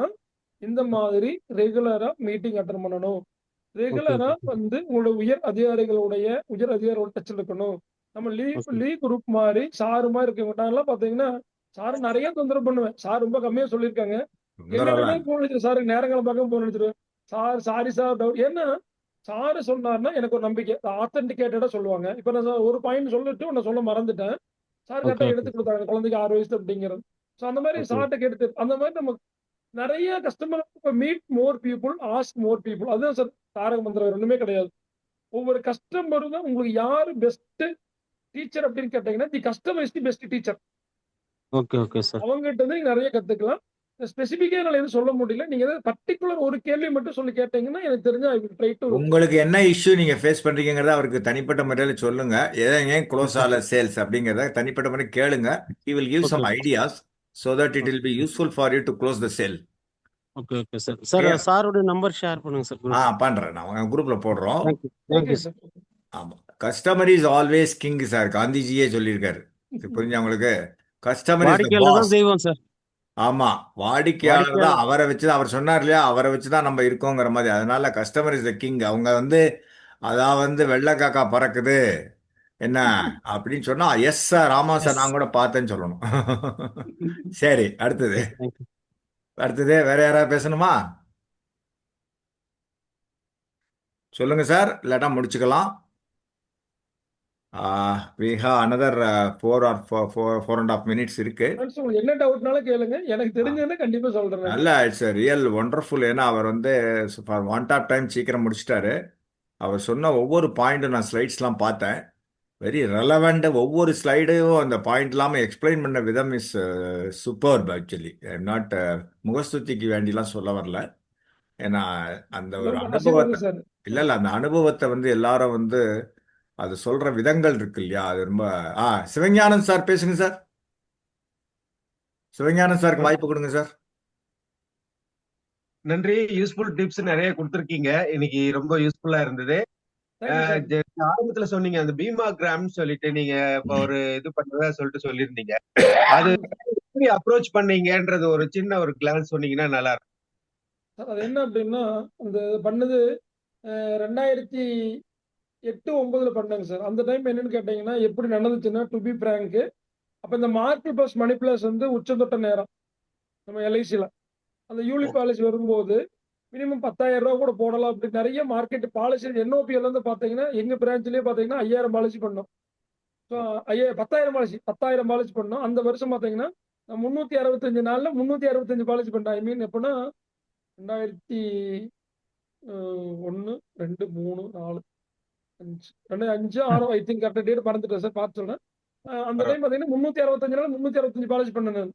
இந்த மாதிரி ரெகுலரா மீட்டிங் அட்டெண்ட் பண்ணணும். ரெகுலரா வந்து உங்களோட உயர் அதிகாரிகளோட டச்ல இருக்கணும். நம்ம லீக் குரூப் மாதிரி சாரு மாதிரி இருக்கவங்கலாம் பாத்தீங்கன்னா, சாரு நிறைய தொந்தரவு பண்ணுவேன். சார் ரொம்ப கம்மியா சொல்லியிருக்காங்க. என்ன வேணாலும் போன் அடிச்சிரு சார், நேரங்களை பார்க்க போன் அடிச்சிருவேன். Sir sorry sir doubt. ஏன்னா சாரு சொன்னார்னா எனக்கு ஒரு நம்பிக்கை, ஆத்தென்டிகேட்டடா சொல்லுவாங்க. இப்ப நான் ஒரு பாயிண்ட் சொல்லிட்டு உன்னை சொல்ல மறந்துட்டேன். சார் கரெக்டா எடுத்து கொடுத்தாங்க, குழந்தைக்கு 6 வயசு அப்படிங்கிறது. ஸோ அந்த மாதிரி சார்ட்ட கேட்டு அந்த மாதிரி நம்ம நிறைய customer meet more people, ask more people. அதுதான் சார் தாரக மந்திரம், ஒண்ணுமே கிடையாது. ஒவ்வொரு கஸ்டமரும் தான் உங்களுக்கு யாரு பெஸ்ட் டீச்சர் அப்படின்னு கேட்டீங்கன்னா, the customer is the best teacher. அவங்ககிட்ட இருந்து நீங்க நிறைய கத்துக்கலாம். ஸ்பெசிபிக்கா என்னால எதுவும் சொல்ல முடியல. நீங்க ஏதாவது பர்டிகுலர் ஒரு கேள்வி மட்டும் சொல்லி கேட்டீங்கன்னா எனக்கு தெரிஞ்சா ட்ரை டு. உங்களுக்கு என்ன இஷ்யூ நீங்க ஃபேஸ் பண்றீங்கிறத அவருக்கு தனிப்பட்ட முறையில் சொல்லுங்க. ஏன் க்ளோஸ் ஆகல சேல்ஸ் அப்படிங்கிறத தனிப்பட்ட முறை கேளுங்க. he will give some ideas so that it will be useful for you to close the sale. Okay sir. Sir சாரோட நம்பர் ஷேர் பண்ணுங்க சார். பண்றேன், நான் குரூப்ல போடுறோம். Thank you sir. ஆமா, customer is always king sir. காந்திஜியே சொல்லியிருக்காரு. புரிஞ்சா உங்களுக்கு? Customer is the boss. செய்வோம் சார். ஆமா, வாடிக்கையாளர் தான். அவரை வச்சுதான், அவர் சொன்னார் இல்லையா, அவரை வச்சுதான் நம்ம இருக்கோங்கிற மாதிரி. அதனால கஸ்டமர் இஸ் த கிங். அவங்க வந்து அதான் வந்து வெள்ளை காக்கா பறக்குது என்ன அப்படின்னு சொன்னா, எஸ் சார், ஆமா சார், நான் கூட பார்த்தேன்னு சொல்லணும். சரி, அடுத்தது வேற யாராவது பேசணுமா? சொல்லுங்க சார், இல்லாட்டா முடிச்சுக்கலாம். we have another 4.5 minutes இருக்கு. என்ன டவுட்னாலும் கேளுங்க, எனக்கு தெரிஞ்சதை கண்டிப்பா சொல்றேன். நல்ல, இட்ஸ் ரியல் ஒண்டர்ஃபுல். ஏன்னா அவர் வந்து ஃபார் ஒன் டாப் டைம் சீக்கிரம் முடிச்சிட்டாரு. அவர் சொன்ன ஒவ்வொரு பாயிண்ட்டும் நான் ஸ்லைட்ஸ்லாம் பார்த்தேன். Very relevant. ஒவ்வொரு ஸ்லைடையும் அந்த பாயிண்ட் இல்லாமல் எக்ஸ்பிளைன் பண்ண விதம் is superb. Actually I'm not முகஸ்துதிக்கு வேண்டிலாம் சொல்ல வரல. ஏன்னா அந்த ஒரு அனுபவத்தை இல்லை அந்த அனுபவத்தை வந்து எல்லாரும் வந்து அது சொல்ற விதங்கள் இருக்கு இல்லையா, அது ரொம்ப. சிவஞானந்த் சார் பேசுங்க சார். சிவஞானந்த் சாருக்கு வாய்ப்பு கொடுங்க சார். நன்றி. யூஸ்ஃபுல் டிப்ஸ் நிறைய கொடுத்துருக்கீங்க இன்னைக்கு, ரொம்ப யூஸ்ஃபுல்லா இருந்தது. ஆரம்பத்துல சொன்னீங்க அந்த பீமா கிராம் சொல்லிட்டு நீங்க இப்ப ஒரு இது பண்றதா சொல்லிட்டு சொல்லியிருந்தீங்க. அது எப்படி அப்ரோச் பண்ணீங்கன்றது ஒரு சின்ன ஒரு கிளான்ஸ் சொன்னீங்கன்னா நல்லா இருக்கும். அது என்ன அப்படின்னா, அந்த பண்ணது 2008-09 பண்ணாங்க சார். அந்த டைம் என்னன்னு கேட்டீங்கன்னா, எப்படி நடந்துச்சுன்னா, டு பி பிராங்க், அப்ப இந்த மார்க்கெட் பிளஸ் மணி பிளஸ் வந்து உச்சந்தொட்ட நேரம் நம்ம எல்ஐசியில். அந்த யூலி பாலிசி வரும்போது மினிமம் 10,000 ரூபா கூட போடலாம் அப்படி நிறைய மார்க்கெட் பாலிசி. என்ஓபிஎல் வந்து பாத்தீங்கன்னா எங்க பிரான்ச்லயே பாத்தீங்கன்னா 5,000 பாலிசி பண்ணோம். ஸோ 10,000 பாலிசி பண்ணோம். அந்த வருஷம் பாத்தீங்கன்னா 365 நாள்ல 365 பாலிசி பண்ணோம். ஐ மீன் எப்படின்னா 2001, 2, 3, 4, 5, 6 ஐ திங்க் கரெக்ட் டேட் மறந்துட்டேன் சார், பார்த்து சொல்றேன். அந்த டைம் பாத்தீங்கன்னா 365 நாள் 365 பாலிசி பண்ணேன்.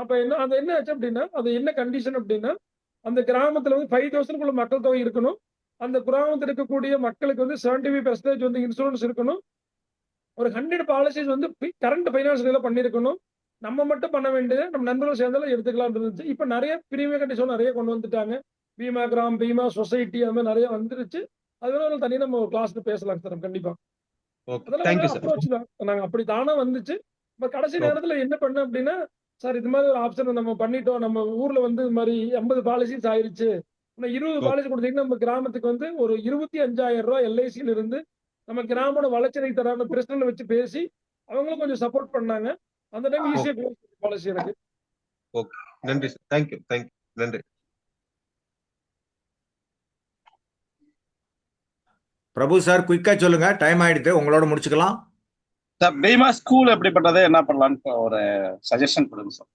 அப்ப அது என்ன ஆச்சு அப்படின்னா, அது என்ன கண்டிஷன் அப்படின்னா, அந்த கிராமத்துல வந்து 5,000 மக்கள் தொகை இருக்கணும். அந்த கிராமத்தில் இருக்கக்கூடிய மக்களுக்கு வந்து 75% வந்து இன்சூரன்ஸ் இருக்கணும். ஒரு 100 பாலிசிஸ் வந்து கரண்ட் பைனான்ஸ்ல பண்ணிருக்கணும். நம்ம மட்டும் பண்ண வேண்டியது, நம்ம நண்பர்கள் சேர்ந்தாலும் எடுத்துக்கலாம் இருந்துச்சு. இப்ப நிறைய பிரீமியம் கண்டிஷன் நிறைய கொண்டு வந்துட்டாங்க. பீமா கிராம், பீமா சொசைட்டி, அந்த மாதிரி நிறைய வந்துருச்சு. அதனால தனியாக நம்ம கிளாஸ்ல பேசலாம் சார். கண்டிப்பா அப்ரோச் தான் நாங்க அப்படி தானே வந்துச்சு. கடைசி நேரத்துல என்ன பண்ண அப்படின்னா, சார் இது மாதிரி ஒரு ஆப்ஷன் நம்ம பண்ணிட்டோம். நம்ம ஊர்ல வந்து இது மாதிரி 50 பாலிசிஸ் ஆயிருச்சு. 20 பாலிசி கொடுத்தீங்கன்னா நம்ம கிராமத்துக்கு வந்து ஒரு 25,000 ரூபாய் எல்ஐசியில இருந்து நம்ம கிராமோட வளர்ச்சியை தரான பிரச்சனை வச்சு பேசி அவங்களும் கொஞ்சம் சப்போர்ட் பண்ணாங்க. அந்த டைம் ஈஸியா பாலிசி எனக்கு. ஓகே, நன்றி சார். தேங்க்யூ. நன்றி. பிரபு சார் குயிக்கா சொல்லுங்க, டைம் ஆயிடுது, உங்களோட முடிச்சுக்கலாம். சார் பீமா ஸ்கூல் எப்படிப்பட்டது, என்ன பண்ணலான்னு ஒரு சஜஷன் கொடுங்க சார்.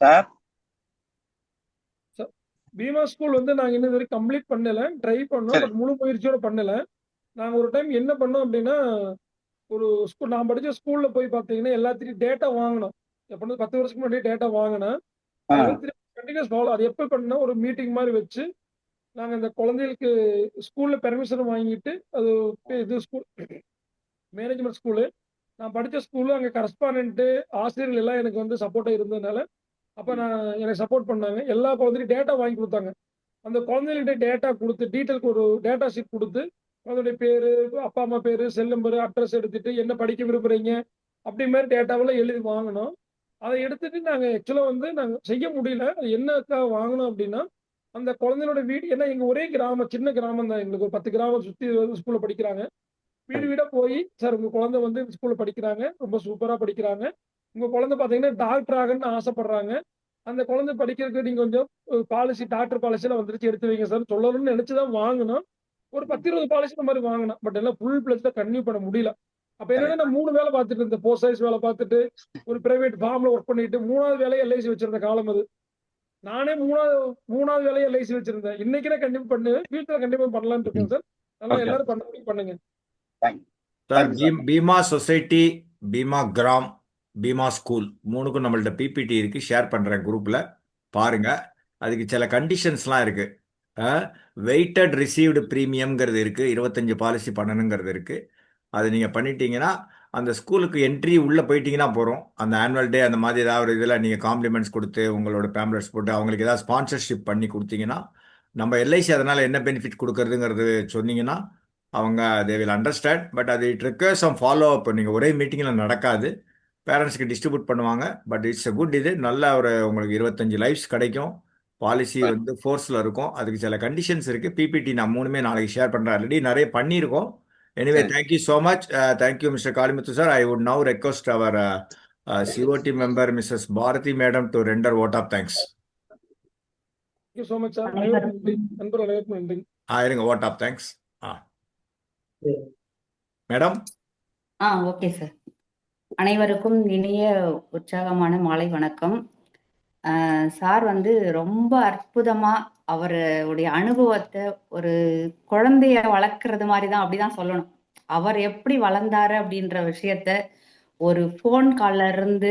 சார் பீமா ஸ்கூல் வந்து நாங்க இன்னும் வரைக்கும் கம்ப்ளீட் பண்ணல, ட்ரை பண்ணோம், சரி பட் முழு முயற்சியோட பண்ணல. நாங்க ஒரு டைம் என்ன பண்ணோம் அப்படின்னா, ஒரு ஸ்கூல் நான் படிச்ச ஸ்கூல்ல போய் பார்த்தீங்கன்னா எல்லாத்தையும் டேட்டா வாங்கினோம். எப்படின்னா 10 வருஷத்துக்கு முன்னாடி டேட்டா வாங்கினேன். ஆ அது வந்து கண்டினியூஸ் ஃபாலோ. அது எப்போ பண்ணா ஒரு மீட்டிங் மாதிரி வச்சு நாங்க இந்த குழந்தைகளுக்கு ஸ்கூல்ல பெர்மிஷன் வாங்கிட்டு, அது இது ஸ்கூல் மேனேஜ்மெண்ட் ஸ்கூலு. நான் படிச்ச ஸ்கூலு, அங்க கரஸ்பாண்டன்ட் ஆசிரியர்கள் எல்லாம் எனக்கு வந்து சப்போர்ட்டா இருந்ததுனால, அப்ப நான் எனக்கு சப்போர்ட் பண்ணாங்க. எல்லா குழந்தையும் டேட்டா வாங்கி கொடுத்தாங்க. அந்த குழந்தைகிட்ட டேட்டா கொடுத்து டீட்டெயிலுக்கு ஒரு டேட்டா ஷீட் கொடுத்து, குழந்தையுடைய பேரு, அப்பா அம்மா பேரு, செல் நம்பரு, அட்ரஸ் எடுத்துட்டு என்ன படிக்க விரும்புறீங்க அப்படி மாதிரி டேட்டாவெல்லாம் எழுதி வாங்கினோம். அதை எடுத்துட்டு நாங்க ஆக்சுவலா வந்து நாங்க செய்ய முடியல. அது என்னக்காக வாங்கினோம் அப்படின்னா, அந்த குழந்தையோட வீடு, ஏன்னா எங்க ஒரே கிராமம், சின்ன கிராமம் தான், எங்களுக்கு ஒரு 10 கிராமம் சுத்தி ஸ்கூல்ல படிக்கிறாங்க. வீடு வீடா போய், சார் உங்க குழந்தை வந்து இந்த ஸ்கூல்ல படிக்கிறாங்க, ரொம்ப சூப்பரா படிக்கிறாங்க, உங்க குழந்தை பாத்தீங்கன்னா டாக்டர் ஆகணும்னு ஆசைப்படுறாங்க, அந்த குழந்தை படிக்கிறதுக்கு நீங்க கொஞ்சம் பாலிசி, டாக்டர் பாலிசி எல்லாம் வந்துருச்சு, எடுத்து வைங்க சார் சொல்லணும்னு நினைச்சுதான் வாங்கினோம். ஒரு 10-20 பாலிசி இந்த மாதிரி வாங்கினோம். பட் எல்லாம் ஃபுல் பிளட்ல கன்டினியூ பண்ண முடியல. அப்ப என்னன்னா, நான் 3 வேலை பார்த்துட்டு இருந்தேன். போஸ்ட் ஆஃபீஸ் வேலை பார்த்துட்டு, ஒரு பிரைவேட் ஃபார்ம்ல ஒர்க் பண்ணிட்டு, 3வது வேலையை எல்ஐசி வச்சிருந்த காலம் அது. நானே 3வது வேலையை எல்ஐசி வச்சிருந்தேன். இன்னைக்கு நான் கண்டிப்பா பண்ணுவேன், ஃபியூச்சர்ல கண்டிப்பா பண்ணலாம்னு இருக்கேன் சார். நல்லா ஓகே எல்லாரும் பண்ண முடியும், பண்ணுங்க. Thank you sir thank you sir. Bima society, Bima Gram, Bima school மூணுக்கும் நம்மள்ட்ட பிபிடி இருக்கு, ஷேர் பண்றேன் குரூப்ல, பாருங்க. அதுக்கு சில கண்டிஷன்ஸ்லாம் இருக்கு. வெயிட்டட் ரிசீவ்டு ப்ரீமியம்ங்கிறது இருக்கு, 25 பாலிசி பண்ணணுங்கிறது இருக்கு. அது நீங்க பண்ணிட்டீங்கன்னா அந்த ஸ்கூலுக்கு என்ட்ரி உள்ள போயிட்டீங்கன்னா போறோம். அந்த ஆனுவல் டே அந்த மாதிரி ஏதாவது ஒரு இதில் நீங்க காம்ப்ளிமெண்ட்ஸ் கொடுத்து உங்களோட பேம்லெட்ஸ் போட்டு அவங்களுக்கு ஏதாவது ஸ்பான்சர்ஷிப் பண்ணி கொடுத்தீங்கன்னா, நம்ம எல்ஐசி அதனால என்ன பெனிஃபிட் கொடுக்கறதுங்கிறது சொன்னீங்கன்னா அவங்க தே வில் அண்டர்ஸ்டாண்ட். பட் அது it requires some follow up. நீங்கள் ஒரே மீட்டிங்கில் நடக்காது, பேரண்ட்ஸ்க்கு டிஸ்ட்ரிபியூட் பண்ணுவாங்க. பட் இட்ஸ் a குட், இது நல்ல ஒரு உங்களுக்கு 25 லைஃப்ஸ் கிடைக்கும். பாலிசி வந்து ஃபோர்ஸில் இருக்கும். அதுக்கு சில கண்டிஷன்ஸ் இருக்குது. பிபிடி நான் 3மே நாளைக்கு ஷேர் பண்ணுறேன். ஆல்ரெடி நிறைய பண்ணியிருக்கோம். எனிவே சரி thank you so much. Thank you mister Kalimuthu sir. I would now request our COD member missus Bharathi madam to render vote of thanks. Thank you so much sir. அனைவருக்கும் நன்றி, நண்பர் அனைவருக்கும் நன்றி. இருங்க, vote of thanks. Madam. Okay sir. அனைவருக்கும் இனிய உற்சாகமான மாலை வணக்கம். சார் வந்து ரொம்ப அற்புதமா அவருடைய அனுபவத்தை ஒரு குழந்தைய வளர்க்கறது மாதிரி தான், அப்படிதான் சொல்லணும். அவர் எப்படி வளர்ந்தாரு அப்படின்ற விஷயத்த ஒரு ஃபோன் கால்ல இருந்து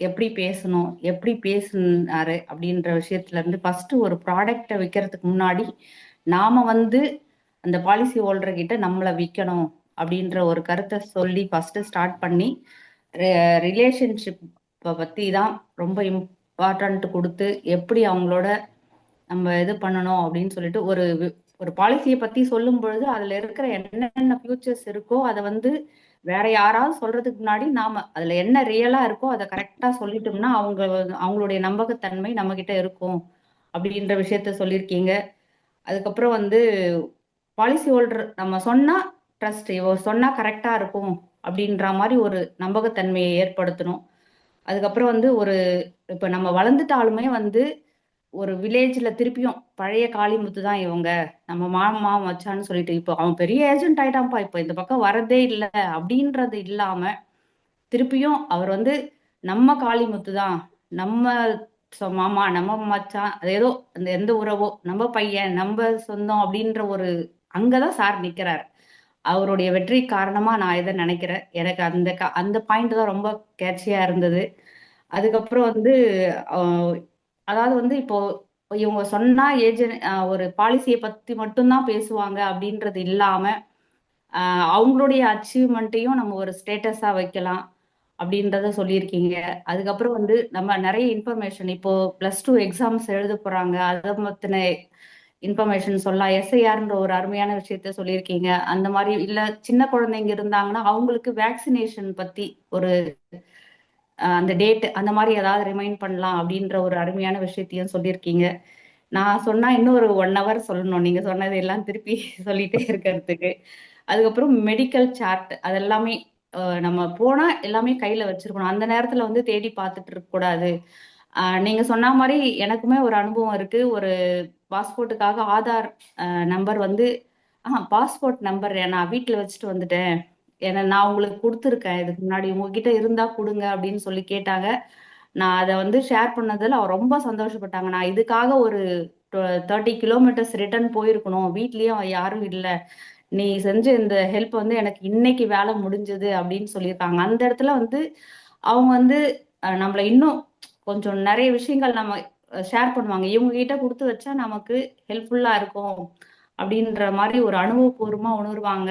எப்படி பேசணும், எப்படி பேசினாரு அப்படின்ற விஷயத்துல இருந்து ஃபர்ஸ்ட் ஒரு ப்ராடக்டை விற்கிறதுக்கு முன்னாடி நாம வந்து அந்த பாலிசி ஹோல்டர் கிட்ட நம்மளை விற்கணும் அப்படின்ற ஒரு கருத்தை சொல்லி ஃபர்ஸ்ட் ஸ்டார்ட் பண்ணி ரிலேஷன்ஷிப்பை பற்றி தான் ரொம்ப இம்பார்ட்டன்ட் கொடுத்து எப்படி அவங்களோட நம்ம இது பண்ணணும் அப்படின்னு சொல்லிட்டு ஒரு பாலிசியை பற்றி சொல்லும் பொழுது அதில் இருக்கிற என்னென்ன ஃபியூச்சர்ஸ் இருக்கோ அதை வந்து வேற யாராவது சொல்றதுக்கு முன்னாடி நாம அதில் என்ன ரியலாக இருக்கோ அதை கரெக்டாக சொல்லிட்டோம்னா அவங்களுடைய நம்பகத்தன்மை நம்மக்கிட்ட இருக்கும் அப்படின்ற விஷயத்த சொல்லியிருக்கீங்க. அதுக்கப்புறம் வந்து பாலிசி ஹோல்டர் நம்ம சொன்னா ட்ரஸ்ட், சொன்னா கரெக்டா இருக்கும் அப்படின்ற மாதிரி ஒரு நம்பகத்தன்மையை ஏற்படுத்தணும். அதுக்கப்புறம் வந்து இப்ப நம்ம வளர்ந்துட்டாலுமே வந்து ஒரு வில்லேஜ்ல திருப்பியும் பழைய காளிமுத்து தான் இவங்க, நம்ம மாமா மச்சான்னு சொல்லிட்டு இப்போ அவன் பெரிய ஏஜென்ட் ஆயிட்டான்ப்பா, இப்போ இந்த பக்கம் வரதே இல்லை அப்படின்றது இல்லாம திருப்பியும் அவர் வந்து நம்ம காளிமுத்து தான், நம்ம மாமா, நம்ம மச்சான், அது ஏதோ அந்த எந்த உறவோ, நம்ம பையன், நம்ம சொந்தம் அப்படின்ற ஒரு அங்கதான் சார் நிக்கிறார். அவருடைய வெற்றி காரணமா நான் இதை நினைக்கிறேன். எனக்கு அந்த பாயிண்ட் தான் ரொம்ப கேட்சியா இருந்தது. அதுக்கப்புறம் வந்து அதாவது வந்து இப்போ இவங்க சொன்னா ஒரு பாலிசியை பத்தி மட்டும்தான் பேசுவாங்க அப்படின்றது இல்லாம அவங்களுடைய அச்சீவ்மெண்ட்டையும் நம்ம ஒரு ஸ்டேட்டஸா வைக்கலாம் அப்படின்றத சொல்லியிருக்கீங்க. அதுக்கப்புறம் வந்து நம்ம நிறைய இன்ஃபர்மேஷன் இப்போ +2 எக்ஸாம்ஸ் எழுத போறாங்க, அதை பத்தின இன்ஃபர்மேஷன் சொல்லலாம். எஸ்ஐஆர்ன்ற ஒரு அருமையான விஷயத்த சொல்லியிருக்கீங்க. அந்த மாதிரி இல்ல சின்ன குழந்தைங்க இருந்தாங்கன்னா அவங்களுக்கு வேக்சினேஷன் பத்தி அந்த டேட் அந்த மாதிரி ஏதாவது ரிமைண்ட் பண்ணலாம் அப்படின்ற ஒரு அருமையான விஷயத்தையும் சொல்லியிருக்கீங்க. நான் சொன்னா இன்னும் ஒரு 1 hour சொல்லணும், நீங்க சொன்னது எல்லாம் திருப்பி சொல்லிட்டே இருக்கிறதுக்கு. அதுக்கப்புறம் மெடிக்கல் சார்ட் அதெல்லாமே நம்ம போனா எல்லாமே கையில வச்சிருக்கணும். அந்த நேரத்துல வந்து தேடி பார்த்துட்டு இருக்க கூடாது. நீங்க சொன்ன மாதிரி எனக்குமே ஒரு அனுபவம் இருக்கு. ஒரு பாஸ்போர்ட்டுக்காக ஆதார் நம்பர் வந்து பாஸ்போர்ட் நம்பர் நான் வீட்டில் வச்சுட்டு வந்துட்டேன். ஏன்னா நான் உங்களுக்கு கொடுத்துருக்கேன் இதுக்கு முன்னாடி, உங்ககிட்ட இருந்தா கொடுங்க அப்படின்னு சொல்லி கேட்டாங்க. நான் அதை வந்து ஷேர் பண்ணதில் அவர் ரொம்ப சந்தோஷப்பட்டாங்க. நான் இதுக்காக ஒரு 30 கிலோமீட்டர்ஸ் ரிட்டர்ன் போயிருக்கணும், வீட்லயும் யாரும் இல்லை, நீ செஞ்ச இந்த ஹெல்ப் வந்து எனக்கு இன்னைக்கு வேலை முடிஞ்சது அப்படின்னு சொல்லியிருக்காங்க. அந்த இடத்துல வந்து அவங்க வந்து நம்மளை இன்னும் கொஞ்சம் நிறைய விஷயங்கள் நம்ம ஷேர் பண்ணுவாங்க. இவங்க கிட்ட கொடுத்து வச்சா நமக்கு ஹெல்ப்ஃபுல்லா இருக்கும் அப்படின்ற மாதிரி ஒரு அனுபவபூர்வமா உணர்வாங்க.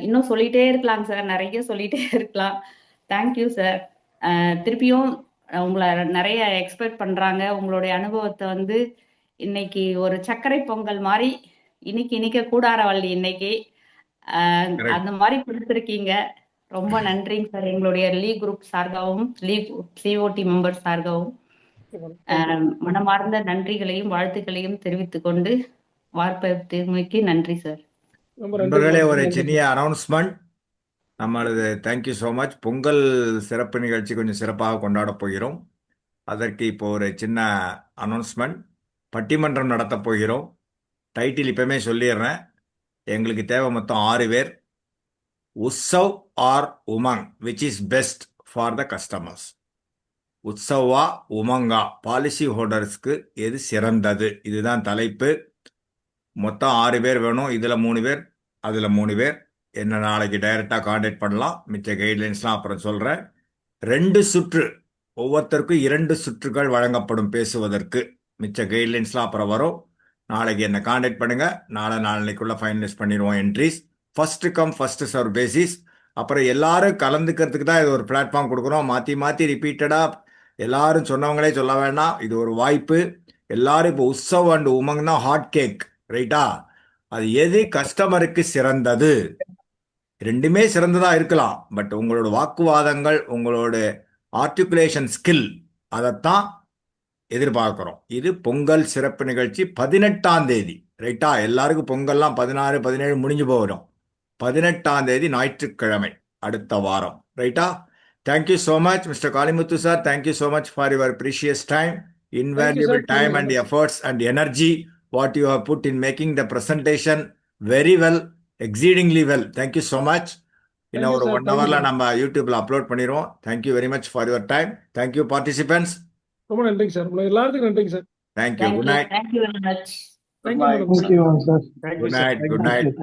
இன்னும் சொல்லிட்டே இருக்கலாங்க சார், நிறைய சொல்லிட்டே இருக்கலாம். Thank you sir. திருப்பியும் உங்களை நிறைய எக்ஸ்பெக்ட் பண்றாங்க. உங்களுடைய அனுபவத்தை வந்து இன்னைக்கு ஒரு சர்க்கரை பொங்கல் மாதிரி இன்னைக்கு இனிக்க கூடாரவள்ளி இன்னைக்கு அந்த மாதிரி கொடுத்துருக்கீங்க. ரொம்ப நன்றிங்க சார். எங்களுடைய லீக் குரூப் சார்பாகவும் சிஓடி மெம்பர் சார்பாகவும் மனமார்ந்த நன்றிகளையும் வாழ்த்துக்களையும் தெரிவித்துக் கொண்டு வார்த்தைக்கு நன்றி சார். நண்பர்களே, ஒரு சின்ன அனௌன்ஸ்மெண்ட். நம்மளது தேங்க்யூ ஸோ மச். பொங்கல் சிறப்பு நிகழ்ச்சி கொஞ்சம் சிறப்பாக கொண்டாட போகிறோம். அதற்கு இப்போ ஒரு சின்ன அனௌன்ஸ்மெண்ட். பட்டிமன்றம் நடத்த போகிறோம். டைட்டில் இப்பவுமே சொல்லிடுறேன். எங்களுக்கு தேவை மொத்தம் 6 பேர். Utsav or Umang, which is best for the customers? உற்சவா உமங்கா, பாலிசி ஹோல்டர்ஸ்க்கு எது சிறந்தது? இதுதான் தலைப்பு. மொத்தம் 6 பேர் வேணும். இதில் 3 பேர், அதில் 3 பேர். என்ன நாளைக்கு டைரெக்டாக கான்டாக்ட் பண்ணலாம். மிச்ச கைட்லைன்ஸ்லாம் அப்புறம் சொல்கிறேன். 2 சுற்று, ஒவ்வொருத்தருக்கும் 2 சுற்றுகள் வழங்கப்படும் பேசுவதற்கு. மிச்ச கைட்லைன்ஸ்லாம் அப்புறம் வரும். நாளைக்கு என்ன கான்டாக்ட் பண்ணுங்கள். நாளைக்குள்ளே ஃபைனலைஸ் பண்ணிடுவோம் entries. First come first serve basis. அப்புறம் எல்லாரும் கலந்துக்கிறதுக்கு தான் இது ஒரு பிளாட்ஃபார்ம் கொடுக்குறோம். மாற்றி மாற்றி ரிப்பீட்டடாக எல்லாரும் சொன்னவங்களே சொல்ல வேண்டாம். இது ஒரு வாய்ப்பு. எல்லாரும் இப்போ உற்சவ் அண்ட் உமங்னா ஹாட் கேக், ரைட்டா? அது எது கஸ்டமருக்கு சிறந்தது? ரெண்டுமே சிறந்ததா இருக்கலாம். பட் உங்களோட வாக்குவாதங்கள், உங்களோட ஆர்டிகுலேஷன் ஸ்கில், அதைத்தான் எதிர்பார்க்கிறோம். இது பொங்கல் சிறப்பு நிகழ்ச்சி 18ஆம் தேதி, ரைட்டா? எல்லாருக்கும் பொங்கல்லாம் 16, 17 முடிஞ்சு போகிறோம். 18ஆம் தேதி ஞாயிற்றுக்கிழமை, அடுத்த வாரம், ரைட்டா? Thank you so much mister Kalimuthu sir. Thank you so much for your precious time, invaluable time and efforts and energy what you have put in making the presentation very well, exceedingly well. Thank you so much. இன்னும் ஒரு 1 hourல நம்ம யூடியூப்ல அப்லோட் பண்ணிடுவோம். Thank you very much for your time. Thank you participants. ரொம்ப நன்றிங்க சார். எல்லாருக்கும் நன்றிங்க sir. Thank you. Good night. Thank you very much. Thank you, sir. Good night. Good night.